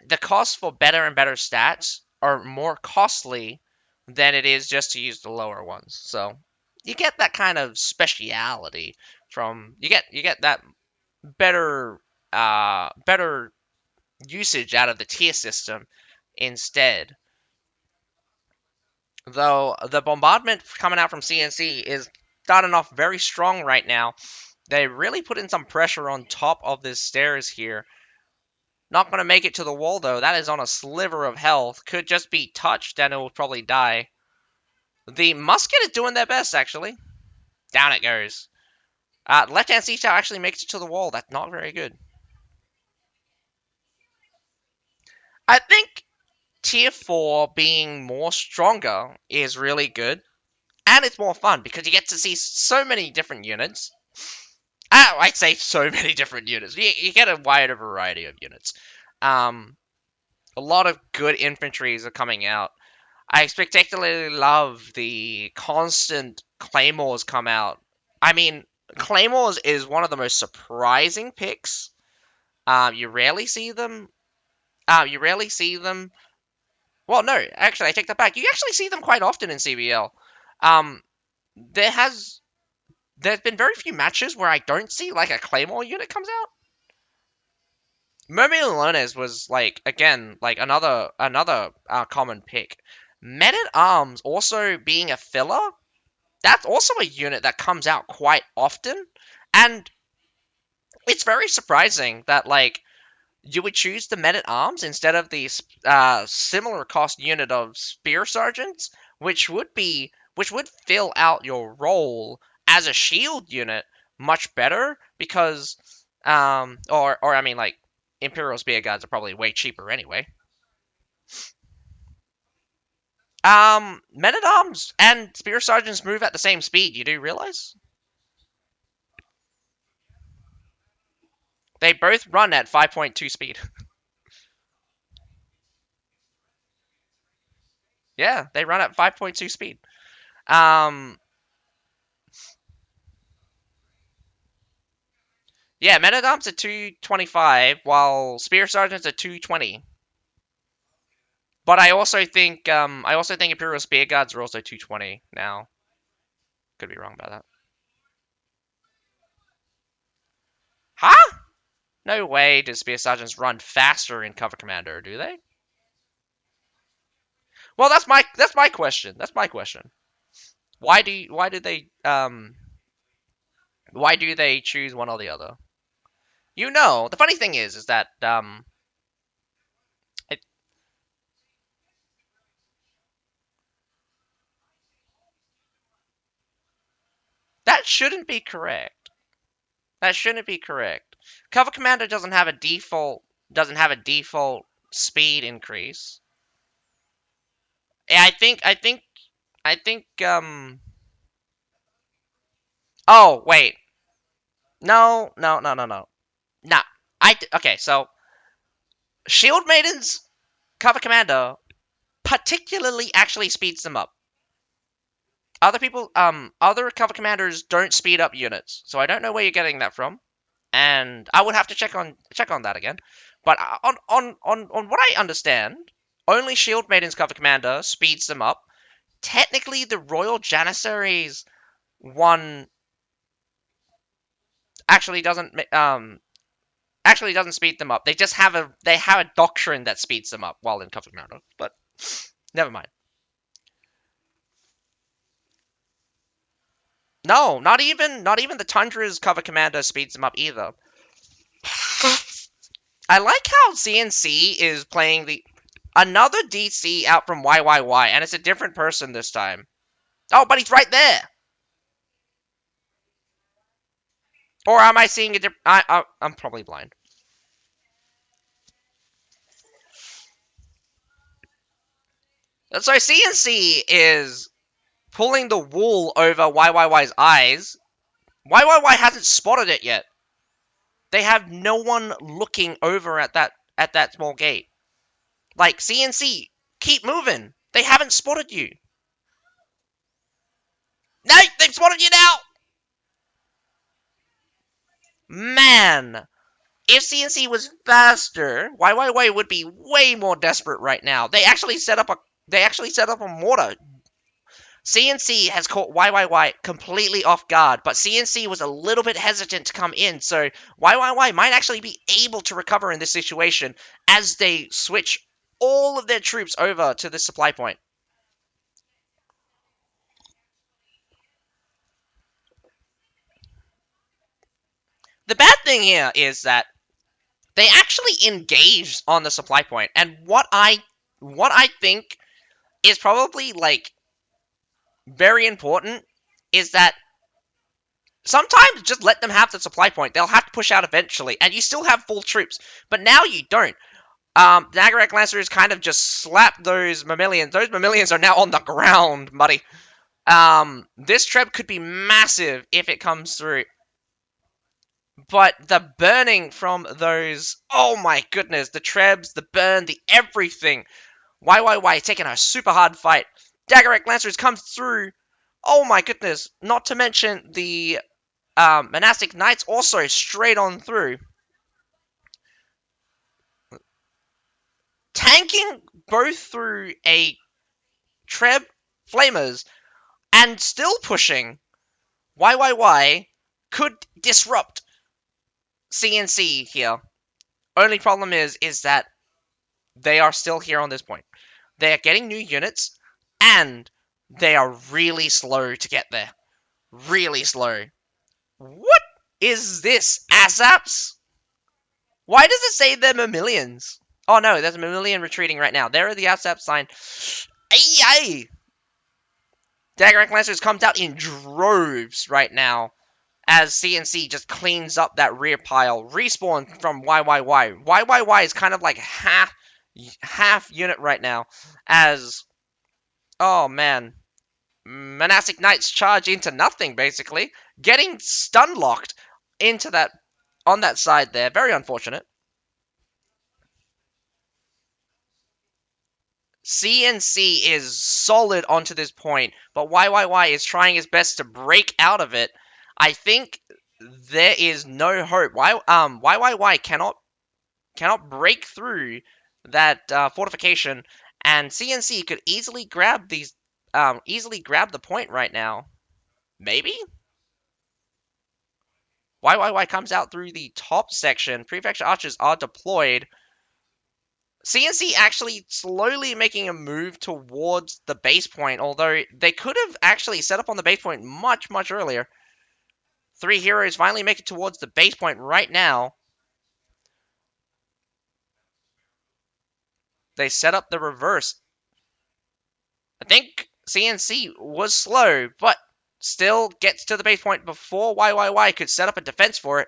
the cost for better and better stats are more costly than it is just to use the lower ones. So you get that kind of speciality from you get that better usage out of the tier system instead. Though the bombardment coming out from CNC is starting off very strong right now. They really put in some pressure on top of this stairs here. Not going to make it to the wall, though. That is on a sliver of health. Could just be touched, and it will probably die. The musket is doing their best, actually. Down it goes. Left-hand C-Tower actually makes it to the wall. That's not very good. I think Tier 4 being more stronger is really good. And it's more fun, because you get to see so many different units. I'd say so many different units. You get a wider variety of units. A lot of good infantries are coming out. I particularly love the constant claymores come out. I mean, claymores is one of the most surprising picks. You rarely see them. You rarely see them. Well, no, actually, I take that back. You actually see them quite often in CBL. Um, there has there's been very few matches where I don't see like a claymore unit comes out. Mermaid Alones was like again like another common pick. Men at Arms also being a filler, that's also a unit that comes out quite often, and it's very surprising that like you would choose the Men at Arms instead of the similar cost unit of Spear Sergeants, which would fill out your role as a shield unit much better because or I mean like Imperial Spear Guards are probably way cheaper anyway. Men at Arms and Spear Sergeants move at the same speed. You do realize they both run at 5.2 speed. Yeah, they run at 5.2 speed. Um, yeah, Men at Arms at 225, while Spear Sergeants at 220. But I also think Imperial Spear Guards are also 220 now. Could be wrong about that. Huh? No way do Spear Sergeants run faster in Cover Commander, do they? Well, that's my question. That's my question. Why do they choose one or the other? You know, the funny thing is that it, that shouldn't be correct. That shouldn't be correct. Cover Commander doesn't have a default speed increase. Yeah, I think oh, wait. No, no, no, no, no. Nah. Okay, so Shield Maiden's Cover Commander particularly actually speeds them up. Other Cover Commanders don't speed up units, so I don't know where you're getting that from. And I would have to check on that again. But on what I understand, only Shield Maiden's Cover Commander speeds them up. Technically, the Royal Janissaries one actually doesn't speed them up. They have a doctrine that speeds them up while in Cover Commander. But never mind. No, not even the Tundra's Cover Commander speeds them up either. I like how CNC is playing the another DC out from YYY, and it's a different person this time. Oh, but he's right there. Or am I seeing a different? I'm probably blind. So CNC is pulling the wool over YYY's eyes. YYY hasn't spotted it yet. They have no one looking over at that small gate. Like CNC Keep moving. They haven't spotted you. No, they've spotted you now. Man, if CNC was faster, YYY would be way more desperate right now. They actually set up a mortar. CNC has caught YYY completely off guard, but CNC was a little bit hesitant to come in, so YYY might actually be able to recover in this situation as they switch all of their troops over to the supply point. The bad thing here is that they actually engaged on the supply point, and what I think is probably like very important is that sometimes just let them have the supply point. They'll have to push out eventually, and you still have full troops. But now you don't. Nagarak Lancers kind of just slap those Mammalians. Those Mammalians are now on the ground, buddy. This Treb could be massive if it comes through. But the burning from those, oh my goodness, the Trebs, the burn, the everything. YYY taking a super hard fight. Daggerack Lancers comes through. Oh my goodness. Not to mention the Monastic Knights also straight on through. Tanking both through a Treb Flamers and still pushing. YYY could disrupt CNC here. Only problem is that they are still here on this point. They are getting new units, and they are really slow to get there. Really slow. What is this? ASAPs? Why does it say they're Mammalians? Oh no, there's a Mammalian retreating right now. There are the ASAP sign. Ay! Dagger Lancers comes out in droves right now as CNC just cleans up that rear pile. Respawn from YYY. YYY is kind of like half unit right now as, oh man, Monastic Knights charge into nothing basically, getting stun locked into that on that side there. Very unfortunate. CNC is solid onto this point, but YYY is trying his best to break out of it. I think there is no hope. YYY cannot break through that fortification, and CNC could easily grab the point right now. Maybe YYY comes out through the top section. Prefecture archers are deployed. CNC actually slowly making a move towards the base point, although they could have actually set up on the base point much, much earlier. Three heroes finally make it towards the base point right now. They set up the reverse. I think CNC was slow, but still gets to the base point before YYY could set up a defense for it.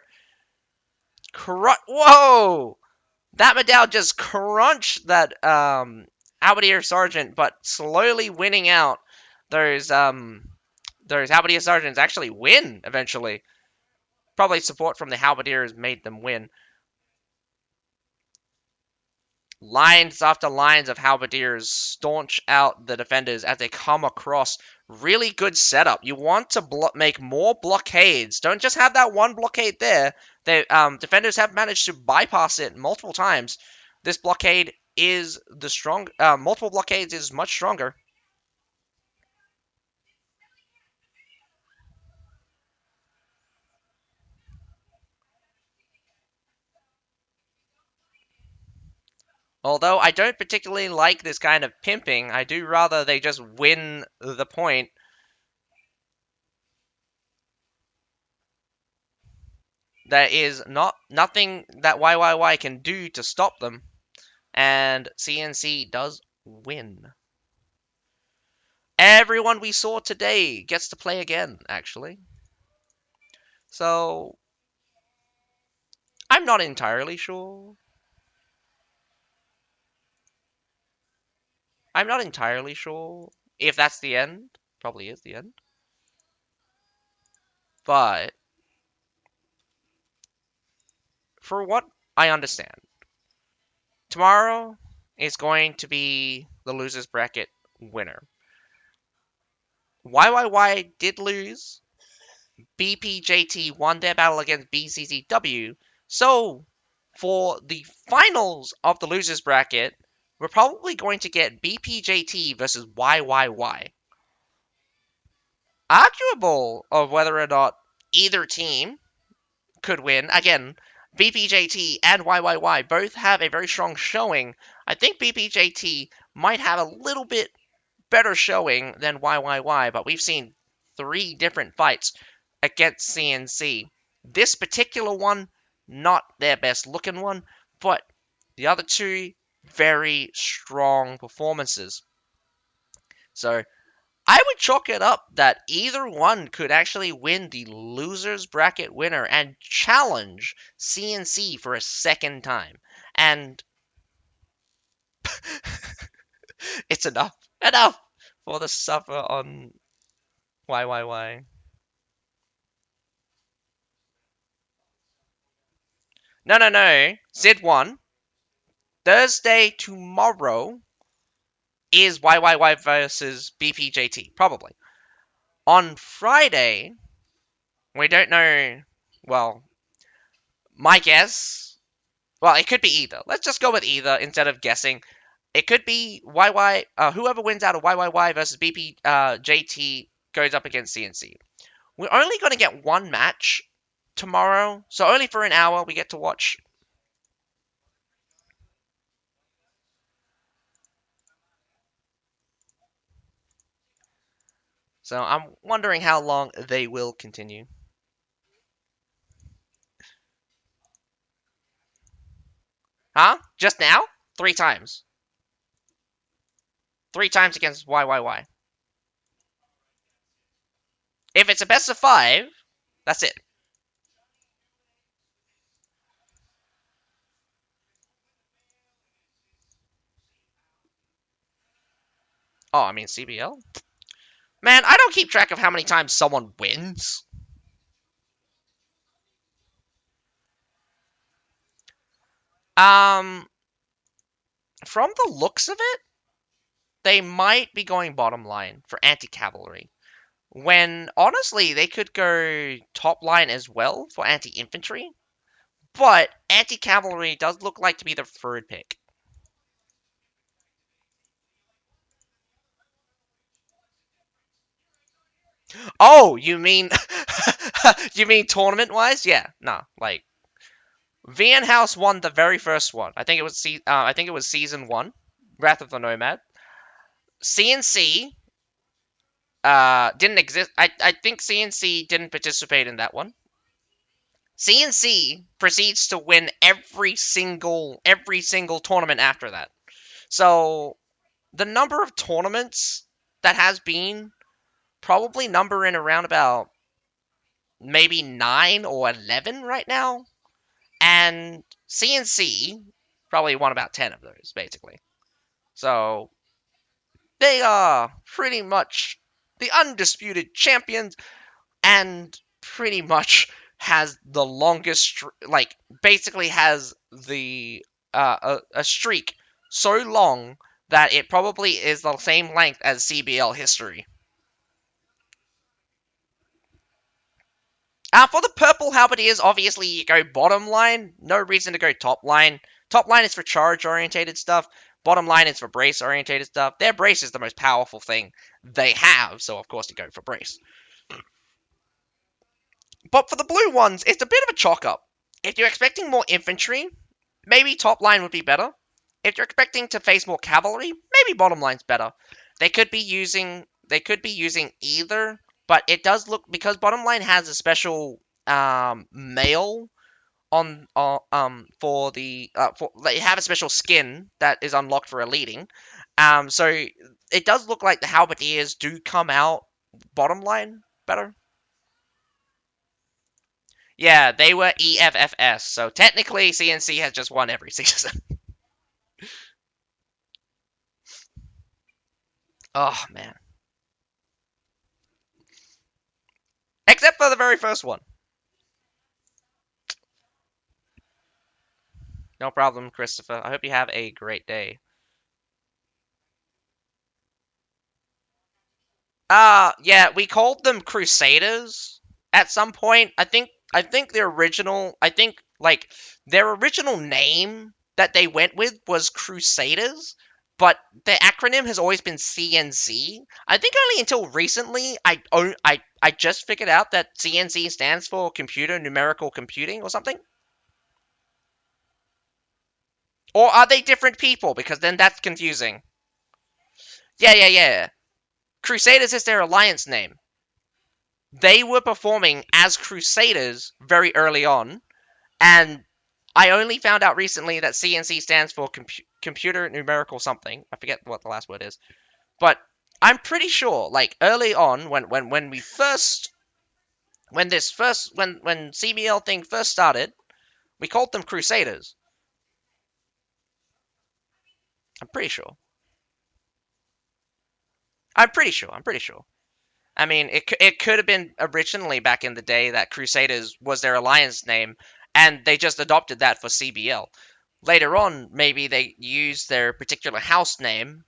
Whoa! That Medal just crunched that Halberdier Sergeant, but slowly winning out. Those Halberdier Sergeants actually win eventually. Probably support from the Halberdiers made them win. Lines after lines of Halberdiers staunch out the defenders as they come across. Really good setup. You want to make more blockades. Don't just have that one blockade there. Defenders have managed to bypass it multiple times. This blockade is the strong. Multiple blockades is much stronger. Although I don't particularly like this kind of pimping, I do rather they just win the point. There is nothing that YYY can do to stop them, and CNC does win. Everyone we saw today gets to play again, actually. So, I'm not entirely sure. I'm not entirely sure if that's the end. Probably is the end. But, for what I understand, tomorrow is going to be the losers bracket winner. YYY did lose. BPJT won their battle against BCCW. So, for the finals of the losers bracket, we're probably going to get BPJT versus YYY. Arguable of whether or not either team could win. Again, BPJT and YYY both have a very strong showing. I think BPJT might have a little bit better showing than YYY, but we've seen 3 different fights against CNC. This particular one, not their best looking one, but the other 2, very strong performances. So I would chalk it up that either one could actually win the losers bracket winner and challenge CNC for a second time. And it's enough. Enough for the suffer on YYY. No, no, no. Sid won. Thursday tomorrow is YYY versus BPJT, probably. On Friday, we don't know. Well, my guess. Well, it could be either. Let's just go with either instead of guessing. It could be YY. Whoever wins out of YYY versus BPJT goes up against CNC. We're only going to get one match tomorrow, so only for an hour we get to watch. So I'm wondering how long they will continue. Huh? Just now? 3 times. 3 times against YYY. If it's a best of 5, that's it. Oh, I mean CBL? Man, I don't keep track of how many times someone wins. Um, from the looks of it, they might be going bottom line for anti-cavalry. When, honestly, they could go top line as well for anti-infantry. But anti-cavalry does look like to be the third pick. Oh, you mean you mean tournament wise? Yeah, no, like VN House won the very first one. I think it was season 1, Wrath of the Nomad. CNC didn't exist. I think CNC didn't participate in that one. CNC proceeds to win every single tournament after that. So the number of tournaments that has been probably number in around about maybe 9 or 11 right now, and CNC probably won about 10 of those basically. So they are pretty much the undisputed champions and pretty much has the longest, like, basically has the a streak so long that it probably is the same length as CBL history. For the purple halberdiers, obviously you go bottom line. No reason to go top line. Top line is for charge orientated stuff. Bottom line is for brace orientated stuff. Their brace is the most powerful thing they have, so of course you go for brace. But for the blue ones, it's a bit of a chalk up. If you're expecting more infantry, maybe top line would be better. If you're expecting to face more cavalry, maybe bottom line's better. They could be using either, but it does look, because bottom line has a special mail on for the for they have a special skin that is unlocked for a leading. So it does look like the halberdiers do come out bottom line better. Yeah, they were EFFS, so technically CNC has just won every season. Oh man. Except for the very first one. No problem, Christopher. I hope you have a great day. Yeah, we called them Crusaders at some point. I think their original name that they went with was Crusaders, but their acronym has always been CNC. I think only until recently I just figured out that CNC stands for Computer Numerical Computing or something. Or are they different people? Because then that's confusing. Yeah, yeah, yeah. Crusaders is their alliance name. They were performing as Crusaders very early on, and I only found out recently that CNC stands for Computer Numerical something. I forget what the last word is, but I'm pretty sure, like early on, when we first, when CBL thing first started, we called them Crusaders. I'm pretty sure. I'm pretty sure. I'm pretty sure. I mean, it could have been originally back in the day that Crusaders was their alliance name, and they just adopted that for CBL. Later on, maybe they used their particular house name,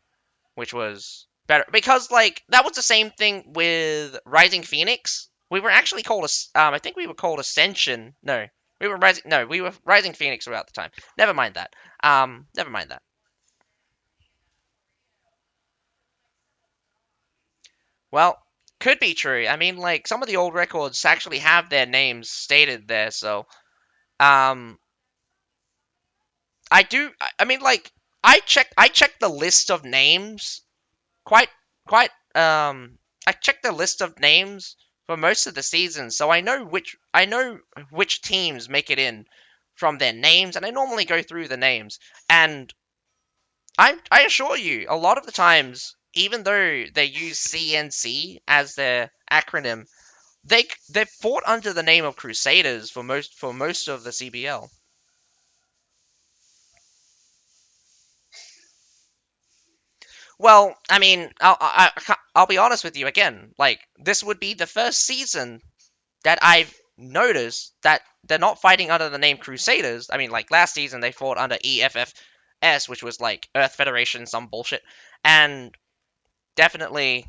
which was better because like that was the same thing with Rising Phoenix. We were actually called I think we were called Ascension. No, we were Rising. No, we were Rising Phoenix throughout the time. Never mind that. Never mind that. Well, could be true. I mean, like some of the old records actually have their names stated there, so Um, I do. I mean, like I checked the list of names quite quite. I checked the list of names for most of the seasons, so I know which teams make it in from their names, and I normally go through the names. And I assure you, a lot of the times, even though they use CNC as their acronym, they fought under the name of Crusaders for most of the CBL. Well, I mean, I'll be honest with you again. Like, this would be the first season that I've noticed that they're not fighting under the name Crusaders. I mean, like last season they fought under EFFS, which was like Earth Federation, some bullshit, and definitely.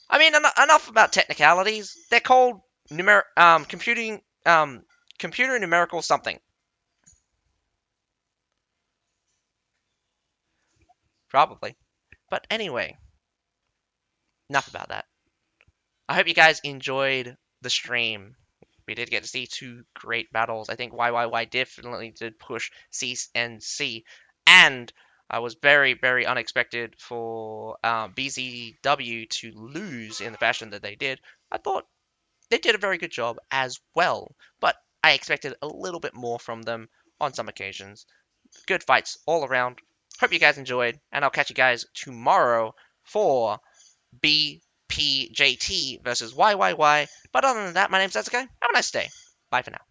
I mean, enough about technicalities. They're called computing computer numerical something, probably. But anyway, enough about that. I hope you guys enjoyed the stream. We did get to see two great battles. I think YYY definitely did push C and C, and I was very, very unexpected for BZW to lose in the fashion that they did. I thought they did a very good job as well, but I expected a little bit more from them on some occasions. Good fights all around. Hope you guys enjoyed, and I'll catch you guys tomorrow for BPJT versus YYY. But other than that, my name's Sasuke. Have a nice day. Bye for now.